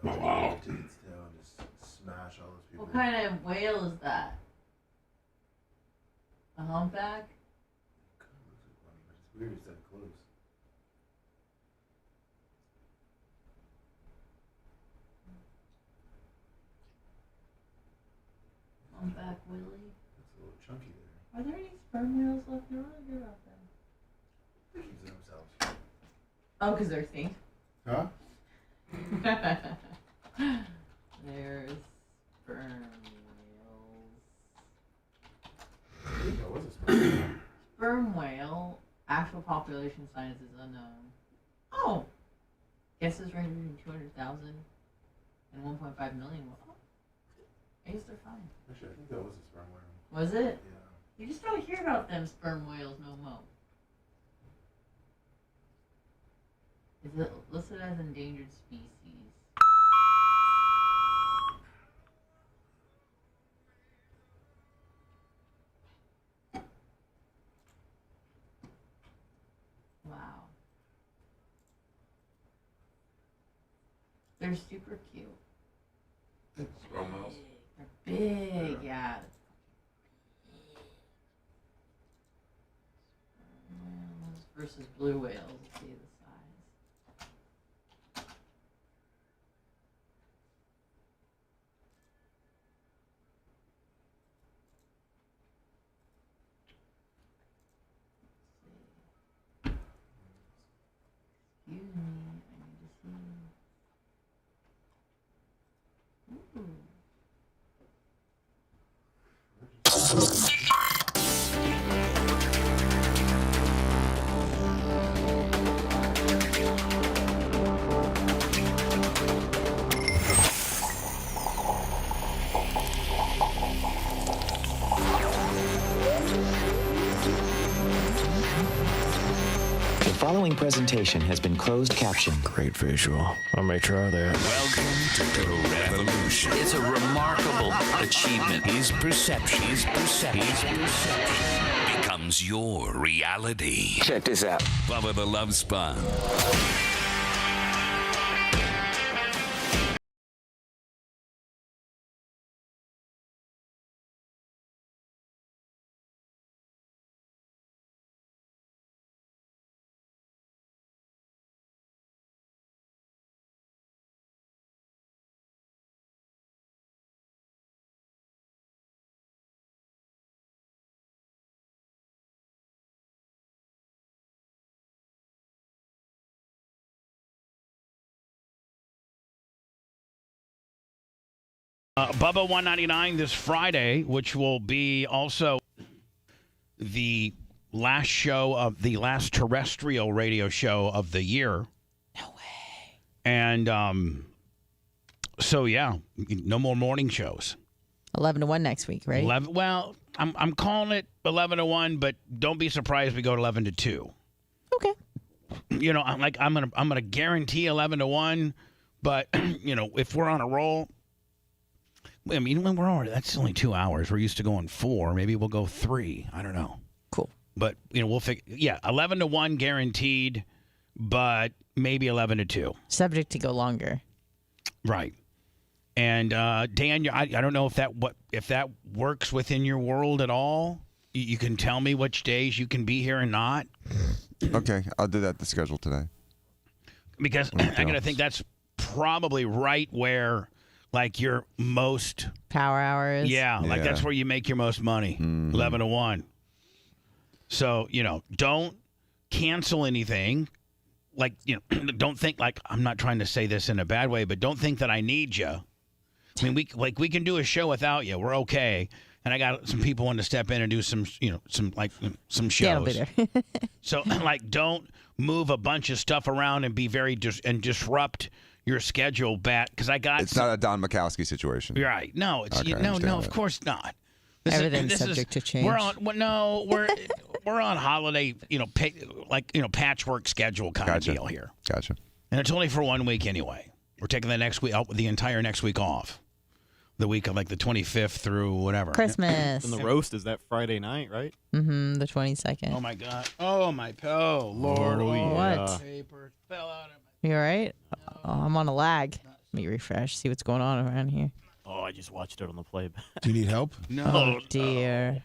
Wow. To its tail and just smash all those people. What kind of whale is that? A humpback? It's weird it's that close. Humpback Willie? It's a little chunky there. Are there any sperm whales left? I don't really hear about them. They keep to themselves. Oh, because they're extinct? Huh? There's sperm whales. Sperm whale. Actual population size is unknown. Oh! Guesses range between 200,000 and 1.5 million. Oh. I guess they're fine. Actually, I think that was a sperm whale. Was it? Yeah. You just don't hear about them sperm whales no more. Is it listed as endangered species? Wow. They're super cute. Sperm whales? They're big, yeah. Whales versus blue whales. Let's see the size. Excuse me, I need to see. Ooh. The following presentation has been closed captioned. Great visual. I'll make sure of that. Welcome to the revolution. It's a remarkable achievement. His perception becomes your reality. Check this out. Bubba the Love Sponge. Bubba 199 this Friday, which will be also the last show of the last terrestrial radio show of the year. No way. And so yeah, no more morning shows. 11 to 1 next week, right? 11. Well, I'm calling it 11 to 1, but don't be surprised if we go to 11 to 2. Okay. You know, I'm gonna guarantee 11 to 1, but you know, if we're on a roll. I mean, when we're already, that's only 2 hours. We're used to going 4. Maybe we'll go 3. I don't know. Cool. But, you know, we'll figure. Yeah, 11 to 1 guaranteed, but maybe 11 to 2. Subject to go longer. Right. And Dan, I don't know if that works within your world at all. You can tell me which days you can be here and not. Okay, I'll do that. The schedule today. Because I'm gonna think that's probably right where. Like your most power hours. Yeah, like that's where you make your most money. 11 to 1. So, you know, don't cancel anything. Like, you know, don't think like I'm not trying to say this in a bad way, but don't think that I need you. I mean, we can do a show without you. We're okay. And I got some people wanting to step in and do some some shows. Yeah, I'll be there. So like don't move a bunch of stuff around and be very disrupt your schedule back because I got. It's not a Don Mikowski situation. Right? No, it's no, of course not. Everything's subject to change. We're on. We're on holiday. You know, patchwork schedule kind of deal here. Gotcha. And it's only for 1 week anyway. We're taking the next week out, the entire next week off. The week of like the 25th through whatever. Christmas. And the roast is that Friday night, right? Mm-hmm. The 22nd. Oh my God. Oh my. Oh Lord. Oh, yeah. What? Paper fell out of my. You all right? Oh, I'm on a lag. me refresh, see what's going on around here. Oh, I just watched it on the playback. Do you need help? No. Oh, dear.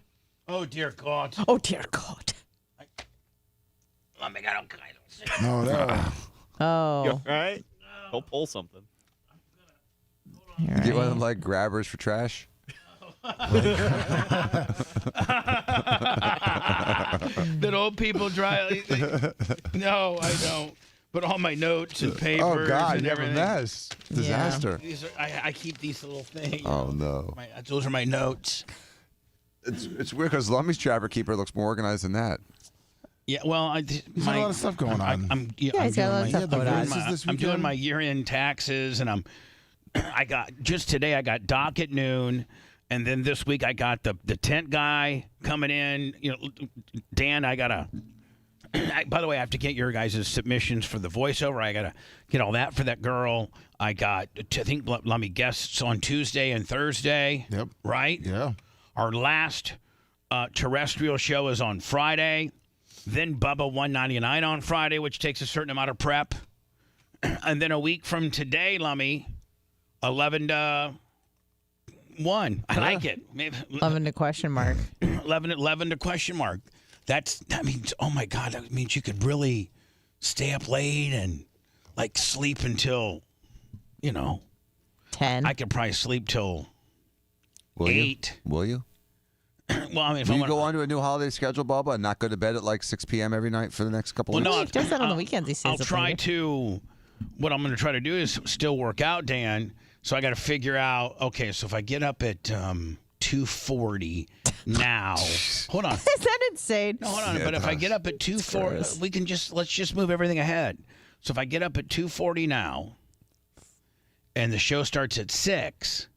Oh, dear God. Oh, dear God. Let me get okay. No, no. Oh. You all right? He'll pull something. You get one of them like grabbers for trash. That old people drive. No, I don't. But all my notes and papers. Oh God, and you have a everything. mess. Disaster. These are, I keep these little things. Oh no. Those are my notes. It's weird because Lummy's Trapper Keeper looks more organized than that. Yeah, well, There's a lot of stuff going on. I'm he's got a lot of stuff going on. I'm doing my year-end taxes, and I got just today. I got dock at noon, and then this week I got the tent guy coming in. You know, Dan, I gotta. By the way, I have to get your guys' submissions for the voiceover. I gotta get all that for that girl. I got, I think, let me guests on Tuesday and Thursday. Yep. Right. Yeah. Our last terrestrial show is on Friday. Then Bubba 199 on Friday, which takes a certain amount of prep. And then a week from today, Lummy, 11 to 1. I like it. 11 to question mark. 11 to question mark. That means, oh my God, that means you could really stay up late and like sleep until, 10. I could probably sleep till 8. Will you? Well, I mean, if Will I you want go on to a new holiday schedule, Bubba, and not go to bed at like 6 p.m. every night for the next couple of no, weeks? He does that on the weekends. He I'll stays up try later. to. What I'm going to try to do is still work out, Dan. So I got to figure out. Okay, so if I get up at 2:40 now, hold on. Is that insane? No, hold on. But if I get up at 2:40, we can let's just move everything ahead. So if I get up at 2:40 now, and the show starts at 6.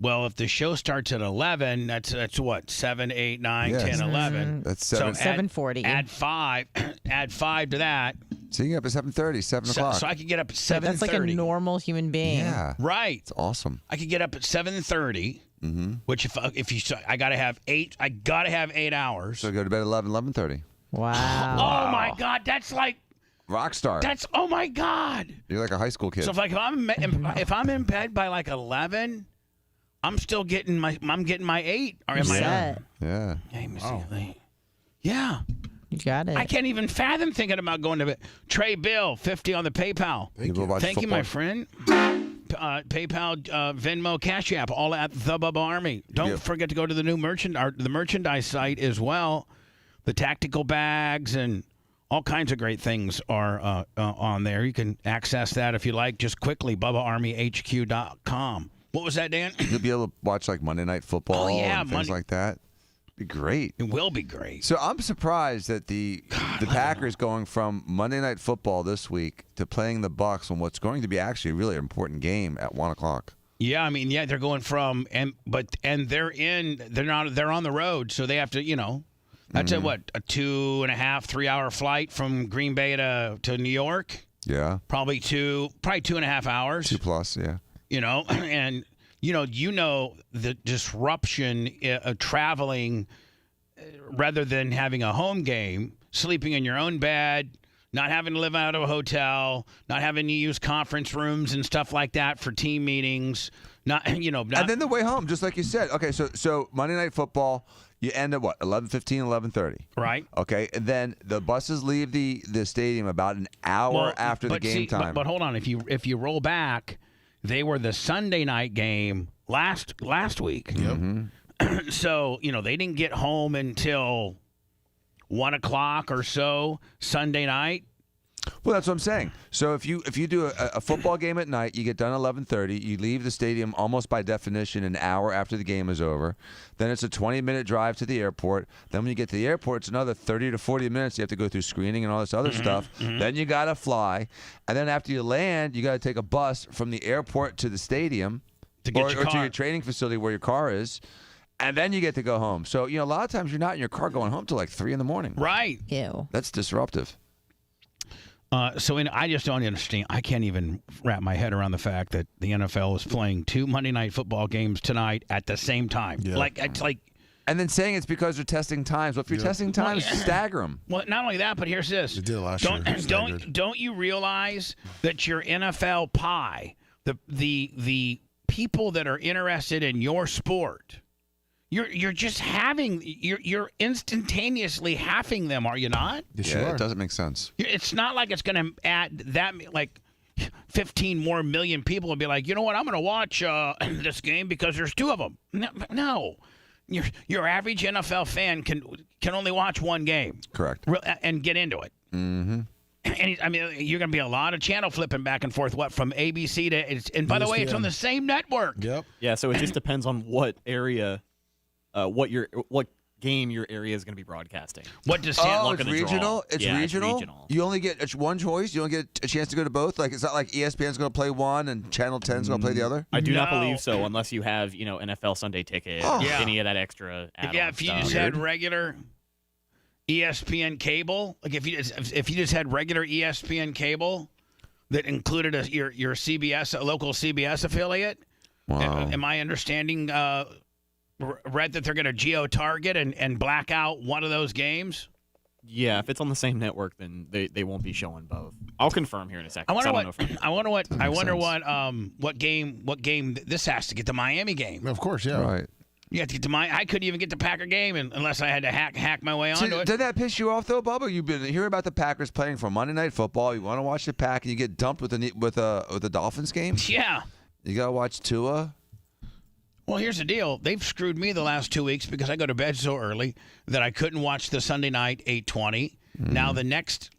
Well, if the show starts at 11, that's what? 7, 8, 9, Yes. 10, 11. That's So 7:40. Add 5. Add 5 to that. So you get up at 7:30, 7 o'clock. So I could get up at 7:30. That's like a normal human being. Yeah. Right. It's awesome. I could get up at 7:30, which if you I got to have 8. I got to have 8 hours. So go to bed at 11:30. Wow. Oh my God, that's like Rock star. oh my God. You're like a high school kid. So if I'm in bed by like 11, I'm still getting my 8. Or am Yeah. Hey, yeah. You got it. I can't even fathom thinking about going to bed. Trey Bill, 50 on the PayPal. Thank you, my friend. PayPal, Venmo, Cash App, all at the Bubba Army. Don't forget to go to the new the merchandise site as well. The tactical bags and all kinds of great things are on there. You can access that if you like. Just quickly, BubbaArmyHQ.com. What was that, Dan? You'll be able to watch like Monday Night Football and things like that. Be great. It will be great. So I'm surprised that the Packers going from Monday Night Football this week to playing the Bucs on what's going to be actually a really important game at 1 o'clock. Yeah, I mean, they're going from they're on the road, so they have to, that's a 2.5, 3 hour flight from Green Bay to New York. Yeah. Probably 2.5 hours. 2+, yeah. And the disruption of traveling rather than having a home game, sleeping in your own bed, not having to live out of a hotel, not having to use conference rooms and stuff like that for team meetings, and then the way home, just like you said. Okay, so Monday Night Football, you end at what, 11:15, 11:30, right? Okay, and then the buses leave the stadium about an hour after the game time. But hold on, if you roll back, they were the Sunday night game last week. Yep. So they didn't get home until 1 o'clock or so Sunday night. Well, that's what I'm saying. So if you do a football game at night, you get done at 11:30. You leave the stadium almost by definition an hour after the game is over. Then it's a 20-minute drive to the airport. Then when you get to the airport, it's another 30 to 40 minutes. You have to go through screening and all this other stuff. Then you got to fly. And then after you land, you got to take a bus from the airport to the stadium or to your training facility where your car is. And then you get to go home. So, a lot of times you're not in your car going home till like 3 in the morning. Right. Ew. That's disruptive. I just don't understand. I can't even wrap my head around the fact that the NFL is playing 2 Monday Night Football games tonight at the same time. Yeah. And then saying it's because they're testing times. Well, if you're testing times, stagger them. Well, not only that, but here's this. They did it last year. Don't you realize that your NFL pie the people that are interested in your sport, you're just you're instantaneously halving them, are you not? Yeah, it doesn't make sense. It's not like it's going to add that 15 more million people will be like, you know what, I'm going to watch this game because there's 2 of them. No. Your average NFL fan can only watch one game. Correct. And get into it. Mm-hmm. And I mean, you're going to be a lot of channel flipping back and forth. What, from ABC to? And by the way, it's on the same network. Yep. Yeah. So it just depends on what area, what game your area is going to be broadcasting. What does it's regional? It's regional. You only get one choice. You don't get a chance to go to both. Like it's not like ESPN's going to play one and Channel 10's going to play the other. I do not believe so, unless you have NFL Sunday Ticket, any of that extra. Yeah, if you just had regular ESPN cable, like if you just had regular ESPN cable that included your CBS, a local CBS affiliate. Wow. Am I understanding? Read that they're going to geo-target and black out one of those games? Yeah, if it's on the same network, then they won't be showing both. I'll confirm here in a second. I wonder what game this has to get the Miami game. Of course, yeah. Right. You have to get to I couldn't even get the Packer game unless I had to hack my way onto it. Did that piss you off though, Bubba? You've been hearing about the Packers playing for Monday Night Football. You want to watch the Pack, and you get dumped with the Dolphins game. Yeah. You gotta watch Tua. Well, here's the deal. They've screwed me the last 2 weeks because I go to bed so early that I couldn't watch the Sunday night 8:20. Now the next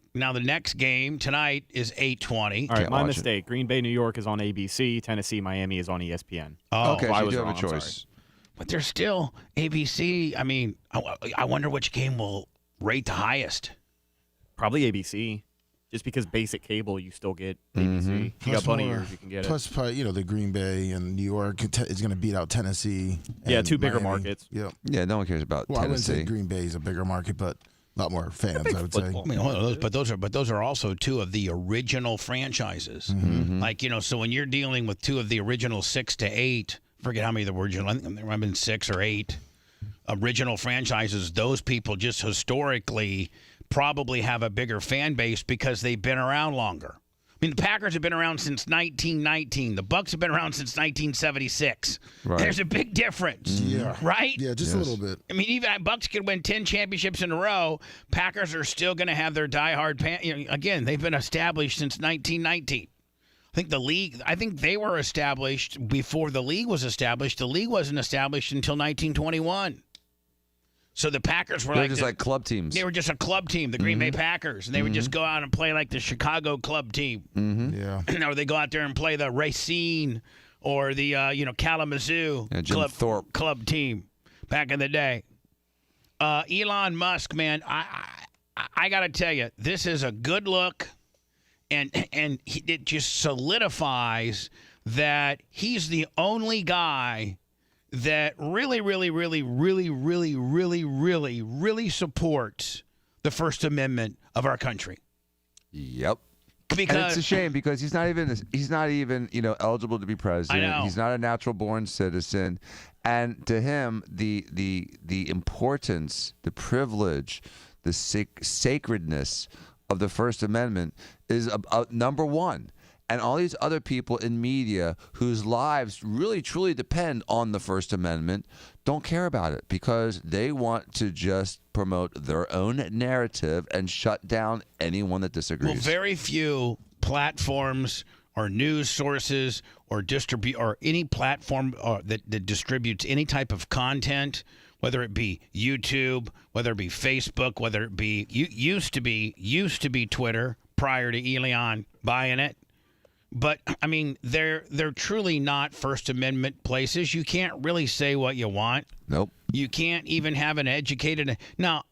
game tonight is 8:20. All right, my mistake. Green Bay, New York is on ABC. Tennessee, Miami is on ESPN. Oh, okay. so I was wrong. Have a choice. But there's still ABC. I mean, I wonder which game will rate the highest. Probably ABC. Just because basic cable, you still get ABC. You got bunny ears, you can get it. Plus, probably, the Green Bay and New York is going to beat out Tennessee. Yeah, 2 bigger Miami. markets. Yeah. Yeah, no one cares about Well, Tennessee. I wouldn't say Green Bay is a bigger market, but a lot more fans, I would say. I mean, those are also 2 of the original franchises. Mm-hmm. Like, so when you're dealing with 2 of the original 6 to 8, forget how many of the original, I think there have been 6 or 8 original franchises, those people just historically probably have a bigger fan base because they've been around longer. I mean, the Packers have been around since 1919. The Bucs have been around since 1976. Right. There's a big difference. Yeah. Right? Yeah, just a little bit. I mean, even Bucs could win 10 championships in a row. Packers are still going to have their diehard again, they've been established since 1919. I think they were established before the league was established. The league wasn't established until 1921. So the Packers were They're just like club teams. They were just a club team, the Green Bay Packers, and they would just go out and play like the Chicago club team. Mm-hmm. Yeah. Or they go out there and play the Racine or the Kalamazoo club team back in the day. Elon Musk, man, I got to tell you, this is a good look. And it just solidifies that he's the only guy that really, really, really, really, really, really, really, really supports the First Amendment of our country. Yep. Because and it's a shame because he's not even eligible to be president. I know. He's not a natural born citizen, and to him the importance, the privilege, the sacredness of the First Amendment is number one. And all these other people in media whose lives really truly depend on the First Amendment don't care about it because they want to just promote their own narrative and shut down anyone that disagrees. Well, very few platforms or news sources or any platform that distributes any type of content, whether it be YouTube, whether it be Facebook, whether it be used to be Twitter prior to ELON buying it. But I mean, they're truly not First Amendment places. You can't really say what you want. Nope. You can't even have an educated. Now,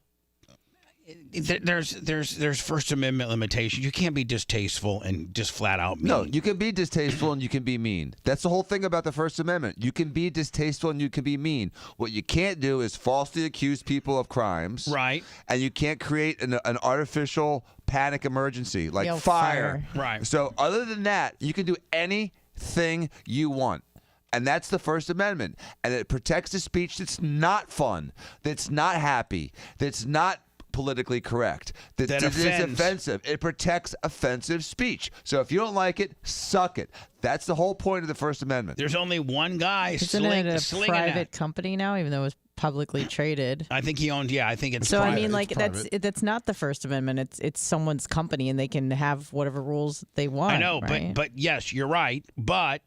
there's First Amendment limitations. You can't be distasteful and just flat out mean. No, you can be distasteful and you can be mean. That's the whole thing about the First Amendment. You can be distasteful and you can be mean. What you can't do is falsely accuse people of crimes. Right. And you can't create an artificial panic emergency like fire. Right. So other than that, you can do anything you want. And that's the First Amendment. And it protects the speech that's not fun, that's not happy, that's not politically correct. That It is offends. offensive. It protects offensive speech. So if you don't like it, suck it. That's the whole point of the First Amendment. There's only one guy Isn't it a slinging private that. company now, even though it was publicly traded? I think he owns. Yeah, I think it's. So private. I mean, like that's not the First Amendment. It's someone's company, and they can have whatever rules they want. I know, right? but yes, you're right. But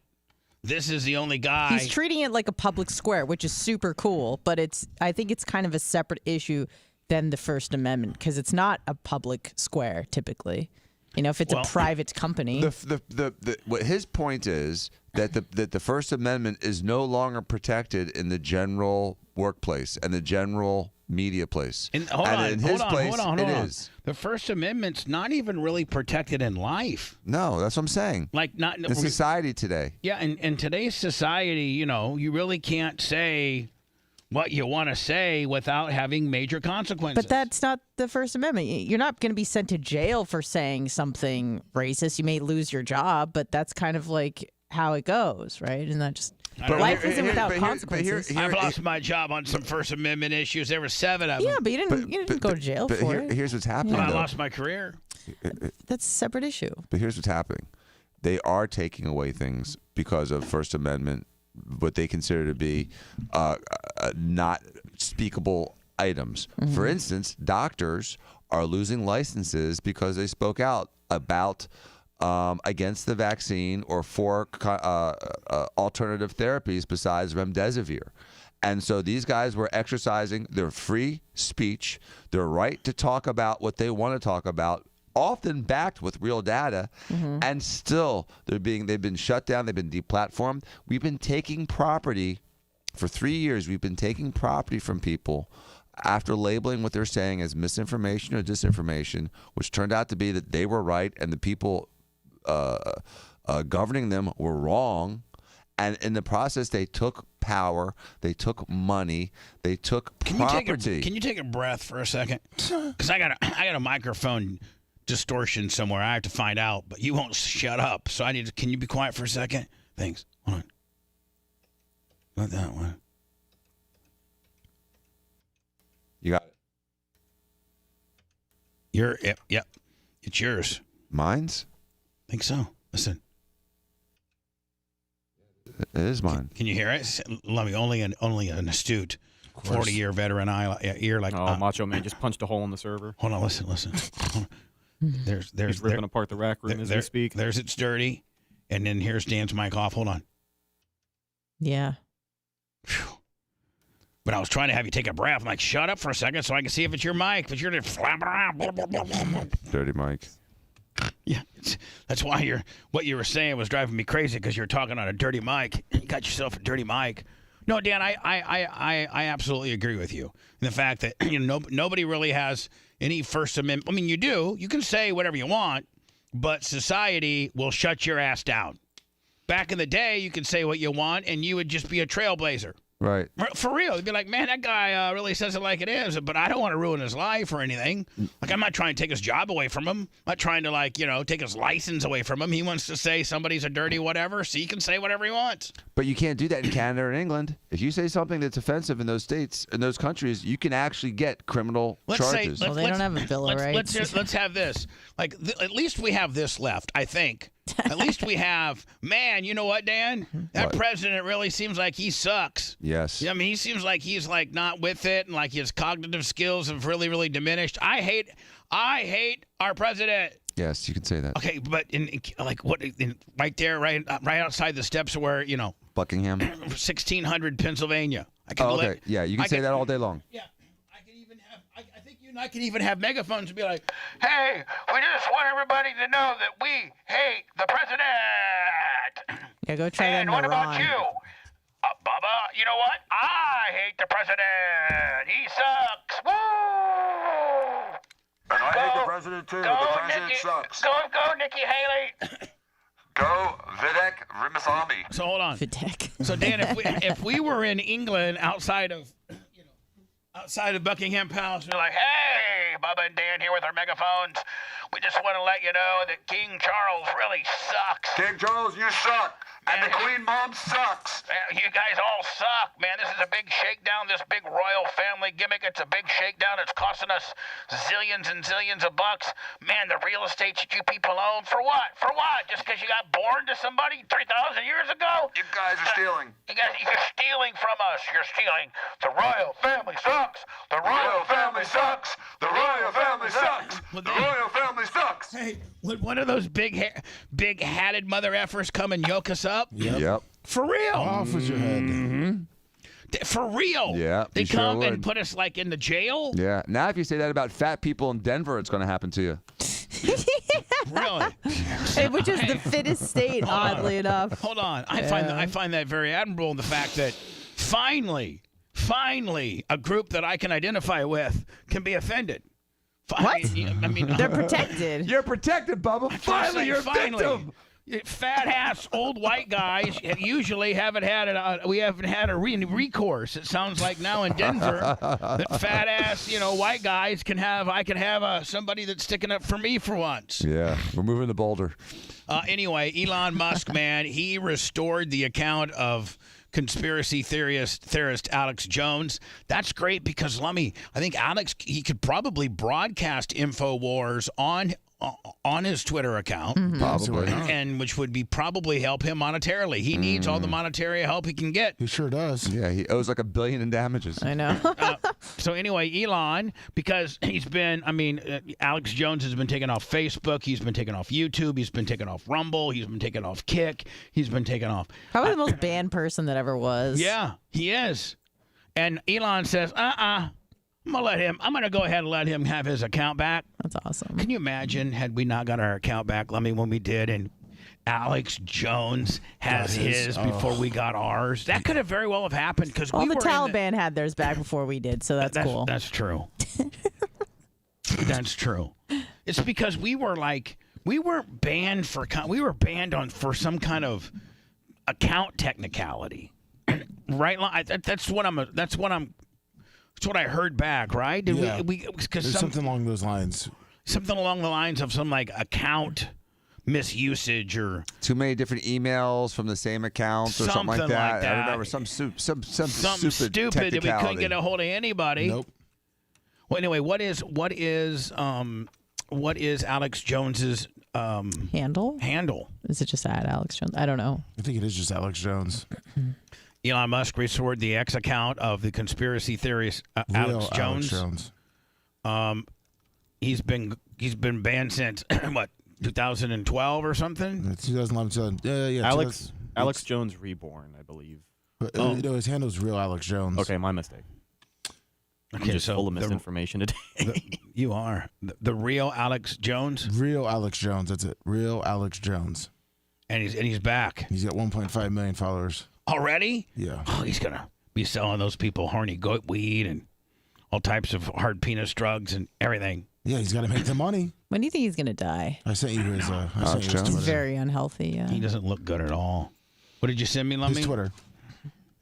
this is the only guy. He's treating it like a public square, which is super cool. But I think it's kind of a separate issue than the First Amendment because it's not a public square typically. You know, if it's a private company. What his point is that the First Amendment is no longer protected in the general workplace and the general media place. Hold on. It is. The First Amendment's not even really protected in life. No, that's what I'm saying. Like not the society today. Yeah, in today's society, you know, you really can't say what you want to say without having major consequences. But that's not the First Amendment. You're not going to be sent to jail for saying something racist. You may lose your job, but that's kind of like how it goes, right? And that just life isn't without consequences. I've lost my job on some First Amendment issues. There were 7 of them. Yeah, but you didn't go to jail for it. Here's what's happening. I lost my career. That's a separate issue. But here's what's happening. They are taking away things because of First Amendment, what they consider to be not speakable items. Mm-hmm. For instance, doctors are losing licenses because they spoke out about against the vaccine or for alternative therapies besides remdesivir. And so these guys were exercising their free speech, their right to talk about what they want to talk about, often backed with real data, and still they've been shut down, they've been deplatformed. We've been taking property for 3 years. We've been taking property from people after labeling what they're saying as misinformation or disinformation, which turned out to be that they were right and the people governing them were wrong. And in the process, they took power, they took money, they took property. Can you take a breath for a second? Because I got a microphone distortion somewhere. I have to find out, but you won't shut up. So can you be quiet for a second? Thanks. Hold on. Not that one. You got it. Yep. It's yours. Mine's? I think so. Listen. It is mine. Can you hear it? Let me only an astute 40-year veteran ear like Macho Man just punched a hole in the server. Hold on, listen. There's He's ripping apart the rack room as we speak. There's It's Dirty, and then here's Dan's mic off. Hold on. Yeah. Whew. But I was trying to have you take a breath. I'm like, shut up for a second so I can see if it's your mic. But you're just flapping around. Dirty mic. Yeah, that's why what you were saying was driving me crazy because you're talking on a dirty mic. You got yourself a dirty mic. No, Dan, I absolutely agree with you. In the fact that nobody really has any First Amendment. I mean, you do. You can say whatever you want, but society will shut your ass down. Back in the day, you could say what you want, and you would just be a trailblazer. Right. For real. They'd be like, man, that guy really says it like it is, but I don't want to ruin his life or anything. Like, I'm not trying to take his job away from him. I'm not trying to, take his license away from him. He wants to say somebody's a dirty whatever, so he can say whatever he wants. But you can't do that in Canada or England. If you say something that's offensive in those states, in those countries, you can actually get criminal charges. They don't have a bill of rights. Let's have this. Like, at least we have this left, I think. At least we have, man, you know what, Dan? That president really seems like he sucks. Yes. I mean, he seems like he's like not with it, and like his cognitive skills have really, really diminished. I hate our president. Yes, you can say that. Okay, but right there, right outside the steps of where, Buckingham, 1600 Pennsylvania. Okay, yeah, you can say that all day long. Yeah. I could even have megaphones and be like, hey, we just want everybody to know that we hate the president. Yeah, go try that in Iran. And what Iran. about you? Bubba, you know what? I hate the president. He sucks. Woo! And I hate the president too. The president sucks. Go, Nikki Haley. Go, Vivek Ramaswamy. So hold on. Vivek. So Dan, if we were in England outside of Buckingham Palace, we're like, hey, Bubba and Dan here with our megaphones. We just want to let you know that King Charles really sucks. King Charles, you suck. And the Queen Mom sucks. You guys all suck, man. This is a big shakedown, this big royal family gimmick. It's a big shakedown. It's costing us zillions and zillions of bucks. Man, the real estate that you people own, for what? For what? Just because you got born to somebody 3,000 years ago? You guys are stealing. You're stealing from us. You're stealing. The royal family sucks. The royal family sucks. The royal family sucks. The royal family sucks. Hey, would one of those big-hatted mother effers come and yoke us up? Yep. For real. Off with your head. For real. Yeah. They you sure come would. and put us like in the jail. Yeah. Now, if you say that about fat people in Denver, it's going to happen to you. Really? Which is the fittest state, oddly enough. Hold on. I find that very admirable in the fact that finally, a group that I can identify with can be offended. What? I mean, they're protected. You're protected, Bubba. Finally, you're a victim. Fat ass old white guys usually haven't had a recourse. It sounds like now in Denver that fat ass white guys I can have somebody that's sticking up for me for once. Yeah, we're moving to Boulder. Anyway, Elon Musk, man, he restored the account of conspiracy theorist Alex Jones. That's great because I think Alex, he could probably broadcast InfoWars on his Twitter account, probably, and which would probably help him monetarily. He needs all the monetary help he can get. He sure does. Yeah, he owes like $1 billion in damages. I know. So anyway, Elon, because Alex Jones has been taken off Facebook, he's been taken off YouTube, he's been taken off Rumble, he's been taken off Kick, he's been taken off. Probably the most banned person that ever was. Yeah, he is. And Elon says, I'm gonna go ahead and let him have his account back. That's awesome. Can you imagine had we not got our account back, when we did, and Alex Jones has his before we got ours? That could have very well have happened because the Taliban had theirs back before we did, so that's cool. That's true. That's true. It's because we were banned for some kind of account technicality, right? That's what I heard back, right? There's something along those lines. Something along the lines of some account misusage or too many different emails from the same account or something like that. I remember some something stupid that we couldn't get a hold of anybody. Nope. Well, anyway, what is Alex Jones's handle? Is it just at Alex Jones? I don't know. I think it is just Alex Jones. Elon Musk restored the X account of the conspiracy theorist Alex Jones. He's been banned since what, 2012 or something? 2011. Yeah. Alex Jones Reborn, I believe. But, his handle's real Alex Jones. Okay, my mistake. Okay, I'm just full of misinformation today. You are the real Alex Jones. Real Alex Jones. That's it. Real Alex Jones. And he's back. He's got 1.5 million followers. Already? Yeah. Oh, he's gonna be selling those people horny goat weed and all types of hard penis drugs and everything. Yeah, he's got to make the money. When do you think he's gonna die? I sent you his. He's very unhealthy. Yeah. He doesn't look good at all. What did you send me, Lummy? His Twitter.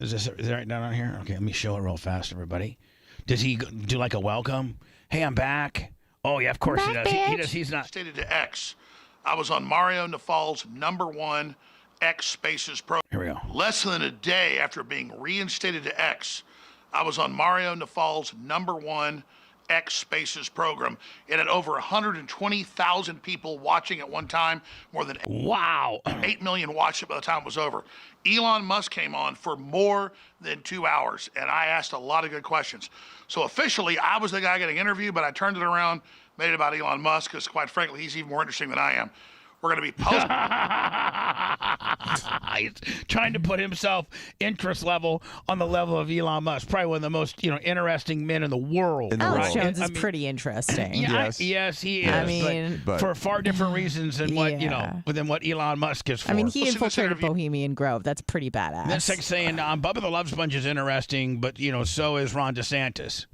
Is it right down on here? Okay, let me show it real fast, everybody. Does he do like a welcome? Hey, I'm back. Oh yeah, of course he does. He does. He's not. Stated to X. I was on Mario Nafal's #1 X Spaces program. Here we go. Less than a day after being reinstated to X, I was on Mario Nafal's #1 X Spaces program. It had over 120,000 people watching at one time. More than 8 million watched it by the time it was over. Elon Musk came on for more than 2 hours, and I asked a lot of good questions. So officially, I was the guy getting interviewed, but I turned it around, made it about Elon Musk, because quite frankly, he's even more interesting than I am. We're going to be posting. He's trying to put himself interest level on the level of Elon Musk, probably one of the most interesting men in the world. Alex Jones is pretty interesting. Yes, he is. I mean, but for far different reasons than what Elon Musk is for. I mean, he infiltrated Bohemian Grove. That's pretty badass. That's like saying Bubba the Love Sponge is interesting, but so is Ron DeSantis.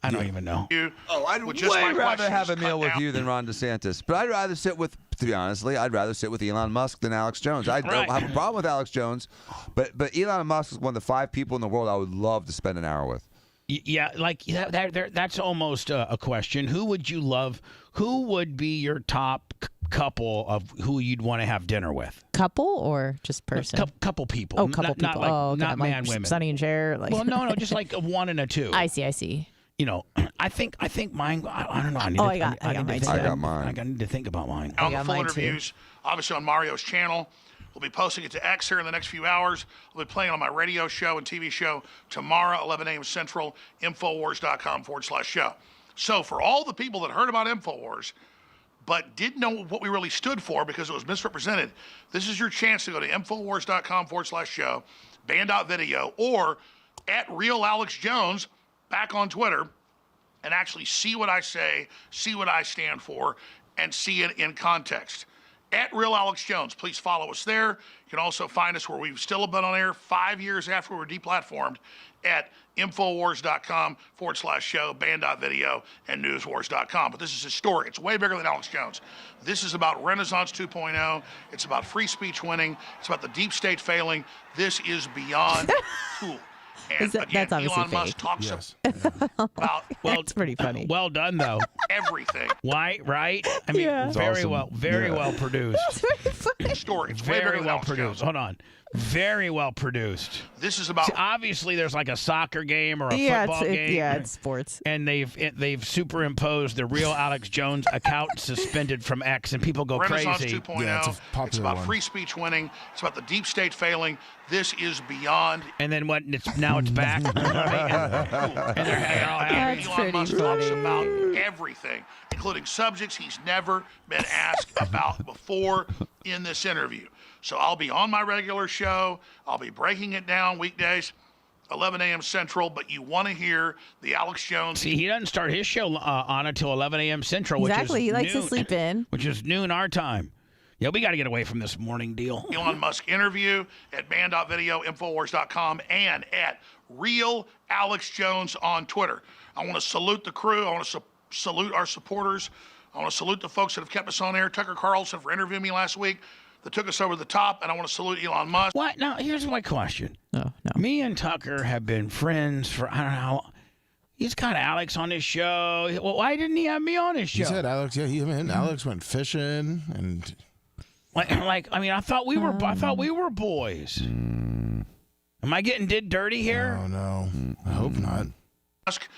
I don't even know. I'd way rather have a meal with you than Ron DeSantis. But I'd rather sit with, to be honestly, with Elon Musk than Alex Jones. I don't have a problem with Alex Jones, but Elon Musk is one of the 5 people in the world I would love to spend an hour with. Yeah, like that's almost a question. Who would you love? Who would be your top couple of who you'd want to have dinner with. Couple or just person? Couple people. Oh, couple people. Not like, okay. not man, women. Sonny and Cher. Like. Well, no, just like a one and a two. I see. You know, I think mine. I don't know. I got mine. I need to think about mine. On the full interviews, obviously on Mario's channel. We'll be posting it to X here in the next few hours. I'll be playing on my radio show and TV show tomorrow, 11 a.m. Central, Infowars.com/show. So for all the people that heard about Infowars, but didn't know what we really stood for because it was misrepresented, this is your chance to go to Infowars.com/show, band.video, or at Real Alex Jones back on Twitter and actually see what I say, see what I stand for, and see it in context. At Real Alex Jones, please follow us there. You can also find us where we've still been on air 5 years after we were deplatformed at Infowars.com/show, band.video, and newswars.com. But this is historic. It's way bigger than Alex Jones. This is about Renaissance 2.0. It's about free speech winning. It's about the deep state failing. This is beyond cool. And again, that's obviously Elon Musk fake. talks about That's pretty funny. Well done, though. everything. Why? Right? I mean, Yeah. very awesome. well produced. That's very funny. Story. It's way bigger Very than well Alex produced. Jones. Hold on. Very well produced. This is about See, obviously, there's like a soccer game or a football game. It's sports. And they've superimposed the Real Alex Jones account suspended from X, and people go Renaissance crazy. 2.0. Yeah, it's a popular It's about one. free speech winning. It's about the deep state failing. This is beyond. And then what? Now it's back. And they're all happy. That's Elon pretty Musk talks funny. about everything, including subjects he's never been asked about before in this interview. So I'll be on my regular show. I'll be breaking it down weekdays, 11 a.m. Central. But you want to hear the Alex Jones. See, he doesn't start his show on until 11 a.m. Central, Exactly. He which is likes to noon, sleep in. which is noon our time. Yeah, we got to get away from this morning deal. Elon Musk interview at band.video, Infowars.com, and at Real Alex Jones on Twitter. I want to salute the crew. I want to salute our supporters. I want to salute the folks that have kept us on air. Tucker Carlson for interviewing me last week that took us over the top, and I want to salute Elon Musk. What? Now, here's my question. No. Me and Tucker have been friends for, I don't know how. He's got Alex on his show. Well, why didn't he have me on his show? He said Alex. Yeah, Alex went fishing and. I thought we were boys. Am I getting did dirty here? Oh no, I hope not. Musk,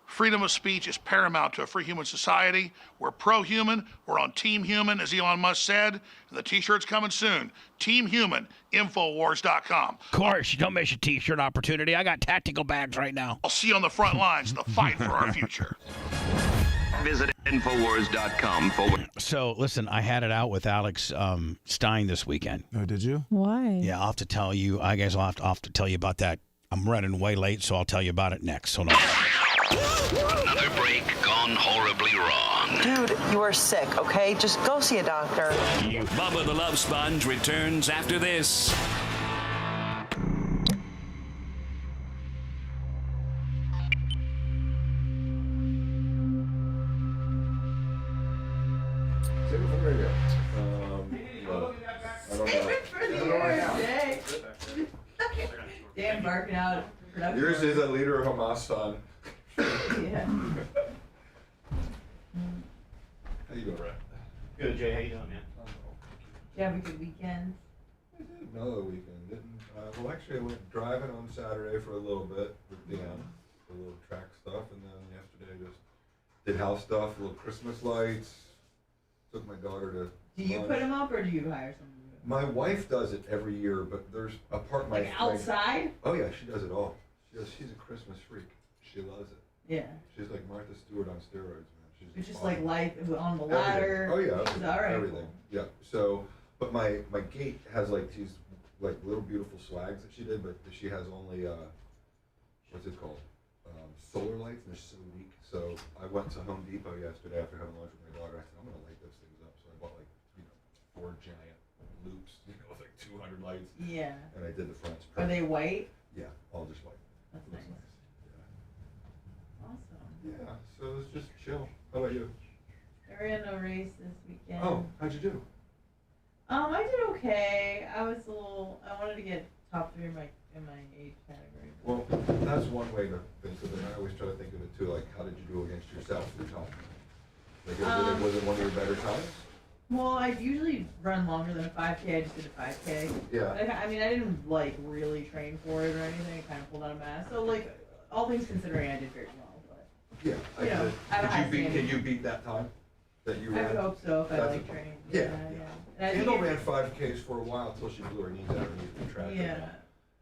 freedom of speech is paramount to a free human society. We're pro-human. We're on Team Human, as Elon Musk said. And the T-shirt's coming soon. Team Human, Infowars.com. Of course, you don't miss a T-shirt opportunity. I got tactical bags right now. I'll see you on the front lines in the fight for our future. Visit Infowars.com. So, listen, I had it out with Alex Stein this weekend. Oh, did you? Why? Yeah, I'll have to tell you. I guess I'll have to tell you about that. I'm running way late, so I'll tell you about it next. Hold on. Another break gone horribly wrong. Dude, you are sick, okay? Just go see a doctor. Bubba the Love Sponge returns after this. Damn, barking out. Yours is a leader of Hamas son. Yeah. How you doing, Ray? Good, Jay. How you doing, man? Did you have a good weekend? I did another weekend, didn't? Well, actually, I went driving on Saturday for a little bit with Dan, for a little track stuff, and then yesterday just did house stuff, little Christmas lights. Took my daughter to. Do you lunch. put them up or do you hire someone to do it? My wife does it every year, but there's a part my Like outside? Oh yeah, she does it all. She's a Christmas freak. She loves it. Yeah. She's like Martha Stewart on steroids, man. She's It's just awesome. like life on the ladder. Everything. Oh yeah, She's all right. everything. Yeah. So, but my gate has like these like little beautiful swags that she did, but she has only what's it called? Solar lights, and they're so weak. So I went to Home Depot yesterday after having lunch with my daughter. I said I'm gonna light those things up. So I bought like 4 giant loops, with like 200 lights. Yeah. And I did the fronts. Are they white? Yeah, all just white. That's Looks nice. Yeah. Awesome. Yeah, so it's just chill. How about you? I ran a race this weekend. Oh, how'd you do? I did okay. I wanted to get top 3 in my age category. Well, that's one way to think of it. I always try to think of it too, like how did you do against yourself? Your top. Like, was it one of your better times? Well, I usually run longer than a 5K. I just did a 5K. Yeah. I mean, I didn't like really train for it or anything. I kind of pulled out a mass. So like, all things considering, I did very well. But Yeah. you know, I have a high standard. Can you beat that time that you I ran? would hope so if I That's like a- training. Yeah. And I think Kendall it- ran 5Ks for a while until she blew her knees out underneath the track. Yeah.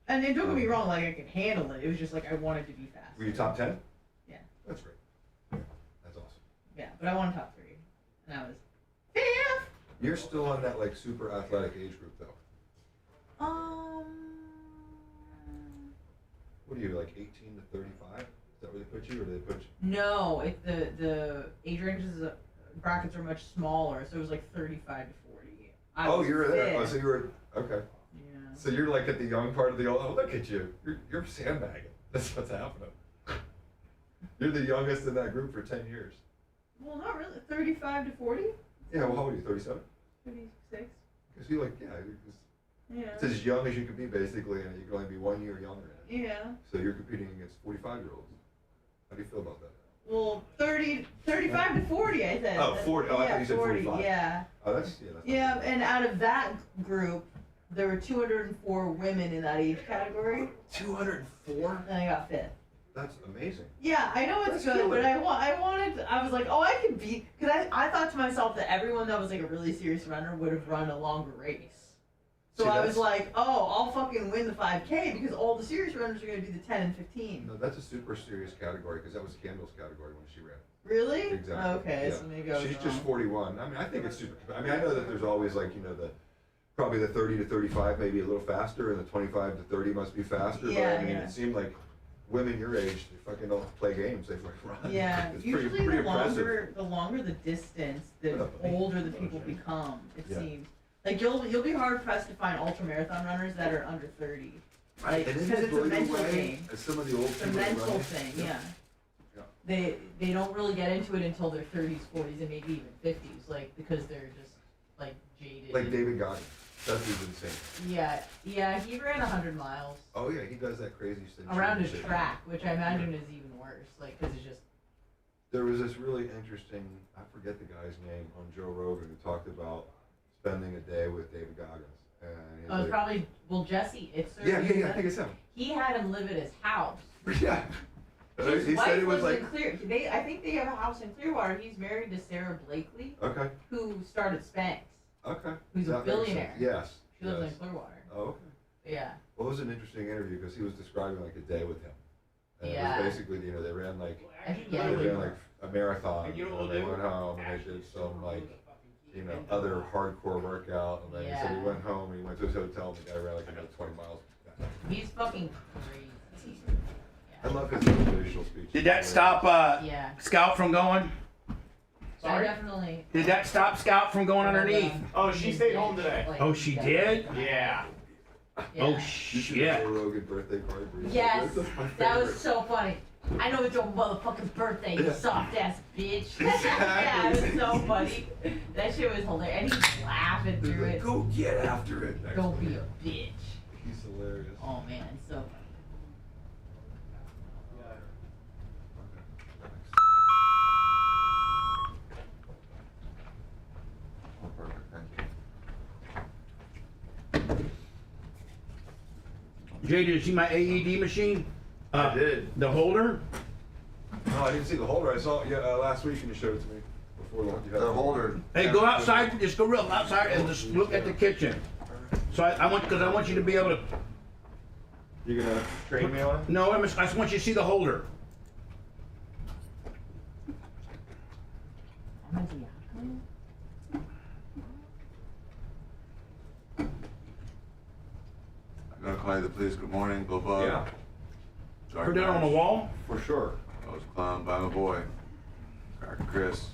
And don't get me wrong, like I could handle it. It was just like I wanted to be fast. Were you top 10? Yeah. That's great. That's awesome. Yeah, but I won top 3, and I was. You're still on that like super athletic age group though. What are you, like 18 to 35? Is that where they put you, or do they put you? No, the age ranges brackets are much smaller, so it was like 35 to 40. Oh, you were there. Oh, fifth. so you were okay. Yeah. So you're like at the young part of the old. Oh, look at you. You're sandbagging. That's what's happening. You're the youngest in that group for 10 years. Well, not really. 35 to 40. Yeah. Well, how old are you? 37. 36. Because you like Yeah. It's as young as you can be basically, and you can only be 1 year younger in it. Yeah. So you're competing against 45-year-olds. How do you feel about that? Well, 35 to 40, I said. Oh, 40. Oh, I yeah, thought you said 45. Yeah. Oh, that's not Yeah, and out of that group, there were 204 women in that age category. 204? And I got 5th. That's amazing. Yeah, I know it's good, but I was like, oh, I could beat, because I thought to myself that everyone that was like a really serious runner would have run a longer race. So See, I was like, oh, I'll fucking win the 5K because all the serious runners are going to do the 10 and 15. No, that's a super serious category because that was Kendall's category when she ran. Really? Exactly. Okay, Yeah. so maybe I was She's wrong. just 41. I mean, I think it's super. I mean, I know that there's always like, probably the 30 to 35 maybe a little faster, and the 25 to 30 must be faster. Yeah, but I mean, yeah. it seemed like women your age, they fucking don't play games. They fucking run. Yeah, It's usually pretty impressive. the longer the distance, the older the people become. It Yeah. seems like you'll be hard pressed to find ultra marathon runners that are under 30. Right, and because isn't it it's a blow you mental away game. as some of the old It's a people that mental run? thing, yeah. Yeah. They don't really get into it until their 30s, 40s, and maybe even 50s, like because they're just like jaded. Like David Goggins. That dude's insane. Yeah, he ran 100 miles Oh yeah, he does that crazy thing. around a track, which I imagine is even worse, like because it's just. There was this really interesting, I forget the guy's name, on Joe Rogan who talked about spending a day with David Goggins. And he's Oh, it's like, probably Jesse. It's Yeah, I think it's him. He had him live at his house. Yeah. His He wife said it was lives like, in Clear. I think they have a house in Clearwater. He's married to Sarah Blakely, okay, who started Spanx. okay. Who's a That makes billionaire. sense. Yes. She lives yes. in Clearwater. Oh, okay. Yeah. Well, it was an interesting interview because he was describing like a day with him. And Yeah. it was basically, they ran like, Yeah. they ran like a marathon, and they went home and they did some like, other hardcore workout, and then he said he Yeah. went home and he went to his hotel and the guy ran like another 20 miles. He's fucking crazy. I love his motivational speech. Did that stop Yeah. Scout from going? I definitely. Did that stop Scout from going underneath? Oh, she stayed home today. Oh, she did? Yeah. Oh, You should shit. Joe Rogan birthday party. Bruce. Yes, That's my that was favorite. so funny. I know it's your motherfucking birthday, you Yeah. soft ass bitch. Exactly. Yeah, it was so funny. That shit was hilarious. And he's laughing He's through like, it. go get after it. Next Don't week. be a bitch. He's hilarious. Oh man, so funny. Oh, perfect. Thank you. Jay, did you see my AED machine? I did. The holder? No, I didn't see the holder. I saw it last week and you showed it to me. Before you had the holder. Hey, go outside, just go real outside and just look at the kitchen. So I want you to be able to. You gonna train me on it? No, I just want you to see the holder. I'm gonna call you the police. Good morning, Bubba. Yeah. Put that on the wall? For sure. I was clowned by my boy, Cracker Chris.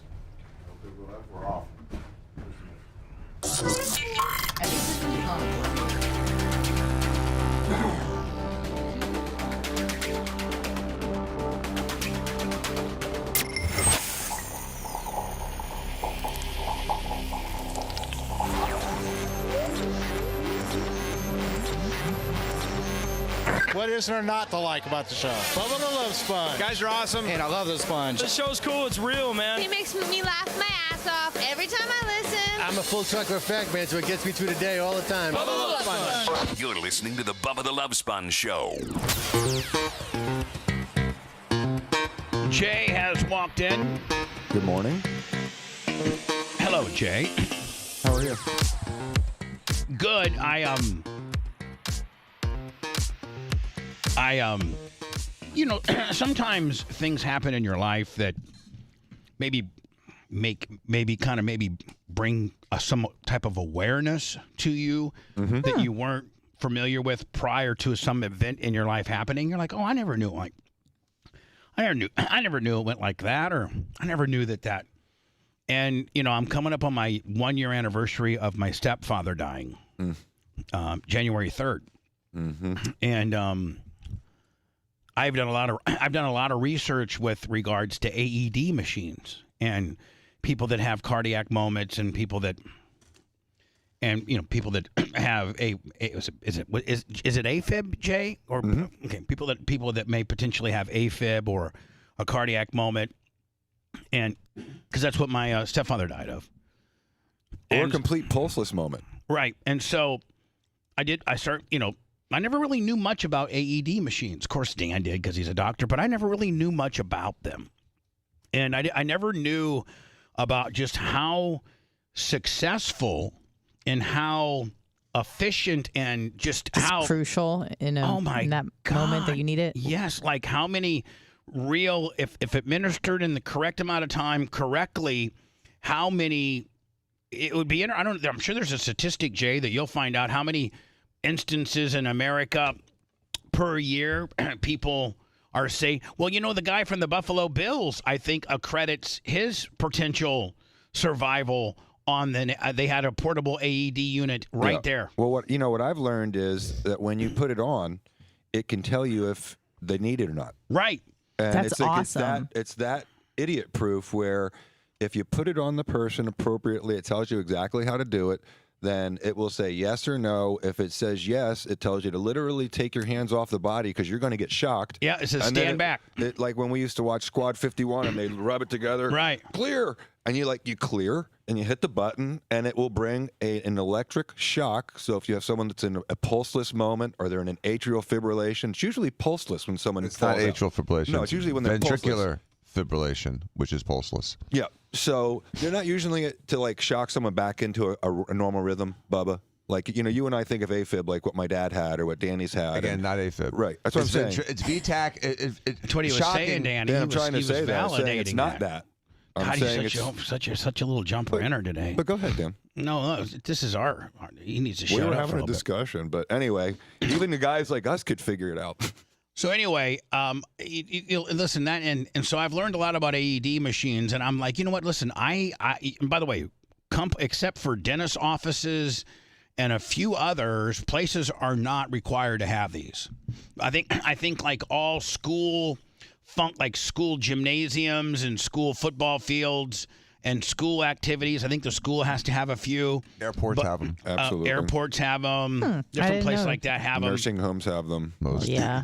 We're off. What is there not to like about the show? Bubba the Love Sponge. Guys are awesome. And I love the sponge. The show's cool. It's real, man. He makes me laugh my ass off. Every time I listen. I'm a full trucker effect, man, so it gets me through the day all the time. Bubba the Love Sponge. You're listening to the Bubba the Love Sponge Show. Jay has walked in. Good morning. Hello, Jay. How are you? Good. You know, sometimes things happen in your life that maybe bring some type of awareness to you that you weren't familiar with prior to some event in your life happening. You're like, oh, I never knew it went like that, or I never knew that. And you know, I'm coming up on my 1-year anniversary of my stepfather dying, January 3rd, and I've done a lot of research with regards to AED machines and people that have cardiac moments and people that have is it AFib, Jay? Or okay, people that may potentially have AFib or a cardiac moment, and because that's what my stepfather died of, or a complete pulseless moment, right? And so I never really knew much about AED machines. Of course, Dan did because he's a doctor, but I never really knew much about them. And I never knew about just how successful and how efficient and just how crucial in that moment that you need it. Yes, like how many real, if administered in the correct amount of time correctly, how many it would be. I'm sure there's a statistic, Jay, that you'll find out how many instances in America per year people are saying, well, you know, the guy from the Buffalo Bills, I think, accredits his potential survival on they had a portable AED unit right there. Well, what I've learned is that when you put it on, it can tell you if they need it or not. Right. And that's awesome. It's that idiot proof where if you put it on the person appropriately, it tells you exactly how to do it. Then it will say yes or no. If it says yes, it tells you to literally take your hands off the body because you're going to get shocked. Yeah, it says stand back. Like when we used to watch Squad 51 and they rub it together. Right. Clear. And you clear and you hit the button and it will bring an electric shock. So if you have someone that's in a pulseless moment or they're in an atrial fibrillation, it's usually pulseless when someone It's not atrial fibrillation. No, it's usually when they're ventricular fibrillation, which is pulseless. Yeah. So they're not using it to like shock someone back into a normal rhythm, Bubba. Like, you know, you and I think of AFib like what my dad had or what Danny's had. Again, not AFib. Right. That's what I'm saying. It's VTAC. That's what he was saying, Danny. Yeah, I'm trying to say that. Validating it's not that. I'm saying he's such a little jumper inner today. But go ahead, Dan. No, this is our he needs to shut up. We were having a a discussion, but anyway, even the guys like us could figure it out. So anyway, listen, that and so I've learned a lot about AED machines, and I'm like, you know what? Listen, I by the way, except for dentist offices and a few others, places are not required to have these. I think like all school gymnasiums and school football fields and school activities. I think the school has to have a few. Airports have them. Absolutely. Airports have them. Different places like that have them. Nursing homes have them. Most. Yeah.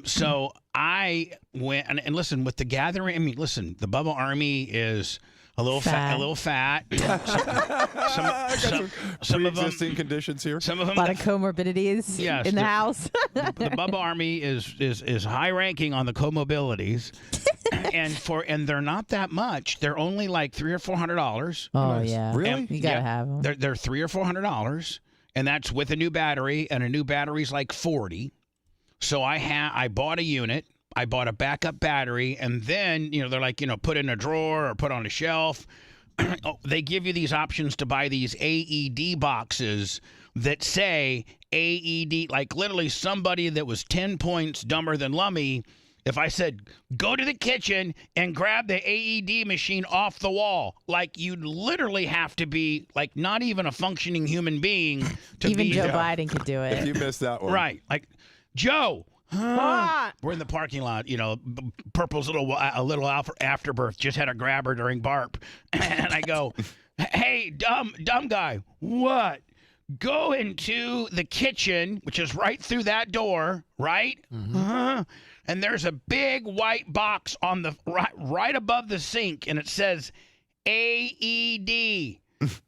So I went and listen with the gathering. I mean, listen, the Bubba Army is a little fat. Some of them existing conditions here. Some of them a lot of comorbidities in the house. the Bubba Army is high ranking on the comorbidities, and they're not that much. They're only like $300 or $400. Oh yeah, really? You gotta have them. They're $300 or $400, and that's with a new battery, and a new battery's like $40. So I bought a unit. I bought a backup battery, and then, they're like, put in a drawer or put on a shelf. They give you these options to buy these AED boxes that say AED, like literally somebody that was 10 points dumber than Lummy. If I said, go to the kitchen and grab the AED machine off the wall, like you'd literally have to be like not even a functioning human being to even be. Joe Biden could do it. If you missed that one. Right. Like, Joe. We're in the parking lot. Purple's a little afterbirth just had a grabber during BARP, and I go, "Hey, dumb guy, what? Go into the kitchen, which is right through that door, right? Mm-hmm. And there's a big white box on the right above the sink, and it says AED.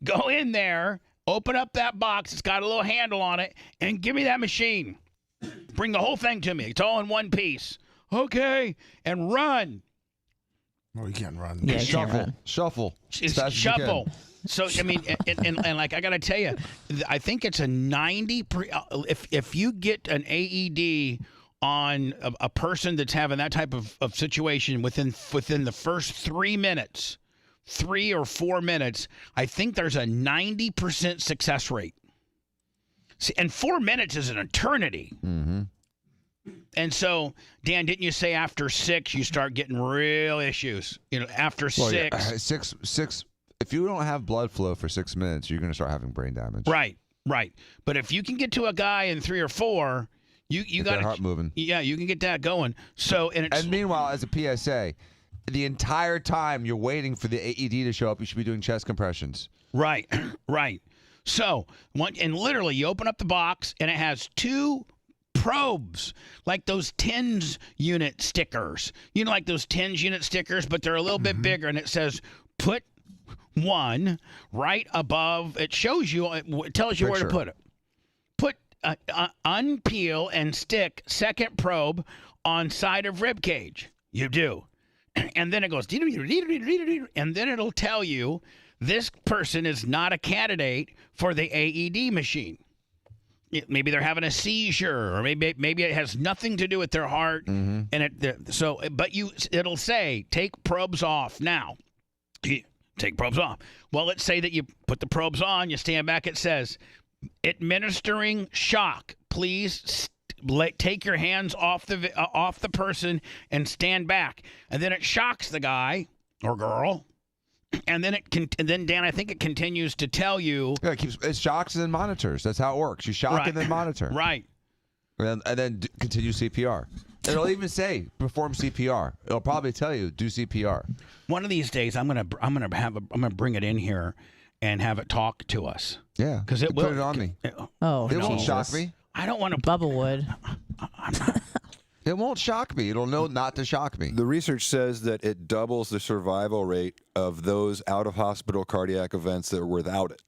Go in there, open up that box. It's got a little handle on it, and give me that machine. Bring the whole thing to me. It's all in one piece. Okay, and run. Oh, you can't run. Yeah, you Shuffle. Shuffle. So I mean, and like I gotta tell you, I think it's a 90. If you get an AED on a person that's having that type of situation within the first 3 minutes, 3 or 4 minutes, I think there's a 90% success rate. See, and 4 minutes is an eternity. Mm-hmm. And so, Dan, didn't you say after 6 you start getting real issues? You know, after 6. Yeah. Six. If you don't have blood flow for 6 minutes, you're going to start having brain damage. Right. But if you can get to a guy in 3 or 4, you got heart moving. Yeah, you can get that going. So and meanwhile, as a PSA, the entire time you're waiting for the AED to show up, you should be doing chest compressions. Right. So and literally, you open up the box and it has 2 probes, like those TENS unit stickers. You know, like those TENS unit stickers, but they're a little bit bigger, and it says put 1 right above. It shows you. It tells you where to put it. Put unpeel and stick second probe on side of rib cage. You do, and then it goes, and then it'll tell you this person is not a candidate for the AED machine. Maybe they're having a seizure, or maybe it has nothing to do with their heart, and it'll say take probes off now. Take probes off. Well, let's say that you put the probes on, you stand back. It says administering shock. Please take your hands off the person and stand back. And then it shocks the guy or girl. And then Dan, I think it continues to tell you. Yeah, it shocks and then monitors. That's how it works. You shock and then monitor. Right. And then continue CPR. It'll even say perform CPR. It'll probably tell you do CPR. One of these days, I'm gonna bring it in here and have it talk to us. Yeah, because it will put it on me. It won't shock me. I don't want to. Bubba would. It won't shock me. It'll know not to shock me. The research says that it doubles the survival rate of those out-of-hospital cardiac events that are without it.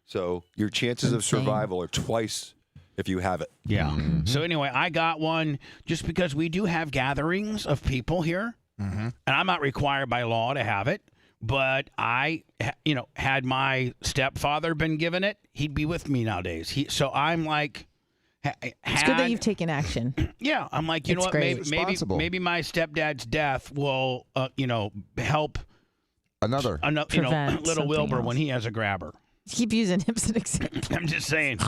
So your chances of survival are twice if you have it. Yeah. So anyway, I got one just because we do have gatherings of people here, and I'm not required by law to have it. But I, had my stepfather been given it, he'd be with me nowadays. So I'm like. It's good that you've taken action. Yeah, I'm like, you know what? Maybe my stepdad's death will, help another little Wilbur else. when he has a grabber. Keep using him as an example. I'm just saying.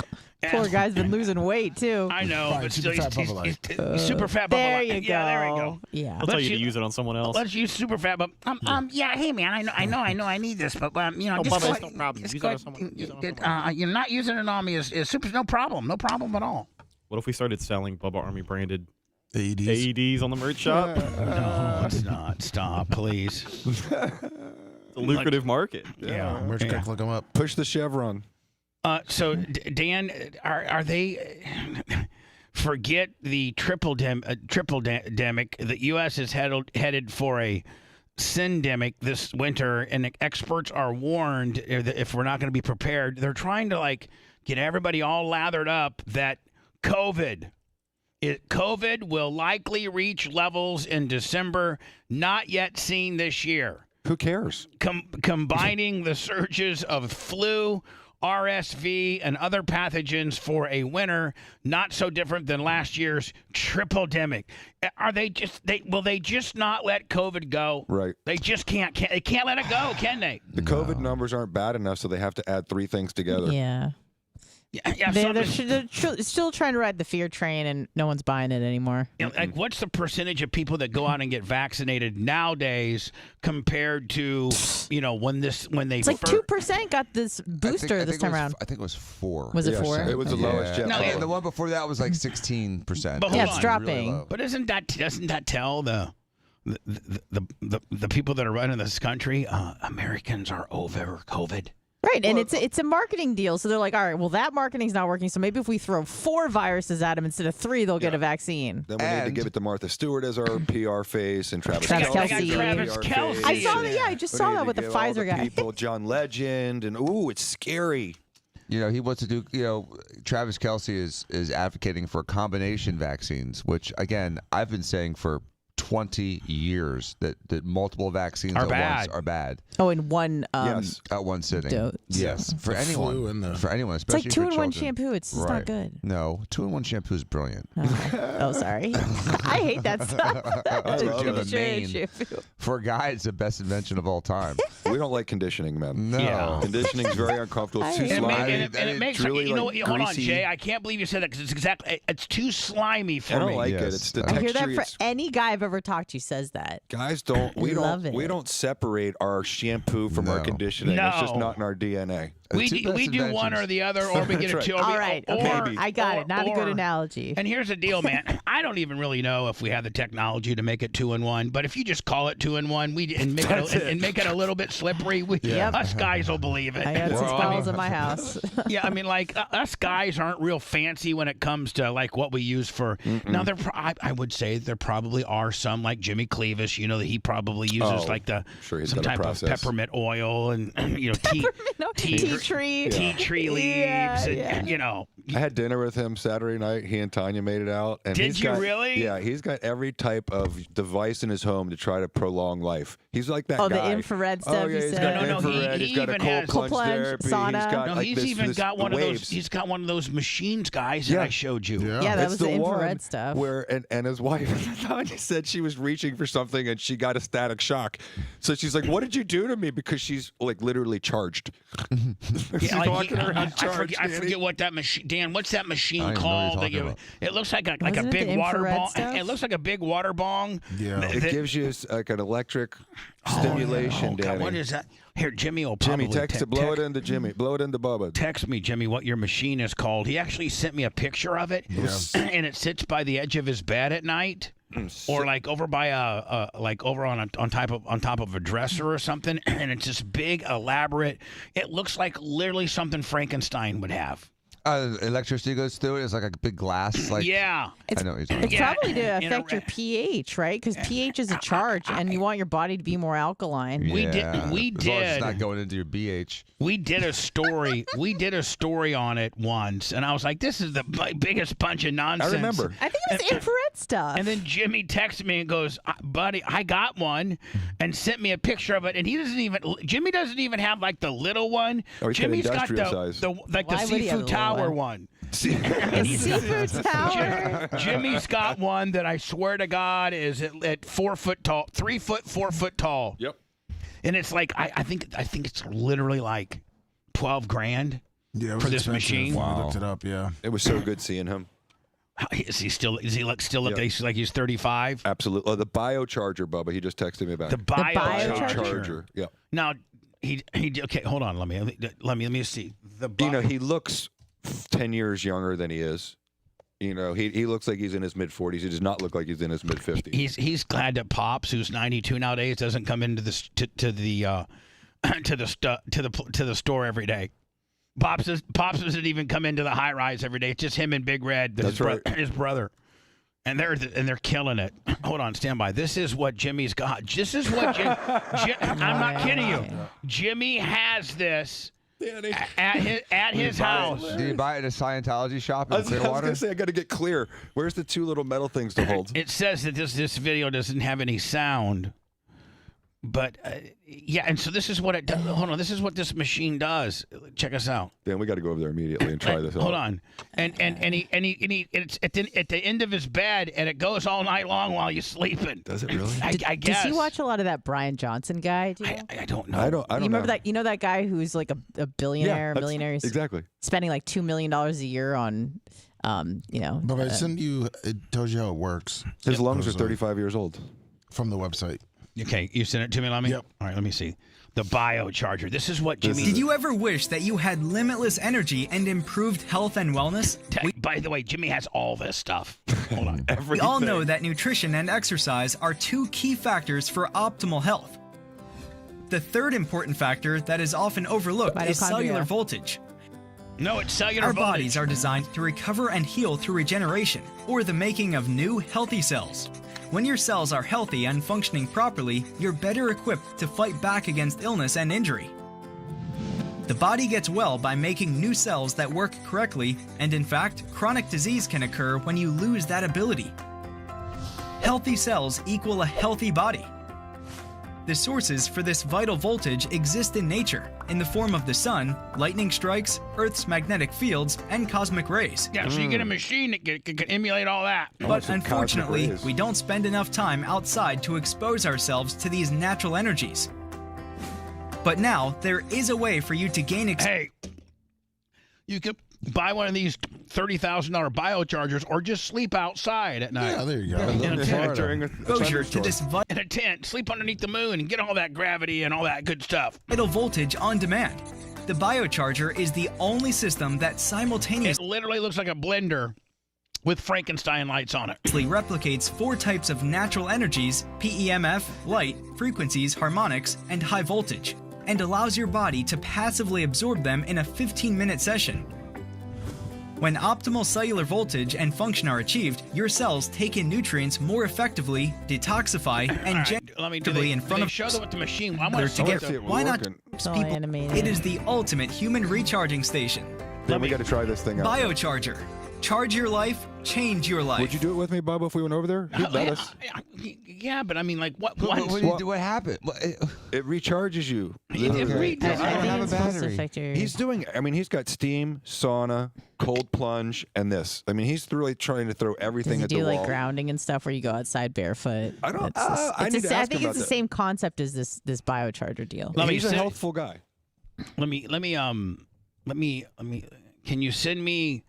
Poor guy's been losing weight too. I know, but still, he's super fat. There you go. Yeah, there we go. Yeah, I'll tell you to use it on someone else. Let's use super fat. But yeah. Hey man, I know, I need this, but no problem. Use it on someone. You're not using it on me is super. No problem at all. What if we started selling Bubba Army branded AEDs on the merch shop? No, let's not. Stop, please. It's a lucrative market. Yeah, merch guys, look them up. Push the chevron. So Dan, are they? Forget the triple demic. The U.S. is headed for a syndemic this winter, and experts are warned if we're not going to be prepared. They're trying to get everybody all lathered up that COVID will likely reach levels in December not yet seen this year. Who cares? Combining the surges of flu, RSV, and other pathogens for a winter not so different than last year's triple-demic. Will they just not let COVID go? Right. They just can't let it go, can they? The COVID numbers aren't bad enough, so they have to add 3 things together. Yeah. They're still trying to ride the fear train, and no one's buying it anymore. What's the percentage of people that go out and get vaccinated nowadays compared to when they? It's 2% got this booster this time around. I think it was 4. Was it 4? It was the lowest. No, the one before that was 16%. But it's dropping. Really but doesn't that tell the people that are running this country? Americans are over COVID. Right, and it's a marketing deal. So they're like, all right, well, that marketing's not working. So maybe if we throw 4 viruses at them instead of 3, they'll get a vaccine. Then we need to give it to Martha Stewart as our PR face and Travis Travis Kelce. Kelce. I saw that. Yeah, I just saw that with the Pfizer guy. People, John Legend, and it's scary. You know, he wants to do, Travis Kelce is advocating for combination vaccines, which, again, I've been saying for 20 years that multiple vaccines at once are bad. Oh, in one yes, at one sitting. Dose. Yes, for anyone. For anyone, It's especially like for 2-in-1 children. shampoo. It's just not good. No, 2-in-1 shampoo is brilliant. Oh, sorry. I hate that stuff. I love it. Shampoo. For a guy, it's the best invention of all time. We don't like conditioning, man. No. Yeah. Conditioning is very uncomfortable. It's too slimy. And it makes really, you know what? Hold on, greasy. Jay. I can't believe you said that because it's too slimy for me. I don't like it. It's the I hear texture. that for any guy I've ever talked to says that. Guys don't. We Love don't. it. We don't separate our shampoo from our conditioning. It's just not in our DNA. We do one or the other, or we get That's a two. right. All right. Okay. I got it. Not a good analogy. And here's the deal, man. I don't even really know if we have the technology to make it 2-in-1, but if you just call it 2-in-1, and make it a little bit slippery, us guys will believe it. I got 6 bottles in my house. Yeah, I mean, like us guys aren't real fancy when it comes to like what we use for. Now, I would say there probably are some like Jimmy Cleavis. You know that he probably uses like some type of peppermint oil and tea tree leaves, and you know. I had dinner with him Saturday night. He and Tanya made it out. And Did you really? Yeah, he's got every type of device in his home to try to prolong life. He's like that guy. Oh, the infrared stuff. Oh, yeah, he's got infrared. He's got a cold plunge therapy. Sauna. He's even got one of those. He's got one of those machines, guys, that I showed you. Yeah, that was the infrared stuff. Where and his wife Tanya said she was reaching for something and she got a static shock. So she's like, "What did you do to me?" Because she's like literally charged. She's walking around charged. I forget what that machine. Dan, what's that machine called? It looks like a big water bong. It looks like a big water bong. Yeah, it gives you like an electric stimulation. God, what is that? Here, Jimmy will probably text it. Blow it into Jimmy. Blow it into Bubba. Text me, Jimmy, what your machine is called. He actually sent me a picture of it, and it sits by the edge of his bed at night, or like over by on top of a dresser or something. And it's this big, elaborate. It looks like literally something Frankenstein would have. Electricity goes through it. It's like a big glass. Like Yeah. I know what you're talking It's about. probably to affect your pH, right? Because pH is a charge, and you want your body to be more alkaline. We did. As long as it's not going into your BH. We did a story. We did a story on it once, and I was like, "This is the biggest bunch of nonsense." I remember. I think it was infrared stuff. And then Jimmy texted me and goes, "Buddy, I got one," and sent me a picture of it. And Jimmy doesn't even have like the little one. Oh, he's got Jimmy's got industrial size. the seafood tower one. The seafood tower. Jimmy's got one that I swear to God is at 4 foot tall, 3 foot, 4 foot tall. Yep. And it's like I think it's literally like $12,000 for this machine. Wow. I looked it up. Yeah. It was so good seeing him. Does he look like he's 35? Absolutely. Oh, the biocharger, Bubba. He just texted me back. The biocharger. Yeah. Now he okay. Hold on. Let me see. He looks 10 years younger than he is. You know, he looks like he's in his mid-40s. He does not look like he's in his mid-50s. He's glad that Pops, who's 92 nowadays, doesn't come into the to the store every day. Pops doesn't even come into the high rise every day. It's just him and Big Red, his brother, and they're killing it. Hold on, stand by. This is what Jimmy's got. This is what I'm not kidding you. Jimmy has this. At his house. Did you buy it at a Scientology shop in I was Clearwater? going to say, I got to get clear. Where's the two little metal things to hold? It says that this video doesn't have any sound. But, yeah, and so this is what it does. Hold on, this is what this machine does. Check us out. Dan, we got to go over there immediately and try this out. Hold on. And it's at the end of his bed, and it goes all night long while you're sleeping. Does it really? I guess. Does he watch a lot of that Brian Johnson guy? Do you know? I don't know. I don't you remember know. that? You know that guy who's like a billionaire, millionaire? He's exactly. Spending like $2 million a year on, But I sent you. It tells you how it works. His lungs are 35 years old. From the website. Okay, you sent it to me, Lemmy? Yep. All right, let me see. The biocharger. This is what Jimmy... Did you ever wish that you had limitless energy and improved health and wellness? By the way, Jimmy has all this stuff. Hold on. We all know that nutrition and exercise are two key factors for optimal health. The third important factor that is often overlooked is cellular voltage. No, it's cellular Our voltage. bodies are designed to recover and heal through regeneration, or the making of new, healthy cells. When your cells are healthy and functioning properly, you're better equipped to fight back against illness and injury. The body gets well by making new cells that work correctly, and in fact, chronic disease can occur when you lose that ability. Healthy cells equal a healthy body. The sources for this vital voltage exist in nature, in the form of the sun, lightning strikes, Earth's magnetic fields, and cosmic rays. Yeah, so you get a machine that can emulate all that. But unfortunately, we don't spend enough time outside to expose ourselves to these natural energies. But now, there is a way for you to gain you could buy one of these $30,000 biochargers or just sleep outside at night. Yeah, there you go. In a tent. exposure to this In a tent, sleep underneath the moon and get all that gravity and all that good stuff. vital voltage on demand. The biocharger is the only system that simultaneously It literally looks like a blender with Frankenstein lights on it. replicates 4 types of natural energies: PEMF, light, frequencies, harmonics, and high voltage, and allows your body to passively absorb them in a 15-minute session. When optimal cellular voltage and function are achieved, your cells take in nutrients more effectively, detoxify, and generally in front of show them with the machine. I other want to together. Why not It's all people? animated. It is the ultimate human recharging station. Then we got to try this thing out. Biocharger. Charge your life, change your life. Would you do it with me, Bubba, if we went over there? You'd let us. Yeah, but I mean, like, what? What happened? It recharges you. He's doing. I mean, he's got steam, sauna, cold plunge, and this. I mean, he's really trying to throw everything Does at he the do wall. like grounding and stuff where you go outside barefoot? I don't. I need to ask think him it's about the that. same concept as this biocharger deal. He's a healthful guy. Let me. Can you send me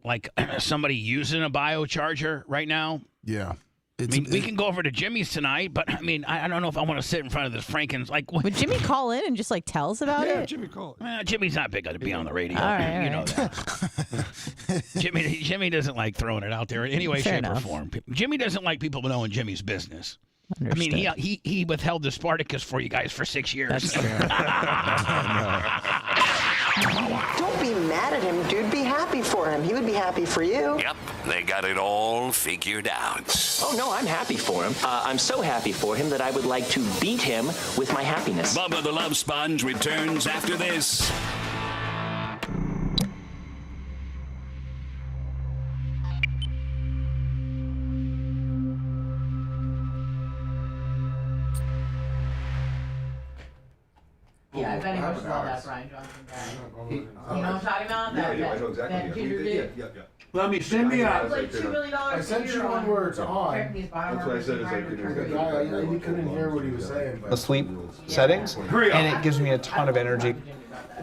like somebody using a biocharger right now? Yeah. I mean, we can go over to Jimmy's tonight, but I mean, I don't know if I want to sit in front of this Franken's. Like, Would Jimmy call in and just like tell us about it? Jimmy call. Jimmy's not big to be on the radio. All right, you know that. Jimmy doesn't like throwing it out there in any way, Fair shape, enough. or form. Jimmy doesn't like people knowing Jimmy's business. Understood. I mean, he withheld the Spartacus for you guys for 6 years. That's true. Don't be mad at him, dude. Be happy for him. He would be happy for you. Yep, they got it all figured out. Oh, no, I'm happy for him. I'm so happy for him that I would like to beat him with my happiness. Bubba the Love Sponge returns after this. Yeah, I bet he watches all that Brian Johnson guy. You know what I'm talking about? Yeah, That, yeah, I know that exactly. ginger dude. Yeah. Let me send me out. Like $2 million. I sent you one where it's on. That's what I said. Is like, The guy, I couldn't hear what he was saying. The sleep settings, and it gives me a ton of energy.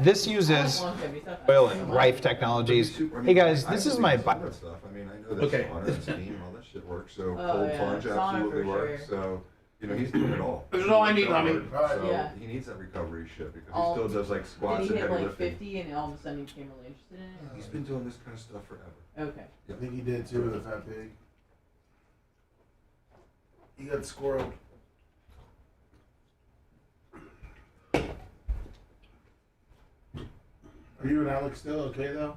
This uses oil and Rife Technologies. Hey guys, this is my. Stuff. I mean, I know that sauna and steam and all that shit works. So cold plunge Sauna absolutely for works. So you know he's doing it all. This is all I need, Lummy. So Yeah. he needs that recovery shit because All- he still does like Did squats he and hit heavy like lifting. 50 and all of a sudden he became really interested in it? He's been doing this kind of stuff forever. Okay. I think he did too with the fat pig. He got squirrel. Are you and Alex still okay though?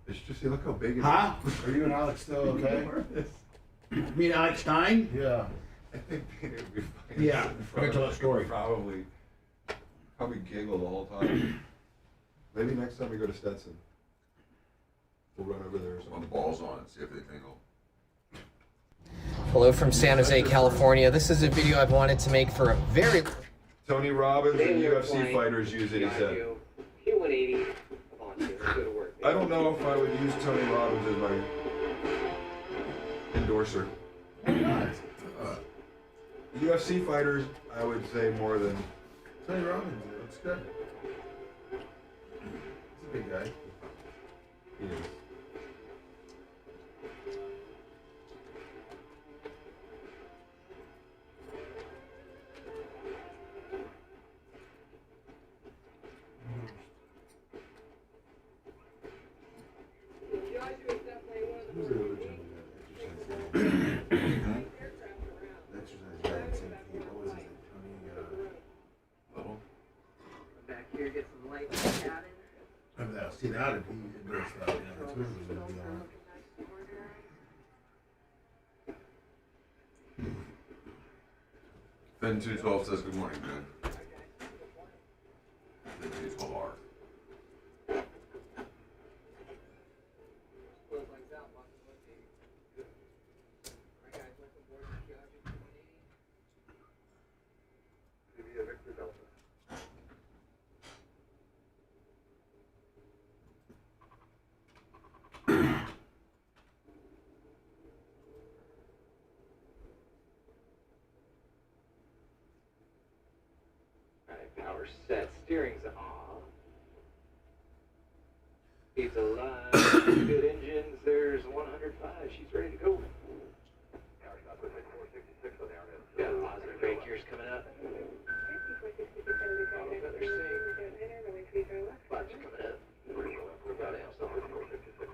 It's just see, look how big it is. Huh? Are you and Alex still okay? You mean Alex Stein? Yeah. I think it would be fine. Yeah, I'm gonna tell a story. Probably giggle the whole time. Maybe next time we go to Stetson, we'll run over there or something. On the balls on and see if they tingle. Hello from San Jose, California. This is a video I've wanted to make for a very... Tony Robbins and UFC fighters use it, he said. I don't know if I would use Tony Robbins as my endorser. UFC fighters, I would say more than Tony Robbins, that's good. He's a big guy. he is. Who's the other gentleman that exercise guy? Exercise guy at St. Pete. What was his name? endorsed that. Yeah, the tour was gonna be on. Finn 212 says good morning, man. Finn 212R. Power set, steering's off. He's alive. Good engines. There's 105. She's ready to go. Got positive brake gears coming up. Feather sync. Flaps coming up. About amps on 456.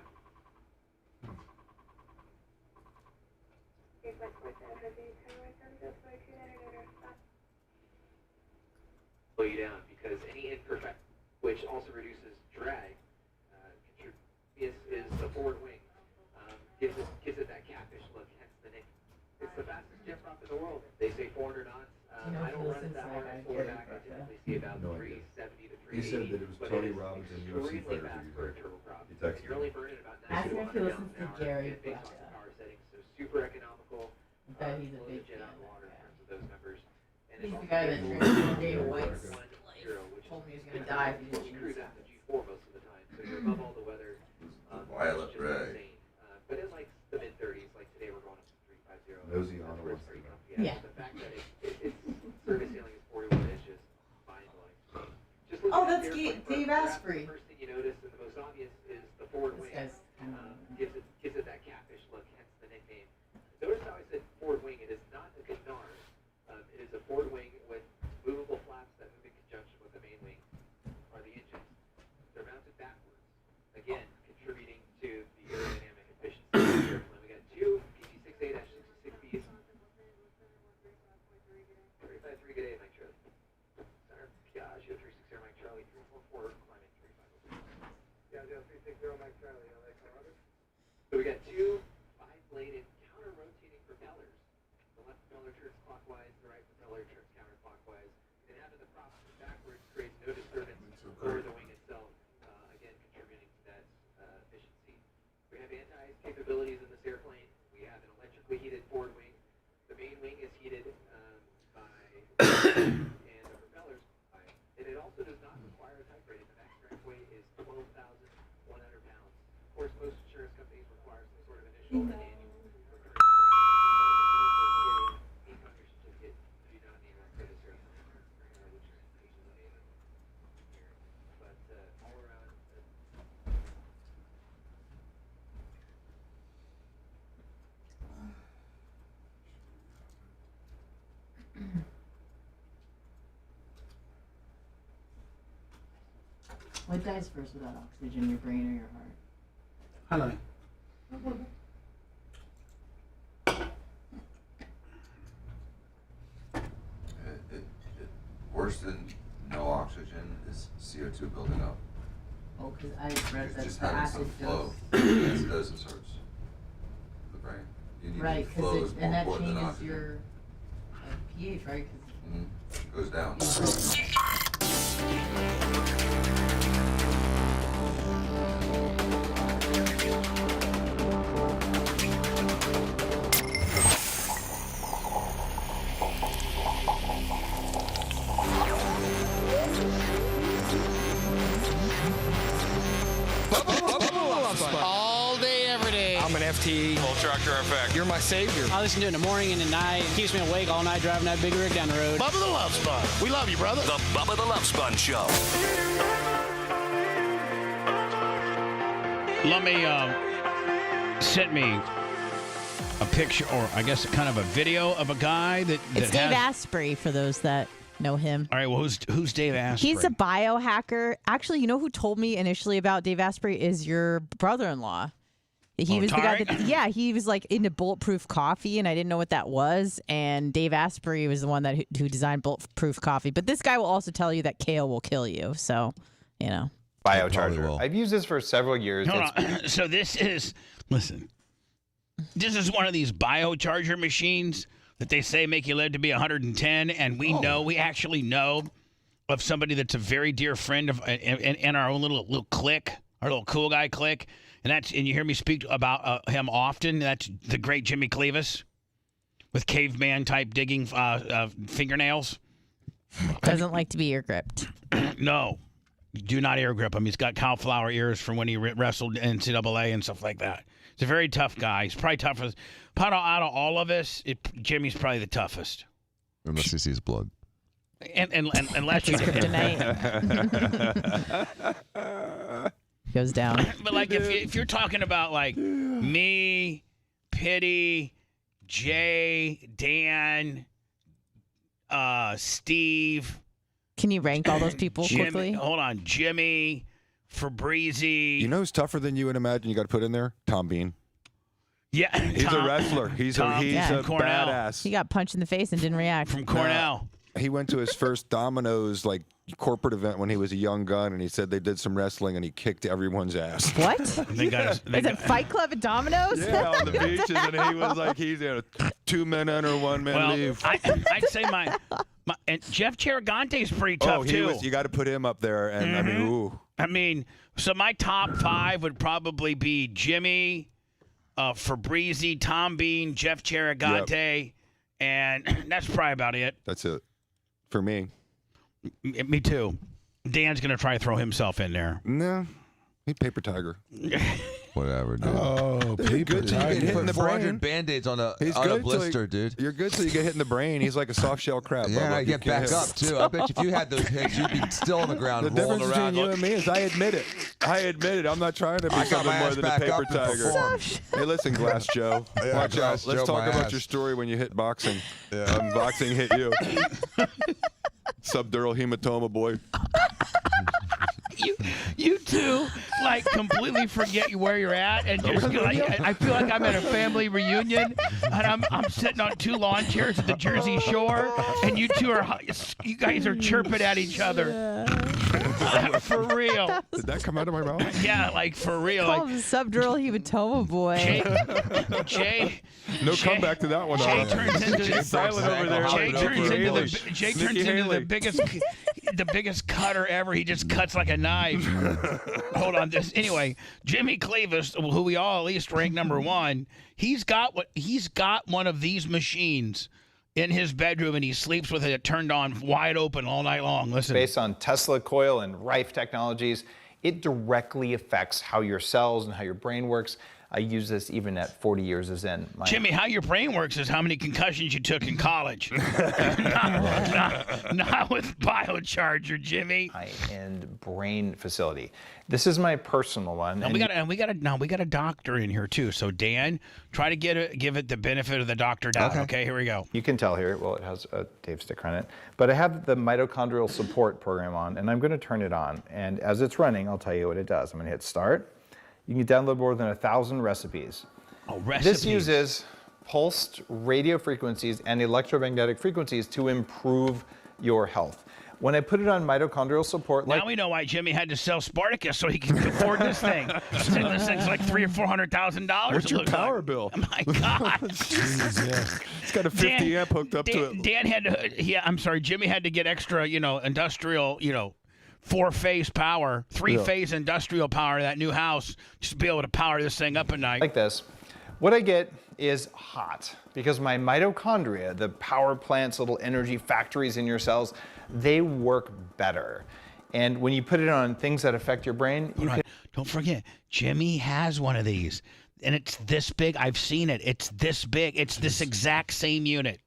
Slow you down because any imperfect, which also reduces drag, is the forward wing. Gives it that catfish look, hence the name. It's the fastest jet prop in the world. They say 400 knots. I don't run it that hard on forward back. I typically see about 370 to 380. He said that it was Tony Robbins and UFC fighters who used it. He texted You're only burning about 90 to 100 gallons an hour based on the power settings. So super economical. I bet he's a big jet on the water in terms of those numbers. And He's the guy that trained Dana White's life. Told me he was going to die if he didn't cruise out the G4 most of the time, so you're above all the weather. Violet Ray. But in like the mid 30s, like today we're going up to 350. Nosy on the what's the Yeah. The fact that it's service ceiling is 41 inches, mind-blowing. Just looking Oh, at that's the airplane Dave photograph, Asprey. The first thing you notice and the most obvious is the forward wing. Gives it that catfish look, hence the nickname. Notice how I said forward wing. It is not a canard. It is a forward wing with movable flaps that move in conjunction with the main wing, or the engines. They're mounted backwards, again contributing to the aerodynamic efficiency of the airplane. We got two PT6A-66Bs. 35-3, good day, Mike Charlie. Center, Piaggio 360 Mike Charlie 344, climbing 350. Piaggio 360 Mike Charlie, LA, Colorado. So we got two 5-bladed counter-rotating propellers. The left propeller turns clockwise, the right propeller turns counterclockwise. And having the prop backwards creates no disturbance over the wing itself, again contributing to that efficiency. We have anti-ice capabilities in this airplane. We have an electrically heated forward wing. The main wing is heated and the propellers by, and it also does not require a type rating. The max strength weight is 12,100 pounds. Of course, most insurance companies require some sort of initial and annual recurring training. But in terms of getting a certificate, you do not need one for this airplane, which is amazing. But all around. What dies first without oxygen, your brain or your heart? Hello. Worse than no oxygen is CO2 building up. Oh, because I read that Just the having acid some flow. dose. Acidosis hurts the brain. You need Right, flow is because more and that important than changes oxygen. your pH, right? 'Cause It goes down. All day, every day. I'm an FT. Full tractor effect. You're my savior. I listen to it in the morning and at night. It keeps me awake all night driving that big rig down the road. Bubba the Love Sponge. We love you, brother. The Bubba the Love Sponge Show. Let me sent me a picture, or I guess kind of a video of a guy that It's Dave has... Asprey for those that know him. All right, well, who's Dave Asprey? He's a biohacker. Actually, you know who told me initially about Dave Asprey is your brother-in-law. He was the guy that, he was like into bulletproof coffee, and I didn't know what that was. And Dave Asprey was the one who designed bulletproof coffee. But this guy will also tell you that kale will kill you. So, you know. Biocharger. I've used this for several years. Hold on. So this is this is one of these biocharger machines that they say make you live to be 110, and we actually know of somebody that's a very dear friend of in our own little clique, our little cool guy clique, and you hear me speak about him often. That's the great Jimmy Clevis with caveman type digging fingernails. Doesn't like to be ear gripped. No, do not ear grip him. He's got cauliflower ears from when he wrestled NCAA and stuff like that. He's a very tough guy. He's probably toughest. Out of all of us, Jimmy's probably the toughest. Unless he sees blood. And unless you goes down. But like if you're talking about like me, Pitty, Jay, Dan, Steve. Can you rank all those people quickly? Hold on, Jimmy, Fabrizi. You know who's tougher than you would imagine? You got to put in there Tom Bean. Yeah, he's a wrestler. He's a badass. He got punched in the face and didn't react. From Cornell. He went to his first Domino's corporate event when he was a young gun, and he said they did some wrestling, and he kicked everyone's ass. What? Is it Fight Club at Domino's? Yeah, on the beaches, and he was like, he's 2 men enter, 1 man leave. I'd say my and Jeff Cherigante's pretty tough too. You got to put him up there, and I mean, ooh. I mean, so my top 5 would probably be Jimmy, Fabrizi, Tom Bean, Jeff Cherigante, and that's probably about it. That's it for me. Me too. Dan's going to try to throw himself in there. No. He's Paper Tiger. Whatever, dude. Oh, Paper Tiger. You put 400 Band-Aids on a blister, dude. You're good till you get hit in the brain. He's like a soft shell crab. Yeah, I get back up, too. I bet you if you had those hits, you'd be still on the ground the rolling difference around. between you and me is I admit it. I'm not trying to be something more than a Paper Tiger. Hey, listen, Glass Joe. Watch out. Let's talk about your story when you hit boxing. Yeah. Boxing hit you. Subdural hematoma, boy. You two like completely forget where you're at, and just I feel like I'm at a family reunion, and I'm sitting on 2 lawn chairs at the Jersey Shore, and you guys are chirping at each other. For real. Did that come out of my mouth? Yeah, like for real. Call him Subdural hematoma boy. Jay. No comeback to that one. Jay turns into the biggest cutter ever. He just cuts like a knife. Hold on, anyway, Jimmy Clevis, who we all at least rank number 1, he's got one of these machines in his bedroom, and he sleeps with it turned on wide open all night long. Listen. Based on Tesla coil and Rife technologies, it directly affects how your cells and how your brain works. I use this even at 40 years as in. Jimmy, how your brain works is how many concussions you took in college. not with Biocharger, Jimmy. High-end brain facility. This is my personal one. And we got a doctor in here too. So Dan, try to give it the benefit of the doctor doubt. Okay, here we go. You can tell here. Well, it has a Dave sticker on it, but I have the mitochondrial support program on, and I'm going to turn it on. And as it's running, I'll tell you what it does. I'm going to hit start. You can download more than 1,000 recipes. Oh, recipes. This uses pulsed radio frequencies and electromagnetic frequencies to improve your health. When I put it on mitochondrial support, now we know why Jimmy had to sell Spartacus so he can afford this thing. This thing's like $300,000 or $400,000. What's your power bill? Oh my God! It's got a 50 amp hooked up to it. Dan had to. Jimmy had to get extra, industrial, 4-phase power, 3-phase industrial power to that new house just to be able to power this thing up at night. Like this. What I get is hot because my mitochondria, the power plants, little energy factories in your cells, they work better. And when you put it on things that affect your brain, don't forget, Jimmy has one of these, and it's this big. I've seen it. It's this big. It's this exact same unit.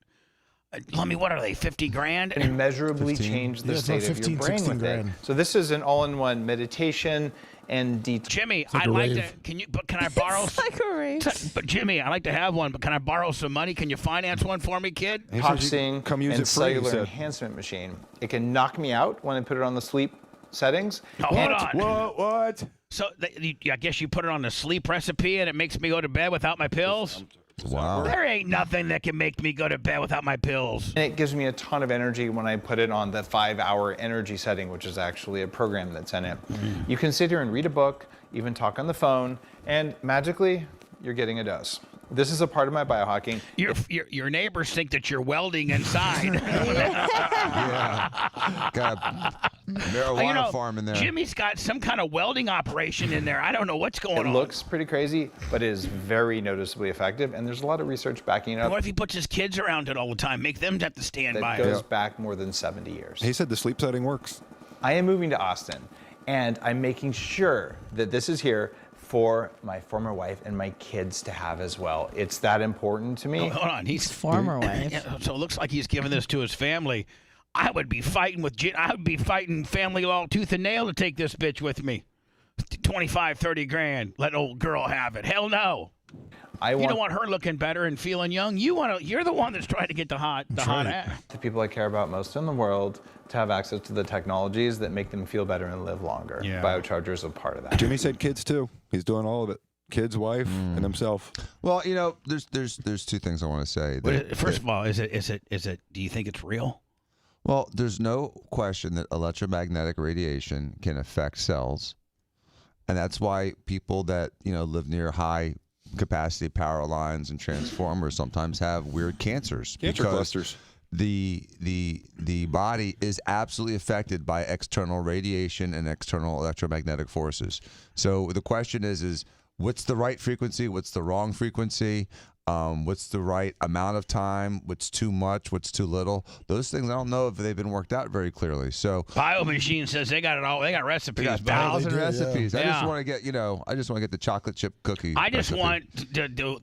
What are they, 50 grand? And immeasurably change the state of your brain with it. So this is an all-in-one meditation and detox. Jimmy, I'd like to. Can I borrow? It's like a rave. But Jimmy, I like to have one. But can I borrow some money? Can you finance one for me, kid? Detoxing and cellular enhancement machine. It can knock me out when I put it on the sleep settings. Oh, hold on. What? So I guess you put it on the sleep recipe and it makes me go to bed without my pills? Wow. There ain't nothing that can make me go to bed without my pills. And it gives me a ton of energy when I put it on the 5-hour energy setting, which is actually a program that's in it. You can sit here and read a book, even talk on the phone, and magically, you're getting a dose. This is a part of my biohacking. Your neighbors think that you're welding inside. Got a marijuana farm in there. Jimmy's got some kind of welding operation in there. I don't know what's going on. It looks pretty crazy, but it is very noticeably effective, and there's a lot of research backing it up. What if he puts his kids around it all the time? Make them have to stand by That it. goes back more than 70 years. He said the sleep setting works. I am moving to Austin, and I'm making sure that this is here for my former wife and my kids to have as well. It's that important to me. Oh, hold on, he's former wife. Yeah, so it looks like he's giving this to his family. I would be fighting family law tooth and nail to take this bitch with me. 25, 30 grand. Let old girl have it. Hell no. You don't want her looking better and feeling young. You're the one that's trying to get the hot ass. The people I care about most in the world to have access to the technologies that make them feel better and live longer. Yeah. Biocharger is a part of that. Jimmy said kids too. He's doing all of it. Kids, wife, and himself. Well, there's two things I want to say. First of all, is it? Do you think it's real? Well, there's no question that electromagnetic radiation can affect cells, and that's why people that live near high capacity power lines and transformers sometimes have weird cancers. Cancer clusters. The body is absolutely affected by external radiation and external electromagnetic forces. So the question is what's the right frequency? What's the wrong frequency? What's the right amount of time? What's too much? What's too little? Those things I don't know if they've been worked out very clearly. So BioMachine says they got it all. They got recipes. They got 1,000 recipes. Yeah. I just want to get the chocolate chip cookie. I just recipe. want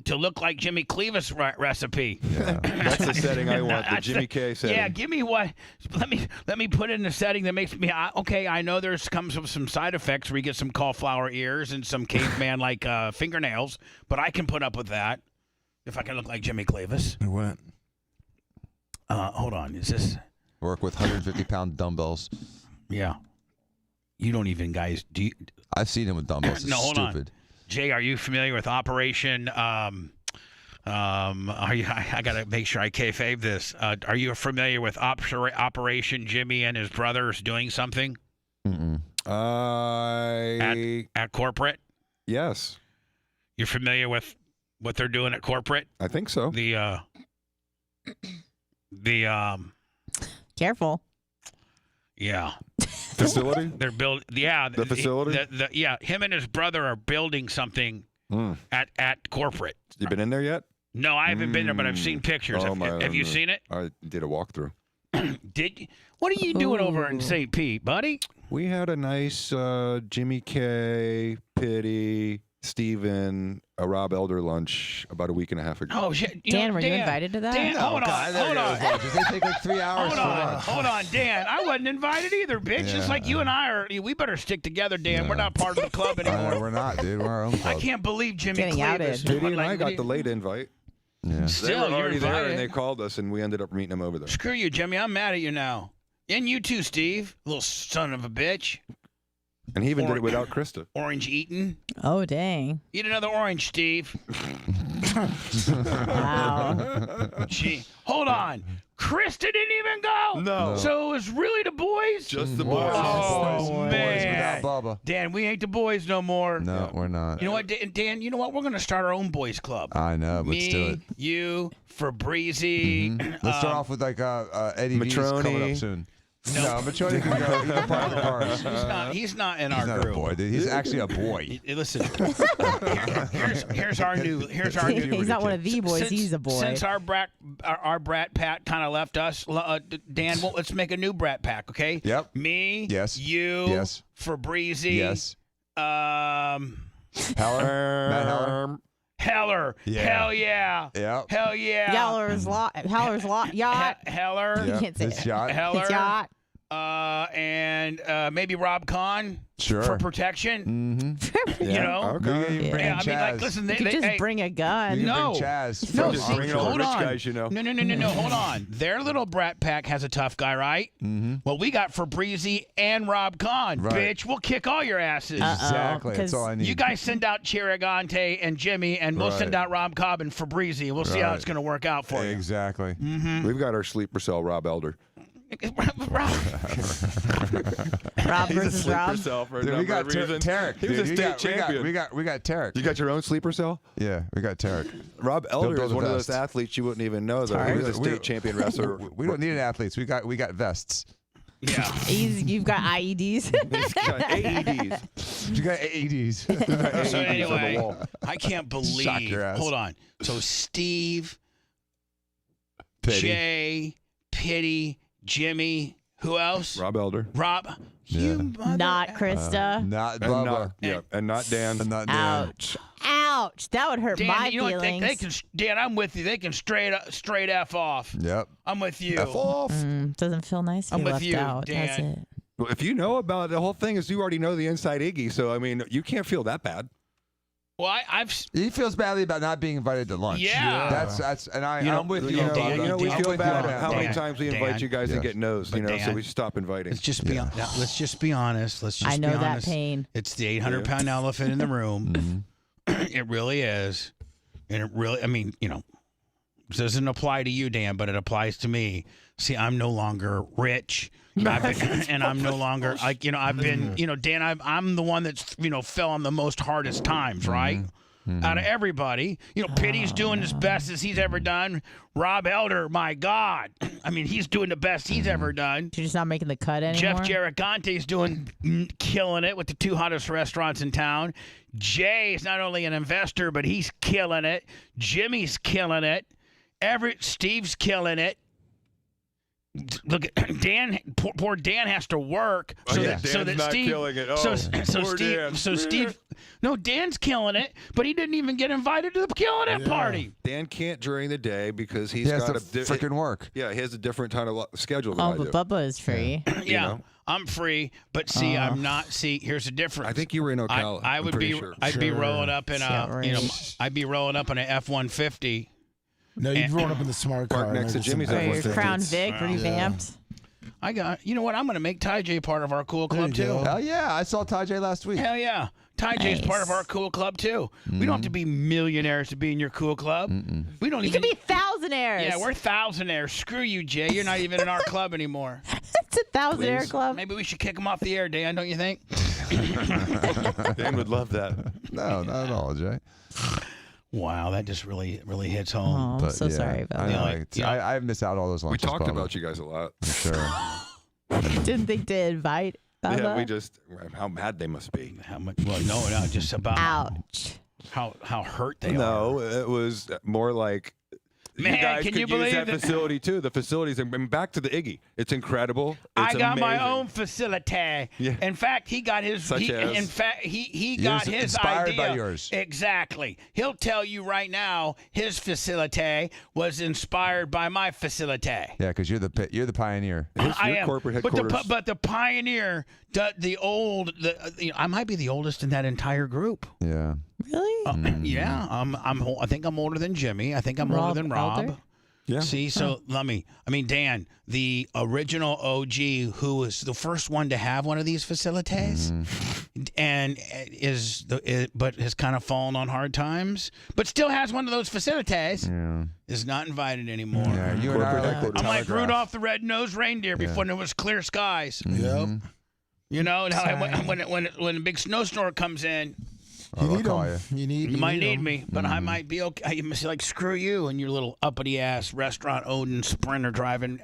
to look like Jimmy Cleavis recipe. Yeah. That's the setting I want. The Jimmy K setting. Yeah, give me what. Let me put it in a setting that makes me okay. I know comes with some side effects where you get some cauliflower ears and some caveman like fingernails, but I can put up with that. If I can look like Jimmy Cleavis. What? Hold on. Is this work with 150-pound dumbbells? Yeah. You don't even, guys. Do you? I've seen him with dumbbells. It's no, hold stupid. on. Jay, are you familiar with Operation? Are you? I gotta make sure I kayfabe this. Are you familiar with Operation Jimmy and his brothers doing something? At corporate? Yes. You're familiar with what they're doing at corporate? I think so. Careful. Yeah. Facility? They're building. Yeah. The facility? Him and his brother are building something at corporate. You been in there yet? No, I haven't been there, but I've seen pictures. Have you seen it? I did a walkthrough. Did you? What are you doing over in St. Pete, buddy? We had a nice Jimmy K, Pitty, Steven, a Rob Elder lunch about a week and a half ago. Oh, shit. Dan, were you invited to that? Dan, hold on. They take like 3 hours for lunch. Hold on, Dan. I wasn't invited either, bitch. Yeah. Just like you and I are. We better stick together, Dan. We're not part of the club anymore. We're not, dude. We're our own club. I can't believe Jimmy Getting Cleavis. Pitty and I got the late invite. Yeah. They Still, were you're already there, invited. and they called us, and we ended up meeting them over there. Screw you, Jimmy. I'm mad at you now. And you too, Steve. Little son of a bitch. And he even did it without Krista. Orange eaten. Oh, dang. Eat another orange, Steve. Wow. Gee. Hold on. Krista didn't even go? No. So it was really the boys? Just the boys. Oh, Boys man. without Bubba. Dan, we ain't the boys no more. No, we're not. You know what, Dan? You know what? We're going to start our own boys club. I know. Let's do it. You, Fabrizi. Let's start off with like Eddie V's coming up soon. No, Matroni can go. He's a part of the cars. He's not in our He's not group. a boy, dude. He's actually a boy. Listen, here's our new. He's not one of the boys. He's a boy. Since our brat Pat kind of left us, Dan, well, let's make a new brat pack, okay? Yep. Me. Yes. You. Yes. Fabrizi. Yes. Heller. Matt Heller. Heller. Yeah. Hell yeah. Yep. Hell yeah. Heller's lot. Yacht. Heller. You can't say It's it. yacht. Heller. It's yacht. and maybe Rob Kahn for protection. Mm-hmm. You know, bring I mean, like, listen, You could just bring a gun. No, Chaz. no, Just see, bring all the hold rich on. guys, you know. No, hold on. Their little brat pack has a tough guy, right? Mm-hmm. Well, we got Fabrizi and Rob Kahn. Right. Bitch, we'll kick all your asses. Exactly. That's all I need. You guys send out Chiragante and Jimmy, and we'll send out Rob Cobb and Fabrizi, and we'll see how it's going to work out for you. Exactly. Mm-hmm. We've got our sleeper cell, Rob Elder. Rob versus Rob. Dude, we got Tarek. He was a state champion. We got Tarek. You got your own sleeper cell? Yeah, we got Tarek. Rob Elder build is a one of those vest. athletes you wouldn't even know, though. He was a state champion wrestler. We don't need athletes. We got vests. Yeah. You've got IEDs. He's got AEDs. You got AEDs. So anyway, I can't Shock your believe. ass. Hold on. So Steve, Pity. Jay, Pity, Jimmy, who else? Rob Elder. Rob. You mother- Not Krista. Not And Bubba. not, and not Dan. And not Dan. Ouch. Ouch. That would hurt Dan, my you know what? feelings. They can. Dan, I'm with you. They can straight F off. Yep. I'm with you. F off. Doesn't feel nice to I'm be with left you, out, does Dan. it? Well, if you know about the whole thing, is you already know the inside Iggy, so I mean, you can't feel that bad. Well, I've. He feels badly about not being invited to lunch. Yeah. That's and You know, I'm with you you. know, on Dan, that. You know, we Dan, feel I'm bad with you. how many Dan, times we Dan, invite you guys and get no's, you know, so Dan, we stop inviting. Let's just be. Let's just be honest. Let's just. I know be that honest. pain. It's the 800-pound elephant in the room. It really is, and it really. I mean, you know, this doesn't apply to you, Dan, but it applies to me. See, I'm no longer rich. And I'm no longer like, you know, I've been, you know, Dan, I'm the one that's, you know, fell on the most hardest times, right? Out of everybody, you know, Pity's doing as best as he's ever done. Rob Elder, my God, I mean, he's doing the best he's ever done. You're just not making the cut anymore. Jeff Giragante's killing it with the 2 hottest restaurants in town. Jay is not only an investor, but he's killing it. Jimmy's killing it. Steve's killing it. Look, Dan. Poor Dan has to work, so that not Steve. killing it. Oh, so poor Steve. Dan. So Steve. No, Dan's killing it, but he didn't even get invited to the killing it party. Dan can't during the day because He he's has got to freaking work. Yeah, he has a different kind of schedule than Oh, I but do. Bubba is free. Yeah, know? I'm free, but see, I'm not. See, here's the difference. I think you were in Ocala. I would I'm be. pretty sure. I'd be rolling up in Yeah, a. right. You know, I'd be rolling up in an F-150. No, you've grown up in the smart car. Park next to Jimmy's Or your F-150. Crown Vic revamped. I got. You know what? I'm going to make Ty J part of our cool club you too. go. Hell yeah! I saw Ty J last week. Hell yeah. Ty J's part of our cool club too. We don't have to be millionaires to be in your cool club. We don't You even could be thousandaires. Yeah, we're thousandaires. Screw you, Jay. You're not even in our club anymore. It's a thousandaire club. Maybe we should kick him off the air, Dan, don't you think? Dan would love that. No, not at all, Jay. Wow, that just really hits Oh, home. I'm But so yeah, sorry about I that. know. I miss out all those We lunches. talked Bubba. about you guys a lot. I'm sure. Didn't think to invite Bubba. Yeah, we just how mad they must be. How much? Well, no, just about Ouch. how hurt they are. No, it was more like Man, you guys can could you use believe that that- facility too. The facilities and back to the Iggy. It's incredible. It's I got my amazing. own facility. Yeah. In fact, he got his. Such as? In fact, he got his inspired idea. by yours. Exactly. He'll tell you right now. His facility was inspired by my facility. Yeah, because you're the pioneer. I your am. corporate But headquarters. but the pioneer, I might be the oldest in that entire group. Yeah. Really? Yeah. I think I'm older than Jimmy. I think I'm older than Rob. Elder? Yeah. See, so Dan, the original OG, who was the first one to have one of these facilities, and but has kind of fallen on hard times, but still has one of those facilities, is not invited anymore. Yeah, you and I are like the I'm like telegraph. Rudolph the Red-Nosed Reindeer before there was clear skies. Yep. You know, and how when a big snowstorm comes in, You I'll need call them. you. you might need 'em. me, but I might be okay. You must be like, screw you and your little uppity ass restaurant owning Sprinter driving.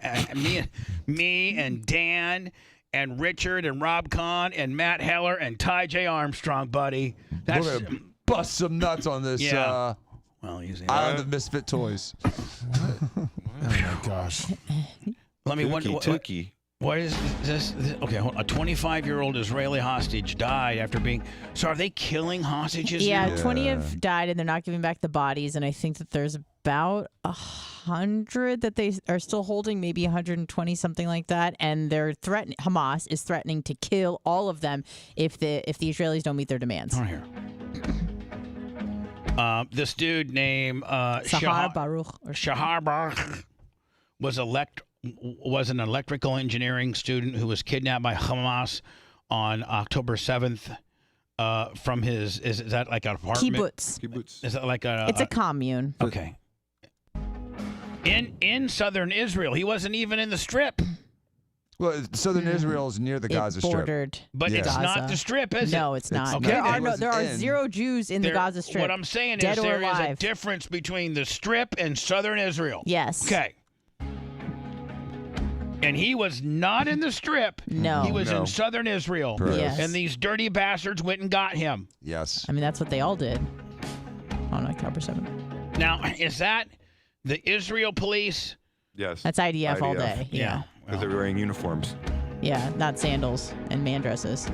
Me and Dan and Richard and Rob Kahn and Matt Heller and Ty J Armstrong, buddy. That's We're gonna bust some nuts on this Yeah. well, easy. Island of Misfit Toys. Oh my gosh. Let me Tukey. What is this? Okay, a 25-year-old Israeli hostage died after being. So are they killing hostages? Yeah, now? 20 have died, and they're not giving back the bodies. And I think that there's about 100 that they are still holding, maybe 120, something like that. And they're threatening. Hamas is threatening to kill all of them if the Israelis don't meet their demands. Oh, here. This dude named Shahar Baruch was an electrical engineering student who was kidnapped by Hamas on October 7th from his is that like an apartment? Kibbutz. Is that like a? It's a commune. Okay. In southern Israel, he wasn't even in the Strip. Well, southern Israel is near the Gaza Strip. Bordered. But it's Gaza. not the Strip, is it? No, it's not. Okay. There are zero Jews in the Gaza Strip. What I'm saying dead is or there is a alive. difference between the Strip and southern Israel. Yes. Okay. And he was not in the Strip. No. He was No. in southern Israel. Correct. Yes. And these dirty bastards went and got him. Yes. I mean, that's what they all did on October 7th. Now, is that the Israel police? Yes. That's IDF all day. Yeah. Because they're wearing uniforms. Yeah, not sandals and man dresses.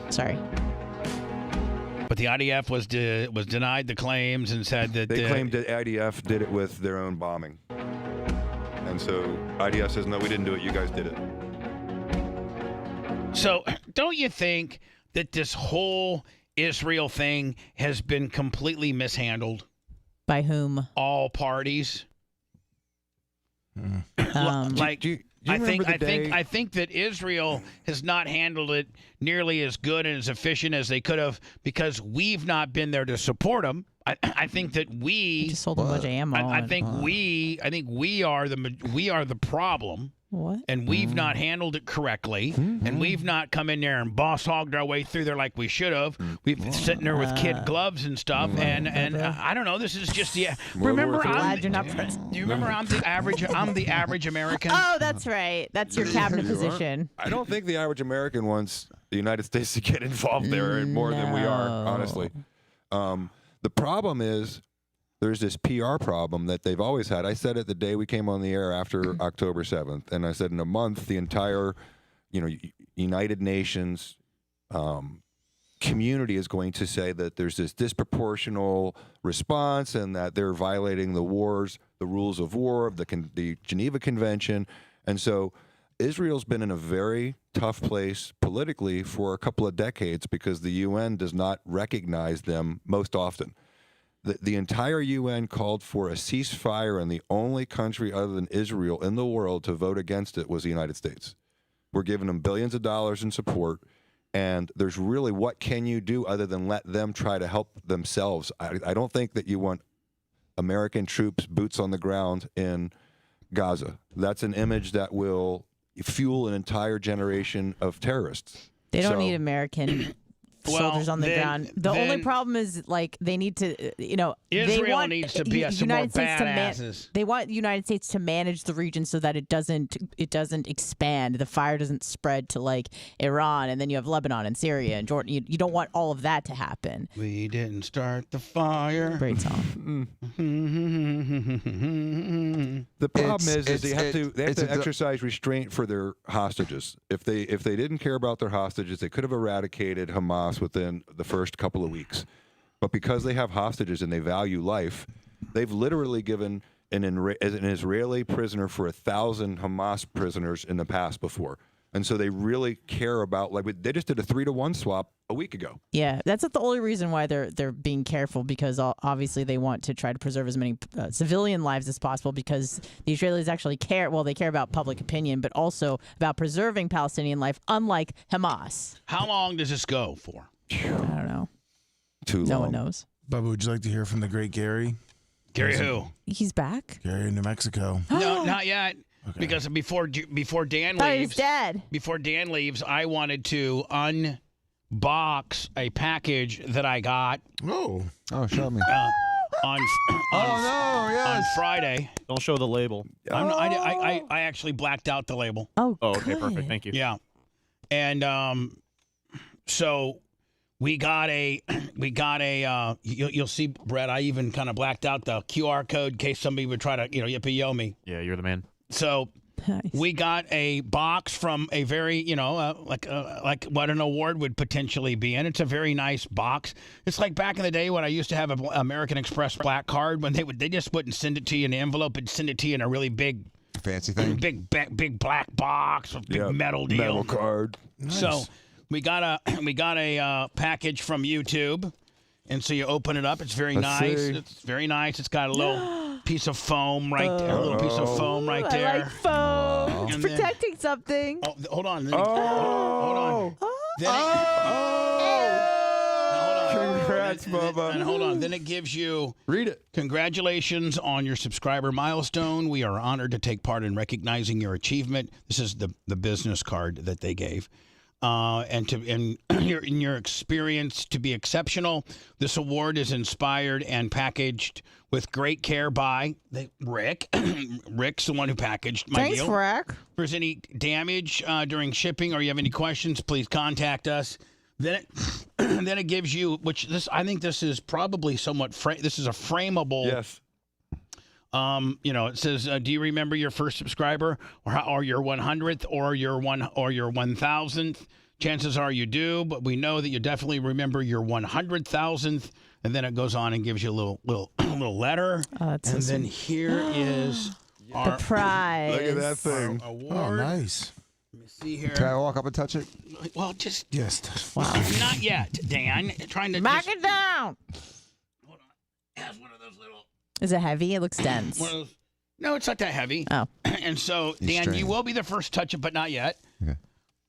Sorry. But the IDF was denied the claims and said that They claimed that IDF did it with their own bombing. And so IDF says, no, we didn't do it. You guys did it. So don't you think that this whole Israel thing has been completely mishandled? By whom? All parties. Like, Do you I remember the day- I think that Israel has not handled it nearly as good and as efficient as they could have because we've not been there to support them. I think that we just sold a bunch of ammo. I think we are the problem. What? And we've not handled it correctly, and we've not come in there and boss hogged our way through there like we should have. We've been sitting there with kid gloves and stuff, and I don't know. This is just the remember. Glad you're not Do you remember I'm the average American? Oh, that's right. That's your cabinet position. I don't think the average American wants the United States to get involved there more than we are, honestly. The problem is there's this PR problem that they've always had. I said it the day we came on the air after October 7th, and I said in a month the entire, United Nations community is going to say that there's this disproportional response and that they're violating the rules of war, the Geneva Convention, and so Israel's been in a very tough place politically for a couple of decades because the UN does not recognize them most often. The entire UN called for a ceasefire, and the only country other than Israel in the world to vote against it was the United States. We're giving them billions of dollars in support, and there's really, what can you do other than let them try to help themselves? I don't think that you want American troops, boots on the ground in Gaza. That's an image that will fuel an entire generation of terrorists. They don't need American soldiers on the ground. The only problem is, like, they need to, Israel needs to be some more badasses. They want the United States to manage the region so that it doesn't expand. The fire doesn't spread to like Iran, and then you have Lebanon and Syria and Jordan. You don't want all of that to happen. We didn't start the fire. Great song. The problem is they have to exercise restraint for their hostages. If they didn't care about their hostages, they could have eradicated Hamas within the first couple of weeks. But because they have hostages and they value life, they've literally given an Israeli prisoner for 1,000 Hamas prisoners in the past before. And so they really care about, like, they just did a 3-to-1 swap a week ago. Yeah, that's not the only reason why they're being careful, because obviously they want to try to preserve as many civilian lives as possible, because the Israelis actually care. Well, they care about public opinion, but also about preserving Palestinian life, unlike Hamas. How long does this go for? I don't know. Too long. No one knows. Bubba, would you like to hear from the great Gary? Gary who? He's back? Gary in New Mexico. No, not yet. Okay. Because before Dan Thought he leaves, was dead. Before Dan leaves, I wanted to unbox a package that I got. Oh, show me. On Friday. Don't show the label. I actually blacked out the label. Oh, okay, perfect. Thank you. Yeah, and so we got a you'll see, Brett, I even kind of blacked out the QR code in case somebody would try to yippee-yo me. Yeah, you're the man. So Nice. We got a box from a very, like what an award would potentially be in. It's a very nice box. It's like back in the day when I used to have an American Express black card when they just wouldn't send it to you in an envelope, but send it to you in a really big, fancy thing, big black box with big metal deal, metal card. Nice. So we got a package from YouTube. And so you open it up. It's very nice. It's very nice. It's got a little piece of foam right there. A little piece of foam right there. I like foam. It's protecting something. Oh, hold on. Hold on. Congrats, Bubba. And hold on. Then it gives you. Read it. Congratulations on your subscriber milestone. We are honored to take part in recognizing your achievement. This is the business card that they gave. And in your experience to be exceptional. This award is inspired and packaged with great care by Rick. Rick's the one who packaged my deal. Thanks, Rick. If there's any damage during shipping or you have any questions, please contact us. Then it gives you, I think this is probably somewhat, this is a frameable. Yes. It says, do you remember your first subscriber or your 100th or your 1000th? Chances are you do, but we know that you definitely remember your 100,000th. And then it goes on and gives you a little letter. Oh, that's and so then sweet. here is the prize. Look at that thing. Award. Oh, nice. Let me see here. Can I walk up and touch it? Well, just Yes. Wow. not yet, Dan. Trying to Back it down. Hold on. It has one of those little. Is it heavy? It looks dense. One of those, no, it's not that heavy. Oh. And so, Dan, strange. you will be the first to touch it, but not yet. Okay.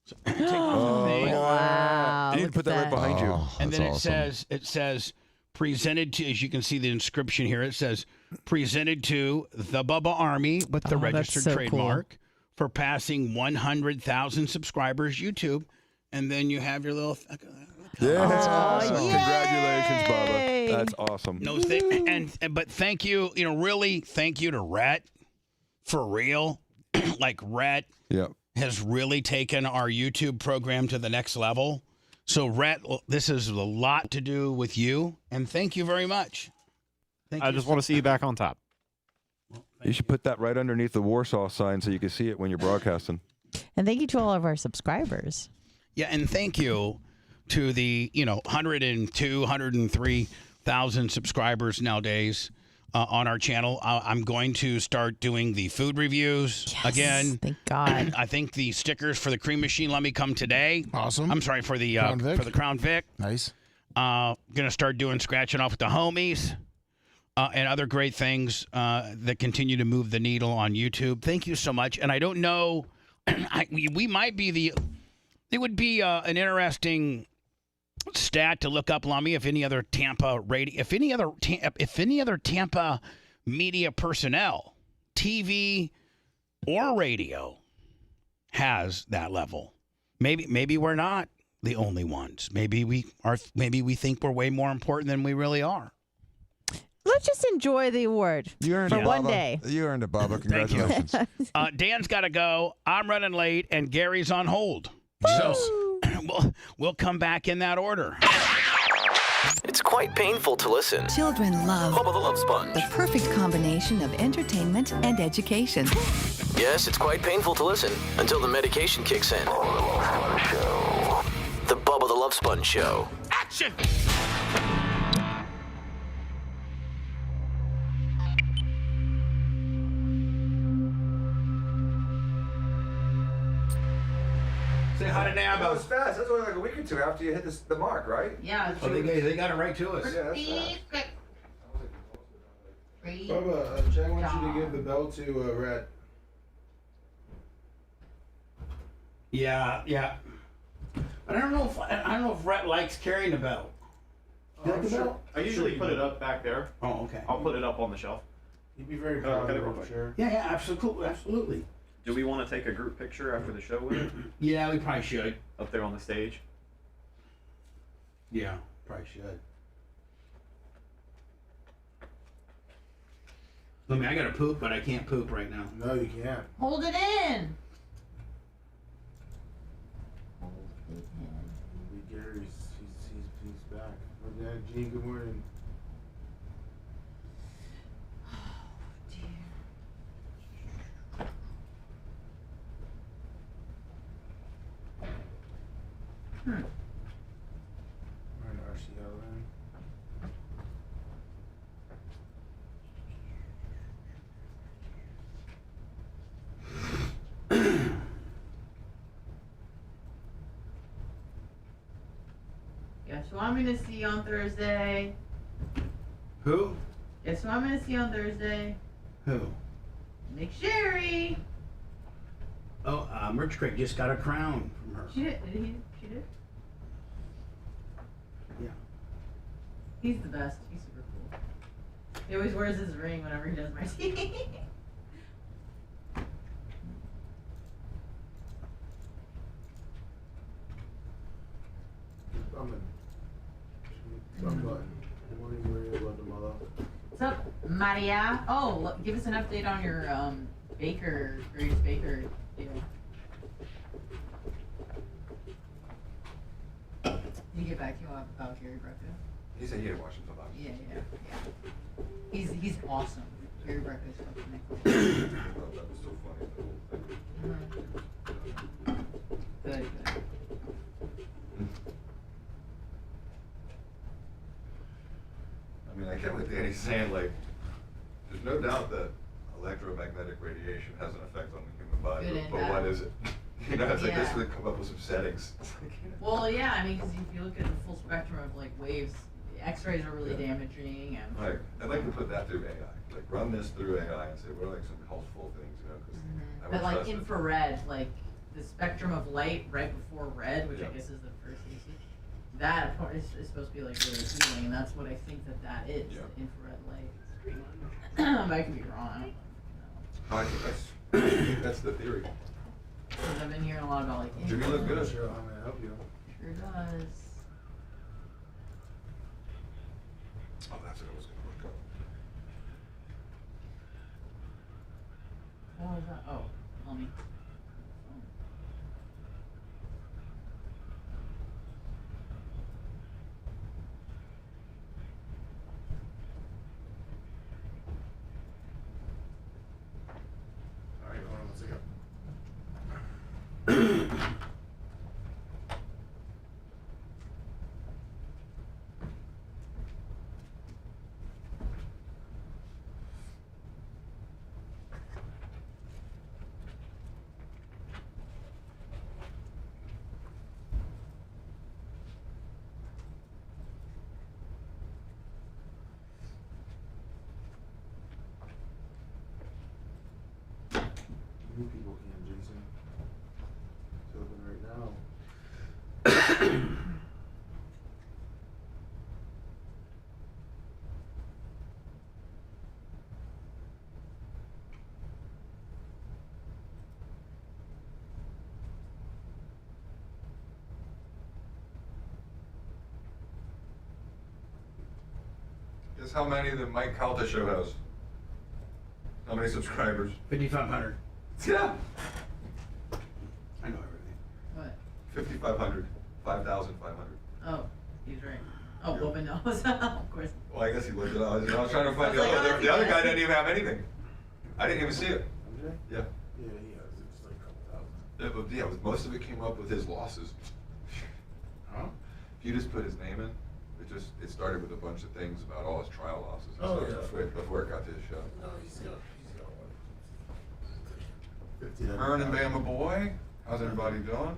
So, take off the thing. Wow. You need to look put at that right behind you. And then That's awesome. it says presented to, as you can see the inscription here, it says presented to the Bubba Army with the Oh, that's registered so trademark for passing 100,000 subscribers YouTube. And then you have your little Yeah. Oh, Congratulations, yay. Bubba. That's awesome. no thing. But thank you, really thank you to Rhett for real. Like Rhett Yep. has really taken our YouTube program to the next level. So, Rhett, this is a lot to do with you, and thank you very much. I just want to see you back on top. You should put that right underneath the Warsaw sign so you can see it when you're broadcasting. And thank you to all of our subscribers. Yeah, and thank you to the 102, 103,000 subscribers nowadays on our channel. I'm going to start doing the food reviews again. Thank God. I think the stickers for the cream machine let me come today. Awesome. I'm sorry for the Crown Vic. Crown Vic. Nice. Gonna start doing scratching off with the homies and other great things that continue to move the needle on YouTube. Thank you so much. And I don't know, we might be it would be an interesting stat to look up, Lummy, if any other Tampa Tampa media personnel, TV or radio, has that level. Maybe we're not the only ones. Maybe we are. Maybe we think we're way more important than we really are. Let's just enjoy the award You earned for it, one Bubba. day. You earned it, Bubba. Thank you. Congratulations. Dan's got to go. I'm running late, and Gary's on hold. So we'll come back in that order. It's quite painful to listen. Children love Bubba the Love Sponge. the perfect combination of entertainment and education. Yes, it's quite painful to listen until the medication kicks in. The Bubba the Love Sponge Show. Action! Say hi to That Nabo. was fast. That's only like a week or two after you hit the mark, right? Yeah. Oh, they got it right to us. Yeah, that's fast. Bubba, Chad wants you to give the bell to Rhett. Yeah. But I don't know if Rhett likes carrying a bell. You like the bell? I usually put it up back there. Oh, okay. I'll put it up on the shelf. He'd be very proud get it of real it, quick. sure. Yeah, absolutely. Do we want to take a group picture after the show with it? Yeah, we probably should. Up there on the stage? Yeah, probably should. I mean, I gotta poop, but I can't poop right now. No, you can't. Hold it in. Gary's he's back. Oh, Dad, Gene, good morning. Guess who I'm gonna see on Thursday? Who? Guess who I'm gonna see on Thursday? Who? Nick Sherry. Oh, Merch Crate just got a crown from her. She did. She did. Yeah. He's the best. He's super cool. He always wears his ring whenever he does my tea. What's up, Maria? Oh, look, give us an update on your greatest baker deal. Did you get back to you about Gary Brecka? He said he had watched him about it. Yeah. He's awesome. Gary Brecka is fucking I thought that was so funny, the whole thing. Good. I mean, I get what Danny's saying, like, there's no doubt that electromagnetic radiation has an effect on the human body, Good and but bad. what is it? You know, it's like this Yeah. would come up with some settings. It's like, you know. Well, yeah, I mean, because if you look at the full spectrum of like waves, X-rays are really damaging, and Like, I'd like to put that through AI. Like, run this through AI and say, what are like some healthful things, you know? Cause I would but like trust it. infrared, like the spectrum of light right before red, which I guess is the first you see, that part is supposed to be like really healing, and that's what I think that is, the infrared light. But I could be wrong. I don't know. I think that's the theory. Because I've been hearing a lot about like. Jimmy look good. Sure, I'm gonna help you. Sure does. Oh, that's what I was gonna look up. What was that? Oh, tell me. All right, hold on one second. New people can, Jason. It's open right now. Guess how many the Mike Calta show has? How many subscribers? 5,500. Yeah. I know everything. What? 5,500. 5,500. Oh, he's right. Oh, Bubba knows. Of course. Well, I guess he looked it up. I was trying to find I was like, oh, the other guy that's didn't even have anything. I didn't even see it. MJ? Yeah. Yeah, he has. It's like a couple thousand. Most of it came up with his losses. Huh? If you just put his name in, it started with a bunch of things about all his trial losses and Oh, stuff yeah. before it got to his show. No, he's got one. 15. Ern and Bama boy, how's everybody doing?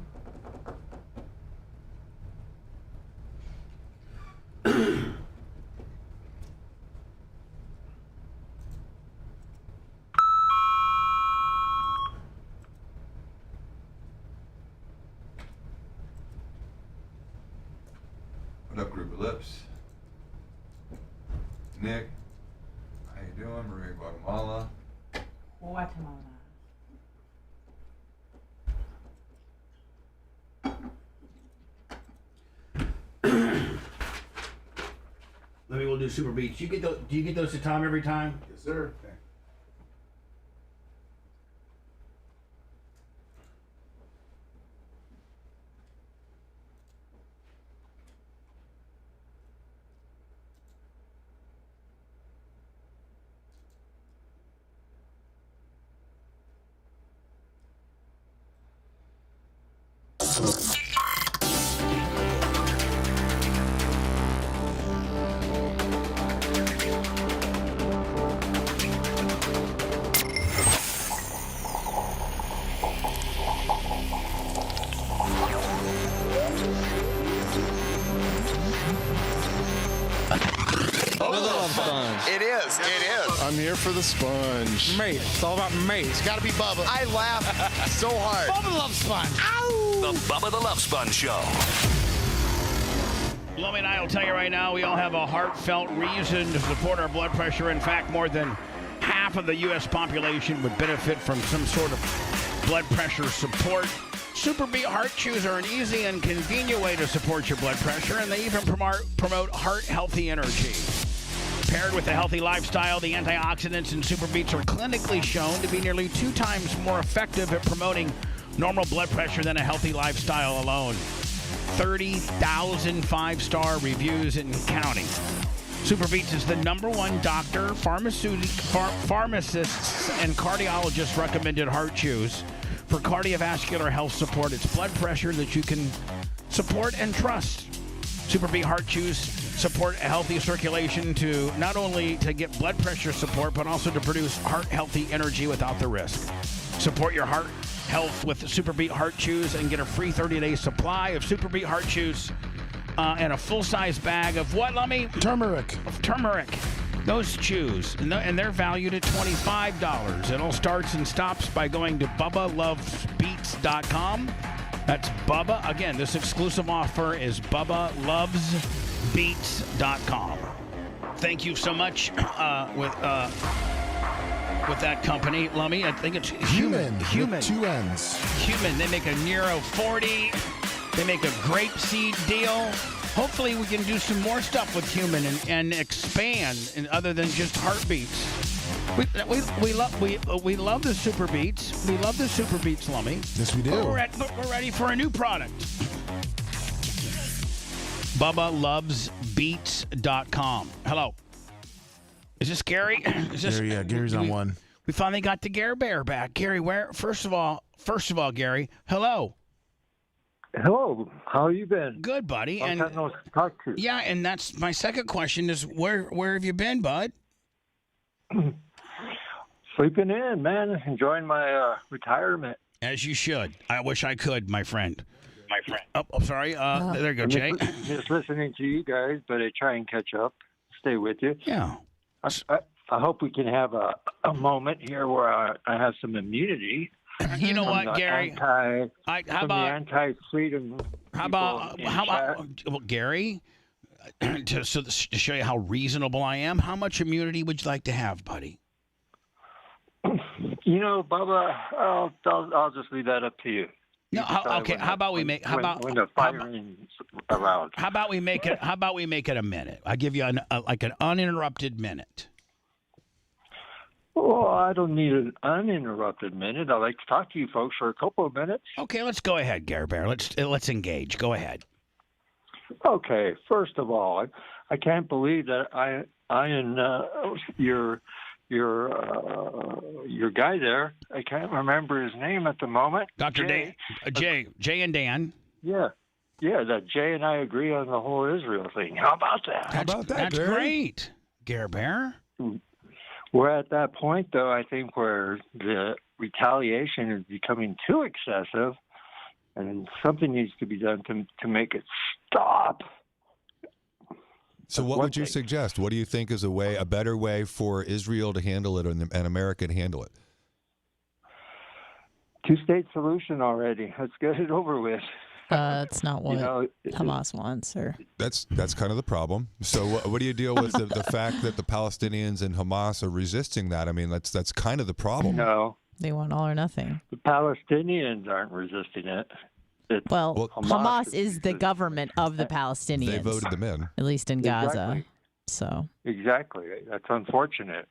What up, group of lips? Nick, how you doing? Maria Guatemala. Guatemala. Let me go do super beats. You get those? Do you get those to Tom every time? Yes, sir. Okay. Love Sponge. It is. I'm here for the sponge. Mate, it's all about mate. It's got to be Bubba. I laugh so hard. Bubba the Love Sponge. Ow! The Bubba the Love Sponge Show. Lummy and I will tell you right now, we all have a heartfelt reason to support our blood pressure. In fact, more than half of the U.S. population would benefit from some sort of blood pressure support. Super Beet Heart Chews are an easy and convenient way to support your blood pressure, and they even promote heart-healthy energy. Paired with a healthy lifestyle, the antioxidants in Super Beets are clinically shown to be nearly 2 times more effective at promoting normal blood pressure than a healthy lifestyle alone. 30,000 5-star reviews and counting. Super Beets is the #1 doctor, pharmacists, and cardiologists recommended heart chews for cardiovascular health support. It's blood pressure that you can support and trust. Super Beet Heart Chews support a healthy circulation to not only to get blood pressure support, but also to produce heart-healthy energy without the risk. Support your heart health with Super Beet Heart Chews and get a free 30-day supply of Super Beet Heart Chews and a full-size bag of what, Lummy? Turmeric. Of turmeric. Those chews, and they're valued at $25. It all starts and stops by going to BubbaLovesBeats.com. That's Bubba. Again, this exclusive offer is BubbaLovesBeats.com. Thank you so much with that company, Lummy. I think it's Human. With 2 N's. Human. They make a Nero 40. They make a grapeseed deal. Hopefully we can do some more stuff with Human and expand other than just heartbeats. We love the Super Beets. We love the Super Beets, Lummy. Yes, we do. But we're ready for a new product. BubbaLovesBeats.com. Hello. Is this Gary? Gary's on one. We finally got the Gare Bear back. Gary, where? First of all, Gary, hello. Hello. How you been? Good, buddy. Long time no talk to. Yeah, and that's my second question is where have you been, bud? Sleeping in, man. Enjoying my retirement. As you should. I wish I could, my friend. Oh, I'm sorry. There you go, Jay. Just listening to you guys, but I try and catch up. Stay with you. Yeah. I hope we can have a moment here where I have some immunity. You know what, Gary? How about Gary? To show you how reasonable I am, how much immunity would you like to have, buddy? You know, Bubba, I'll just leave that up to you. No, okay. How about we make the firing's around? How about we make it a minute? I give you an uninterrupted minute. Well, I don't need an uninterrupted minute. I like to talk to you folks for a couple of minutes. Okay, let's go ahead, Gare Bear. Let's engage. Go ahead. Okay, first of all, I can't believe that I and your guy there, I can't remember his name at the moment. Dr. Jay and Dan. Yeah, that Jay and I agree on the whole Israel thing. How about that? That's great, Gare Bear. We're at that point, though, I think, where the retaliation is becoming too excessive, and something needs to be done to make it stop. So what would you suggest? What do you think is a better way for Israel to handle it and America to handle it? 2-state solution already. Let's get it over with. It's not what Hamas wants, or that's kind of the problem. So what do you deal with the fact that the Palestinians and Hamas are resisting that? I mean, that's kind of the problem. No, they want all or nothing. The Palestinians aren't resisting it. Well, Hamas is the government of the Palestinians. They voted them in, at least in Gaza. Exactly. So exactly, that's unfortunate.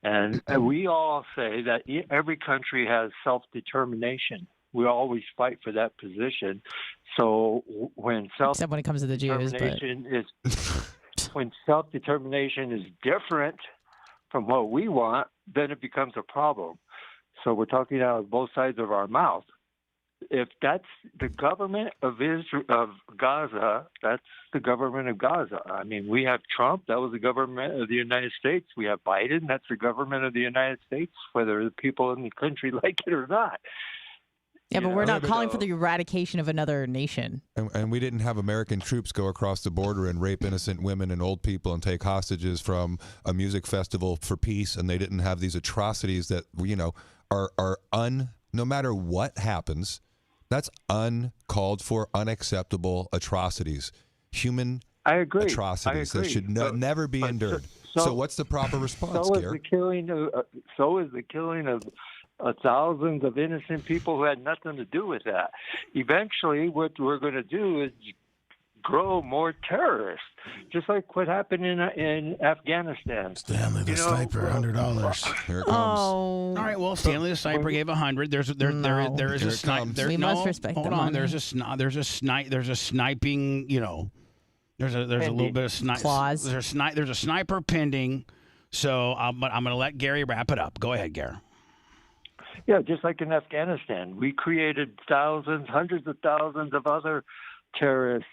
And we all say that every country has self-determination. We always fight for that position. So when except when it comes to the Jews, when self-determination is different from what we want, then it becomes a problem. So we're talking out of both sides of our mouth. If that's the government of Gaza, that's the government of Gaza. I mean, we have Trump, that was the government of the United States. We have Biden, that's the government of the United States, whether the people in the country like it or not. Yeah, but we're not calling for the eradication of another nation. And we didn't have American troops go across the border and rape innocent women and old people and take hostages from a music festival for peace. And they didn't have these atrocities that, are no matter what happens, that's uncalled for, unacceptable atrocities. Human atrocities that should never be endured. So what's the proper response, So is Gare? the killing of thousands of innocent people who had nothing to do with that. Eventually, what we're going to do is grow more terrorists, just like what happened in Afghanistan. Stanley the sniper, $100. Here it comes. Oh. All right. Well, Stanley the sniper gave 100. There is a sniper. We must respect hold the on. money. There's a sniping. There's a little bit of clause. There's a sniper pending. So I'm going to let Gary wrap it up. Go ahead, Gary. Yeah, just like in Afghanistan, we created thousands, hundreds of thousands of other terrorists.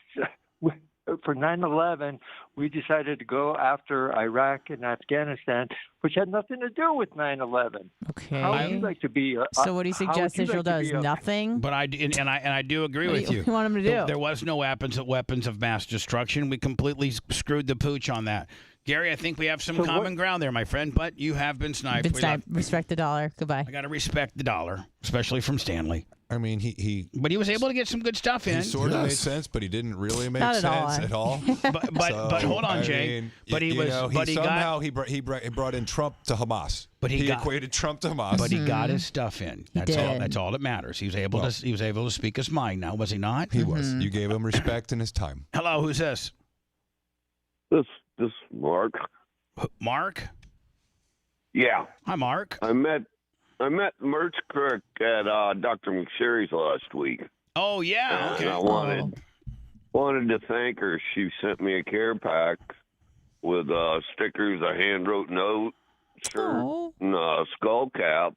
For 9/11, we decided to go after Iraq and Afghanistan, which had nothing to do with 9/11. Okay. How would you like to be? So what do you suggest Israel does? Nothing? But I do agree What with do you. you want him to do? There was no weapons of mass destruction. We completely screwed the pooch on that. Gary, I think we have some common ground there, my friend, but you have been sniped. Respect the dollar. Goodbye. I got to respect the dollar, especially from Stanley. I mean, but he was able to get some good stuff in. He sort of made sense, but he didn't really make Not sense at all. But hold on, Jay. He brought in Trump to Hamas. But he equated Trump to Hamas. But he got his stuff in. That's all that matters. He was able to speak his mind. Now, was he not? He was. You gave him respect in his time. Hello, who's this? This Mark. Mark? Yeah. Hi, Mark. I met Merch Crick at Dr. McSherry's last week. Oh yeah. Okay. And I wanted to thank her. She sent me a care pack with stickers, a hand wrote note, shirt, and a skull cap.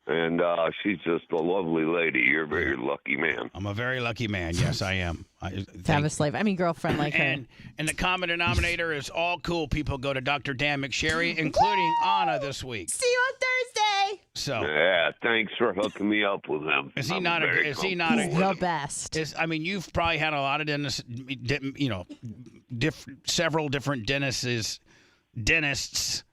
And she's just a lovely lady. You're a very lucky man. I'm a very lucky man. Yes, I am. To have a slave. I mean, girlfriend like her. And the common denominator is all cool people go to Dr. Dan McSherry, including Anna this week. See you on Thursday. So yeah, thanks for hooking me up with him. Is he not the best? You've probably had a lot of dentists, several different dentists.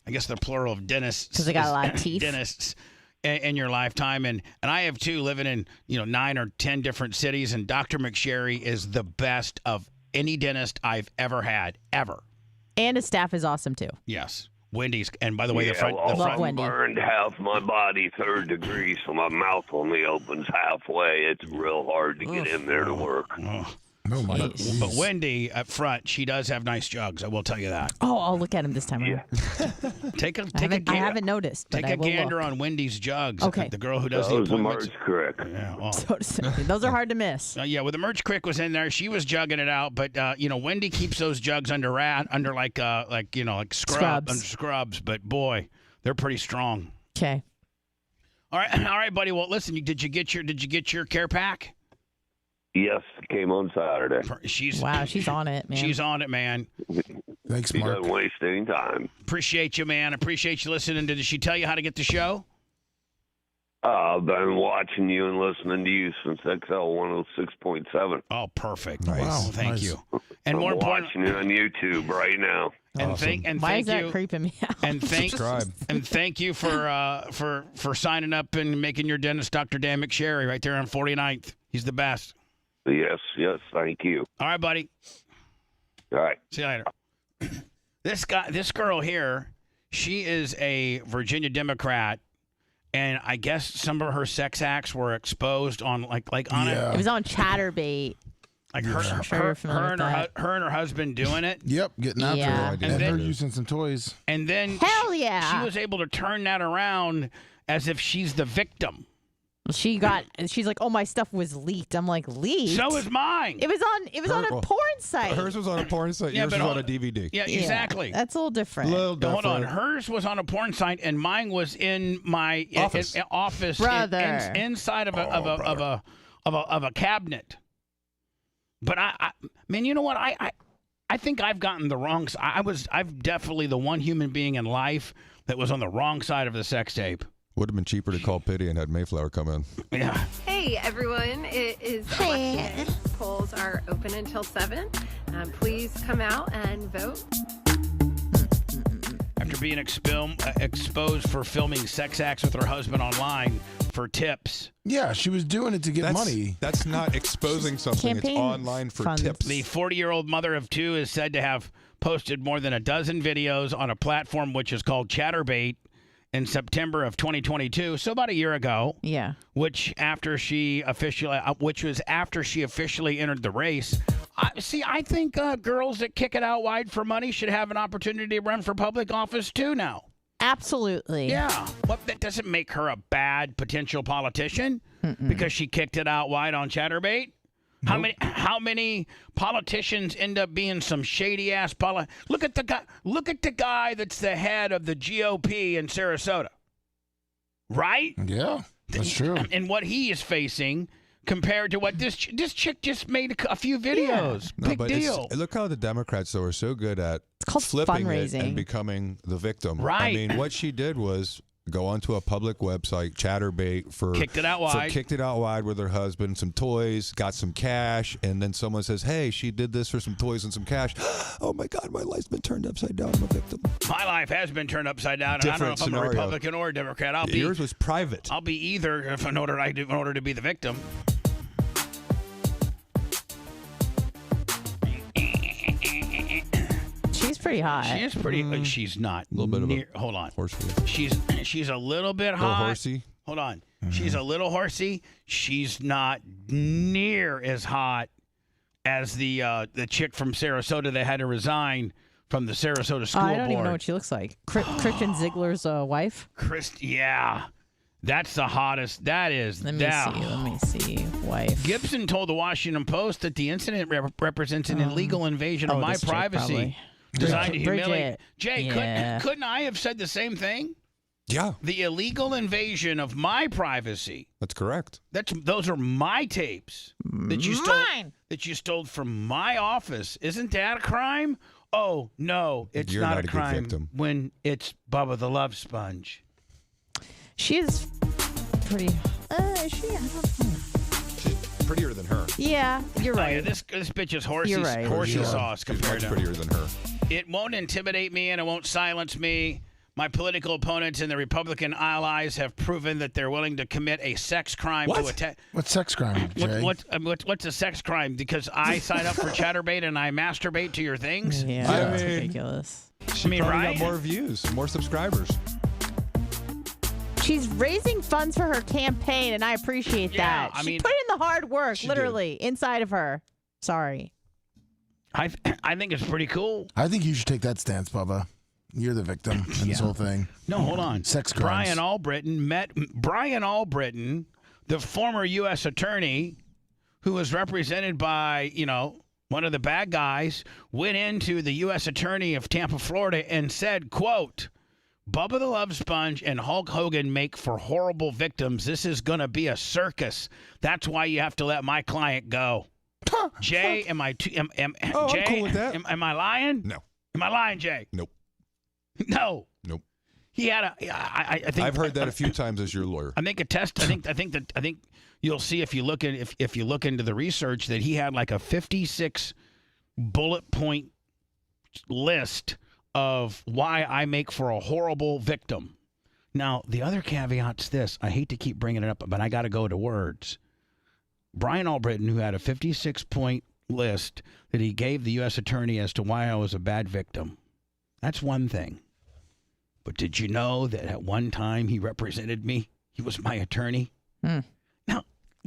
I guess they're plural of dentists because they got a lot of teeth. Dentists. In your lifetime, and I have too, living in 9 or 10 different cities, and Dr. McSherry is the best of any dentist I've ever had, ever. And his staff is awesome too. Yes, Wendy's, and by the way, the front. I burned half my body 3rd degree, so my mouth only opens halfway. It's real hard to get in there to work. But Wendy up front, she does have nice jugs. I will tell you that. Oh, I'll look at him this time. Yeah. I haven't noticed. Take a gander on Wendy's jugs. Okay. The girl who does the appointments. Merch Crick. Yeah. Well. Those are hard to miss. Yeah. Well, the Merch Crick was in there. She was jugging it out, but Wendy keeps those jugs under scrubs. But boy, they're pretty strong. Okay. All right, buddy. Well, listen. Did you get your care pack? Yes, came on Saturday. She's on it, man. She's on it, man. Thanks, Mark. She doesn't waste any time. Appreciate you, man. Appreciate you listening. Did she tell you how to get the show? I've been watching you and listening to you since XL 106.7. Oh, perfect. Nice. Wow, thank you. And more important, watching it on YouTube right now. And thank Why is you. that creeping me out? And thank you for signing up and making your dentist Dr. Dan McSherry right there on 49th. He's the best. Yes, thank you. All right, buddy. All right. See you later. This girl here, she is a Virginia Democrat, and I guess some of her sex acts were exposed on like on it. It was on Chatterbait. Like her and her husband doing it. Yep, getting after it. And her using some toys. And then hell yeah, she was able to turn that around as if she's the victim. She's like, oh, my stuff was leaked. I'm like, leaked? So is mine. It was on a porn site. Hers was on a porn site. Yours was on a DVD. Yeah, exactly. That's a little different. Hold on. Hers was on a porn site, and mine was in my office Brother. inside of a cabinet. But man, you know what? I think I've gotten the wrong side. I'm definitely the one human being in life that was on the wrong side of the sex tape. Would have been cheaper to call pity and had Mayflower come in. Yeah. Hey everyone, it is election day. Polls are open until 7. Please come out and vote. After being exposed for filming sex acts with her husband online for tips. Yeah, she was doing it to get money. That's not exposing something. It's online for tips. The 40-year-old mother of 2 is said to have posted more than a dozen videos on a platform which is called Chatterbait in September of 2022, so about a year ago. Yeah. Which was after she officially entered the race. I think girls that kick it out wide for money should have an opportunity to run for public office too now. Absolutely. Yeah. That doesn't make her a bad potential politician because she kicked it out wide on Chatterbait. Nope. How many politicians end up being some shady ass Look at the guy that's the head of the GOP in Sarasota. Right? Yeah, that's true. And what he is facing compared to what this chick just made a few videos. Yeah. Big deal. Look how the Democrats, though, are so good at flipping it and becoming the victim. Right. I mean, what she did was go onto a public website, Chatterbait, kicked it out wide. Kicked it out wide with her husband, some toys, got some cash, and then someone says, hey, she did this for some toys and some cash. Oh, my God, my life's been turned upside down. I'm a victim. My life has been turned upside down, and I don't know if I'm a Republican or a Democrat. Yours was private. I'll be either in order to be the victim. She's pretty hot. She is pretty. She's not. A little bit of a hold on. Horse She's a little bit hot. A little horsey. Hold on. She's a little horsey. She's not near as hot as the chick from Sarasota that had to resign from the Sarasota school board. I don't even know what she looks like. Christian Ziegler's wife. Yeah. That's the hottest. That is. Let me see. Wife. Gibson told the Washington Post that the incident represents an illegal invasion of my privacy. Designed to humiliate. Jay, couldn't I have said the same thing? Yeah. The illegal invasion of my privacy. That's correct. Those are my tapes that you stole from my office. Isn't that a crime? Oh no, it's You're not not a a good crime victim. when it's Bubba the Love Sponge. She is pretty. I don't know. Prettier than her. Yeah, you're right. Oh, yeah, this bitch is horsey, You're right. horsey sauce compared She's to much prettier than her. It won't intimidate me and it won't silence me. My political opponents and the Republican allies have proven that they're willing to commit a sex crime to attack. What sex crime, Jay? What's a sex crime? Because I sign up for Chatterbait and I masturbate to your things? Yeah, that's ridiculous. She probably got more views, more subscribers. She's raising funds for her campaign, and I appreciate that. She put in the hard work, literally, inside of her. Sorry. I think it's pretty cool. I think you should take that stance, Bubba. You're the victim in this whole thing. No, hold on. Sex crimes. Brian Albritton, the former U.S. attorney who was represented by, one of the bad guys, went into the U.S. attorney of Tampa, Florida, and said, quote, Bubba the Love Sponge and Hulk Hogan make for horrible victims. This is going to be a circus. That's why you have to let my client go. Jay, am I Jay, I'm cool with that. Am I lying? No. Am I lying, Jay? Nope. No. Nope. He had I think I've heard that a few times as your lawyer. I think you'll see if you look into the research that he had like a 56 bullet point list of why I make for a horrible victim. Now, the other caveat's this. I hate to keep bringing it up, but I got to go to words. Brian Albritton, who had a 56-point list that he gave the U.S. attorney as to why I was a bad victim. That's one thing. But did you know that at one time he represented me? He was my attorney. Now,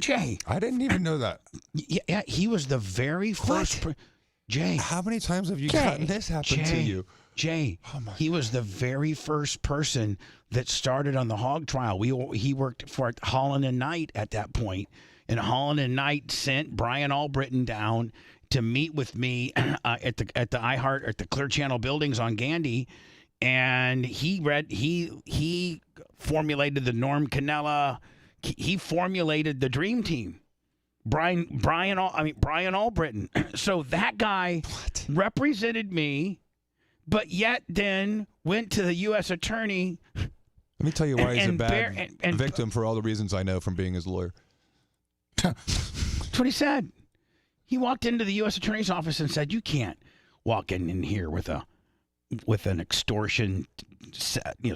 Jay. I didn't even know that. Yeah, he was the very first. Jay. How many times have you gotten this happen to you? Jay, he was the very first person that started on the hog trial. He worked for Holland and Knight at that point, and Holland and Knight sent Brian Albritton down to meet with me at the iHeart at the Clear Channel buildings on Gandy, and he formulated the Norm Cannella. He formulated the dream team. Brian Albritton. So that guy represented me. But yet then went to the U.S. attorney Let me tell you why he's a bad and victim for all the reasons I know from being his lawyer. That's what he said. He walked into the U.S. Attorney's office and said, "You can't walk in here with an extortion,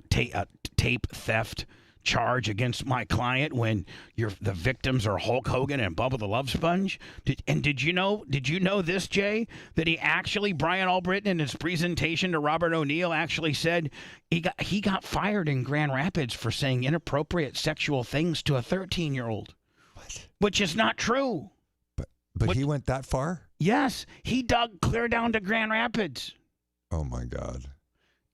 tape theft charge against my client when the victims are Hulk Hogan and Bubba the Love Sponge." Did you know this, Jay? That Brian Albritton in his presentation to Robert O'Neill actually said he got fired in Grand Rapids for saying inappropriate sexual things to a 13-year-old. What? Which is not true. But he went that far? Yes, he dug clear down to Grand Rapids. Oh my God.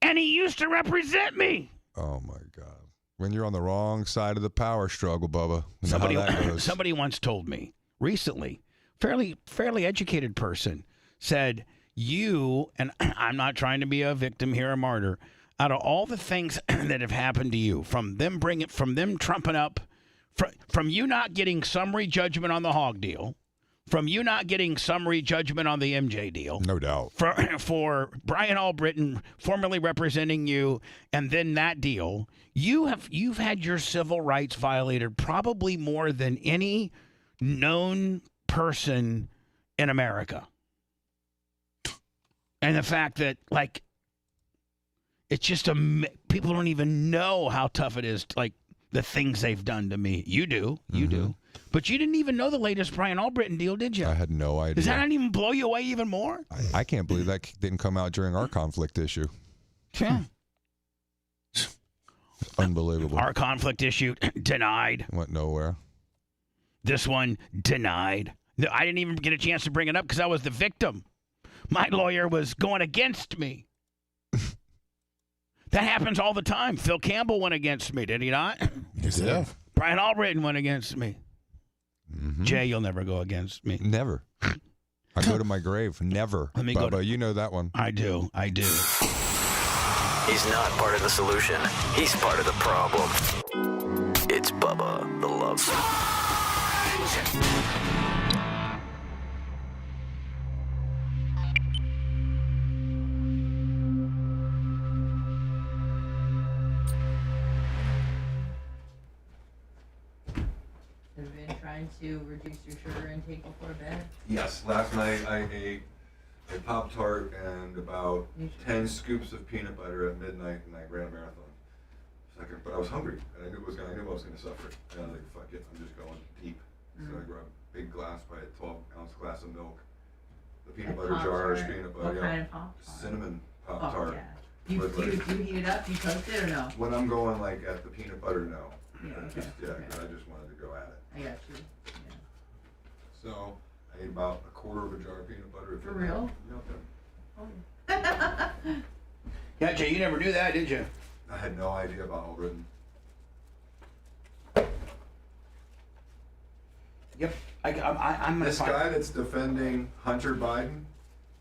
And he used to represent me. Oh my God. When you're on the wrong side of the power struggle, Bubba. You know how that goes. Somebody once told me recently, fairly educated person, said, you, and I'm not trying to be a victim here, a martyr, out of all the things that have happened to you, from them trumping up, from you not getting summary judgment on the hog deal, from you not getting summary judgment on the MJ deal. No doubt. For Brian Albritton formerly representing you, and then that deal, you've had your civil rights violated probably more than any known person in America. And the fact that, like, it's just people don't even know how tough it is, like, the things they've done to me. You do. You do. But you didn't even know the latest Brian Albritton deal, did you? I had no idea. Does that not even blow you away even more? I can't believe that didn't come out during our conflict issue. Yeah. Unbelievable. Our conflict issue, denied. Went nowhere. This one, denied. I didn't even get a chance to bring it up because I was the victim. My lawyer was going against me. That happens all the time. Phil Campbell went against me, did he not? Yes, yeah. Brian Albritton went against me. Jay, you'll never go against me. Never. I go to my grave. Never. Let me Bubba, go you know that one. I do. He's not part of the solution. He's part of the problem. It's Bubba the Love Sponge. To reduce your sugar intake before bed? Yes, last night I ate a Pop-Tart and about 10 scoops of peanut butter at midnight, and I ran a marathon. But I was hungry, and I knew I was going to suffer. And I was like, fuck it, I'm just going deep. So I grabbed a big glass, by a 12-ounce glass of milk, the peanut butter jars, peanut butter, what kind of Pop-Tart? Cinnamon Pop-Tart. Oh, yeah. You heat it up, you toast it, or no? When I'm going like at the peanut butter, no. Yeah, okay. I just wanted to go at it. I got you. So I ate about a quarter of a jar of peanut butter. For real? Okay. Yeah, Jay, you never knew that, did you? I had no idea about Albritton. Yep. I'm this guy that's defending Hunter Biden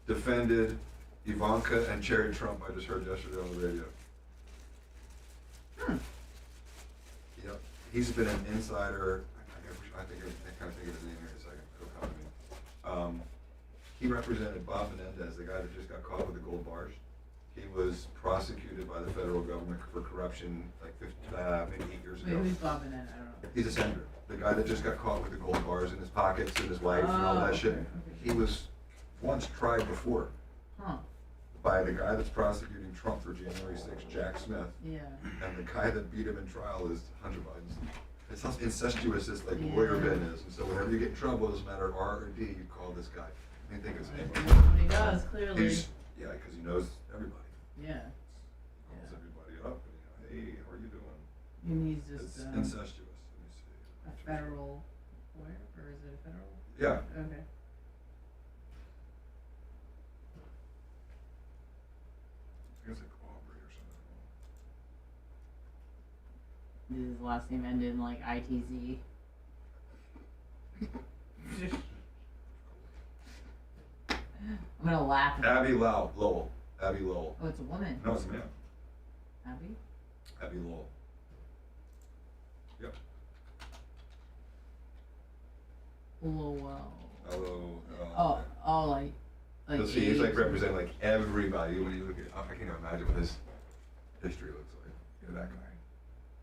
defended Ivanka and Cherry Trump. I just heard yesterday on the radio. Yep. He's been an insider. I kind of think of his name here in a second. It'll come to me. He represented Bob Menendez, the guy that just got caught with the gold bars. He was prosecuted by the federal government for corruption like maybe 8 years ago. Who's Bob Menendez? I don't know. He's a senator. The guy that just got caught with the gold bars in his pockets and his wife and all that shit. Okay. He was once tried before by the guy that's prosecuting Trump for January 6th, Jack Smith. Yeah. And the guy that beat him in trial is Hunter Biden. It's how incestuous this like lawyer Ben is. And so whenever you get in trouble, it doesn't matter R or D, you call this guy. I mean, think his name. He does, clearly. Yeah, because he knows everybody. Yeah. Calls everybody up and, hey, how are you doing? And he's just it's incestuous. Let me see. A federal lawyer, or is it a federal? Yeah. Okay. I guess like Aubrey or something. His last name ended in like ITZ. I'm gonna laugh. Abby Lowell. Abby Lowell. Oh, it's a woman. No, it's a man. Abby? Abby Lowell. Yep. Lowell. Oh, like. You'll see, he's like representing like everybody. When you look at, I can't even imagine what his history looks like. You know, that guy.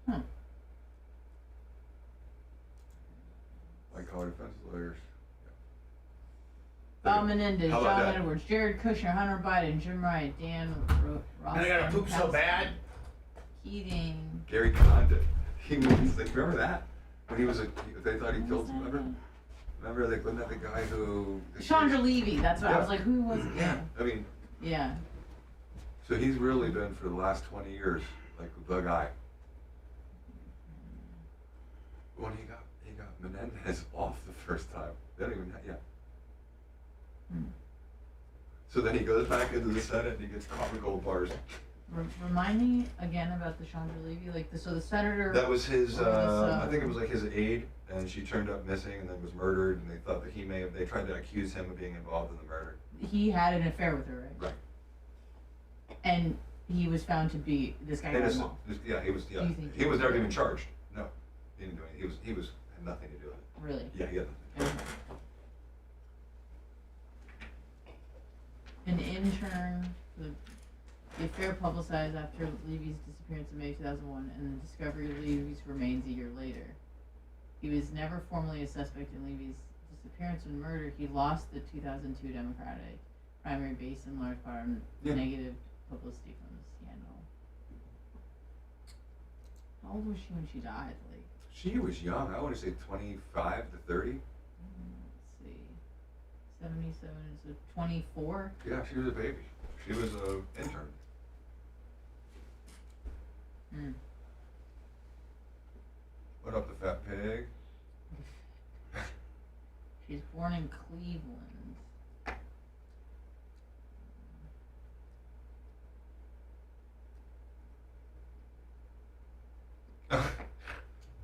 Like our defense lawyers. Bob Menendez, How about John that? Edwards, Jared Kushner, Hunter Biden, Jim Wright, Dan Ross. And I gotta poop so bad. Keating. Gary Condit. He was like, remember that? When he was they thought he killed him, remember like, wasn't that the guy who... Chandra Levy, that's what I Yeah. was like, who was it? Yeah, I mean, Yeah. so he's really been for the last 20 years, like the guy. When he got Menendez off the first time, they don't even, So then he goes back into the Senate and he gets copper gold bars. Remind me again about the Chandra Levy, like so the senator. That was his, or I think it was like his aide, and she turned up missing and then was murdered, and they thought that they tried to accuse him of being involved in the murder. He had an affair with her, right? Right. And he was found to be, this guy got him Innocent. off. Yeah, he was, Do you think he was never even charged. No, he didn't do it. He was had nothing to do with it. Really? Yeah, he had nothing. An intern, the affair publicized after Levy's disappearance in May 2001 and the discovery of Levy's remains a year later. He was never formally a suspect in Levy's disappearance and murder. He lost the 2002 Democratic primary based in large part on negative publicity from the scandal. How old was she when she died? Like, She was young. I want to say 25 to 30. let's see, 77 is 24. Yeah, she was a baby. She was an intern. What up, the fat pig? She's born in Cleveland.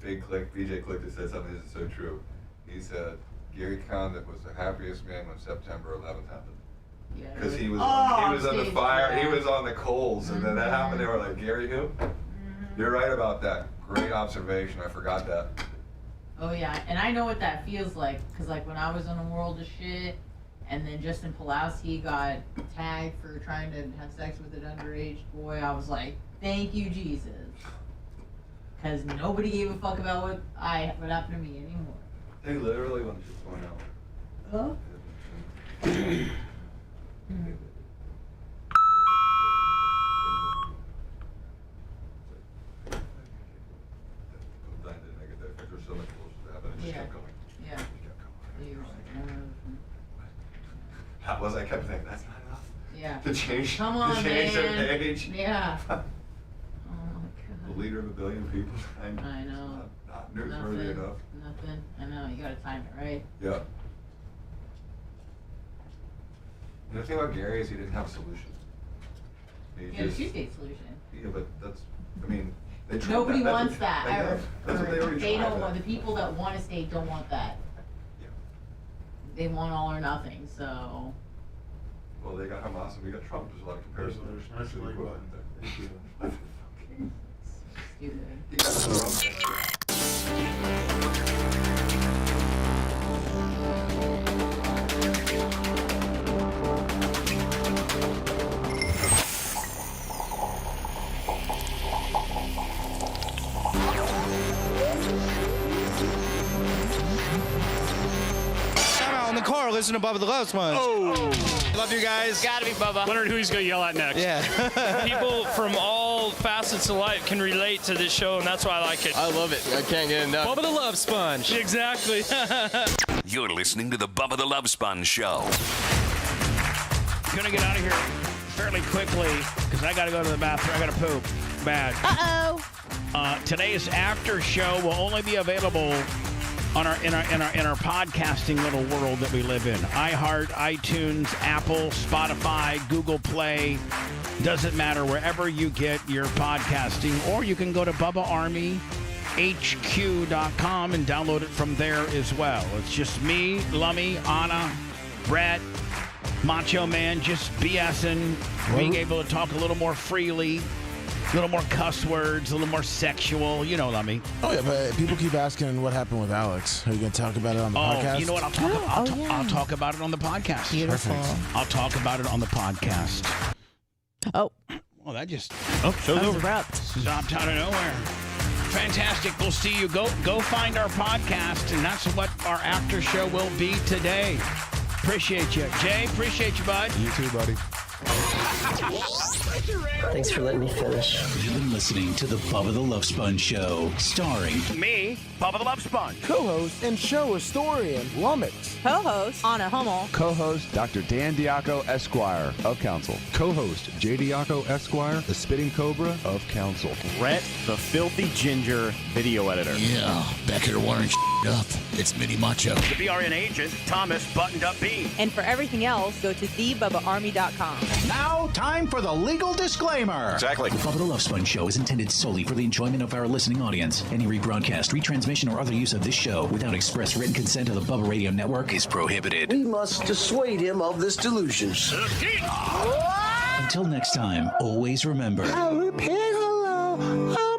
Big Click, BJ Click that said something that is so true. He said Gary Condit was the happiest man when September 11th happened. Yeah. Because he was on the stage, fire, yeah. he was on the coals, and then that happened. They were like, Gary who? You're right about that. Great observation. I forgot that. Oh yeah, and I know what that feels like, cause like when I was in a world of shit, and then Justin Pulaski got tagged for trying to have sex with an underage boy, I was like, thank you Jesus, cause nobody gave a fuck about what happened to me anymore. They literally want to just point out. Huh? There's so much bullshit happening. It just kept going. Yeah. It kept going. You were like, That was, I kept thinking, that's not enough. yeah. To change, Come on, to change man. their page. Yeah. Oh my The leader of a billion people. I know. Not newsworthy enough. Nothing. I know. You gotta time it right. Yeah. And the thing about Gary is he didn't have a solution. He You had a just- Tuesday solution. Yeah, but that's, I mean, they tried Nobody that. wants that. I know. That's what they already They tried don't that. want, the people that want to stay don't want that. Yeah. They want all or nothing, so. Well, they got Hamas and we got Trump. There's a lot of comparison. There's no equivalent there. Thank you. Stupid. You got Trump. I'm out in the car listening to Bubba the Love Sponge. Oh. Love you guys. Gotta be Bubba. Wondering who he's going to yell at next. Yeah. People from all facets of life can relate to this show, and that's why I like it. I love it. I can't get enough. Bubba the Love Sponge. Exactly. You're listening to the Bubba the Love Sponge Show. I'm gonna get out of here fairly quickly because I gotta go to the bathroom. I gotta poop bad. Today's after show will only be available on our podcasting little world that we live in. iHeart, iTunes, Apple, Spotify, Google Play. Doesn't matter, wherever you get your podcasting, or you can go to BubbaArmyHQ.com and download it from there as well. It's just me, Lummy, Anna, Brett, Macho Man, just BSing, being able to talk a little more freely, a little more cuss words, a little more sexual. You know, Lummy. Oh, yeah, but people keep asking what happened with Alex. Are you going to talk about it on the podcast? You know what? I'll talk about it on the podcast. Beautiful. Perfect. I'll talk about it on the podcast. Oh. Well, that just... Oh, show's That was over. abrupt. Stopped out of nowhere. Fantastic. We'll see you. Go find our podcast, and that's what our after show will be today. Appreciate you. Jay, appreciate you, bud. You too, buddy. Thanks for letting me finish. You've been listening to the Bubba the Love Sponge Show, starring me, Bubba the Love Sponge. Co-host and show historian, Lummox. Co-host, Anna Hummel. Co-host, Dr. Dan Diaco, Esquire, of Council. Co-host, J. Diaco, Esquire, the Spitting Cobra, of Council. Rhett, the Filthy Ginger, video editor. Yeah, back here wiring up. It's Mini Macho. The BRN agent, Thomas Buttoned Up B. And for everything else, go to thebubbaarmy.com. Now, time for the legal disclaimer. Exactly. The Bubba the Love Sponge Show is intended solely for the enjoyment of our listening audience. Any rebroadcast, retransmission, or other use of this show without express written consent of the Bubba Radio Network is prohibited. We must dissuade him of this delusion. Until next time, always remember. I'll repeat hello.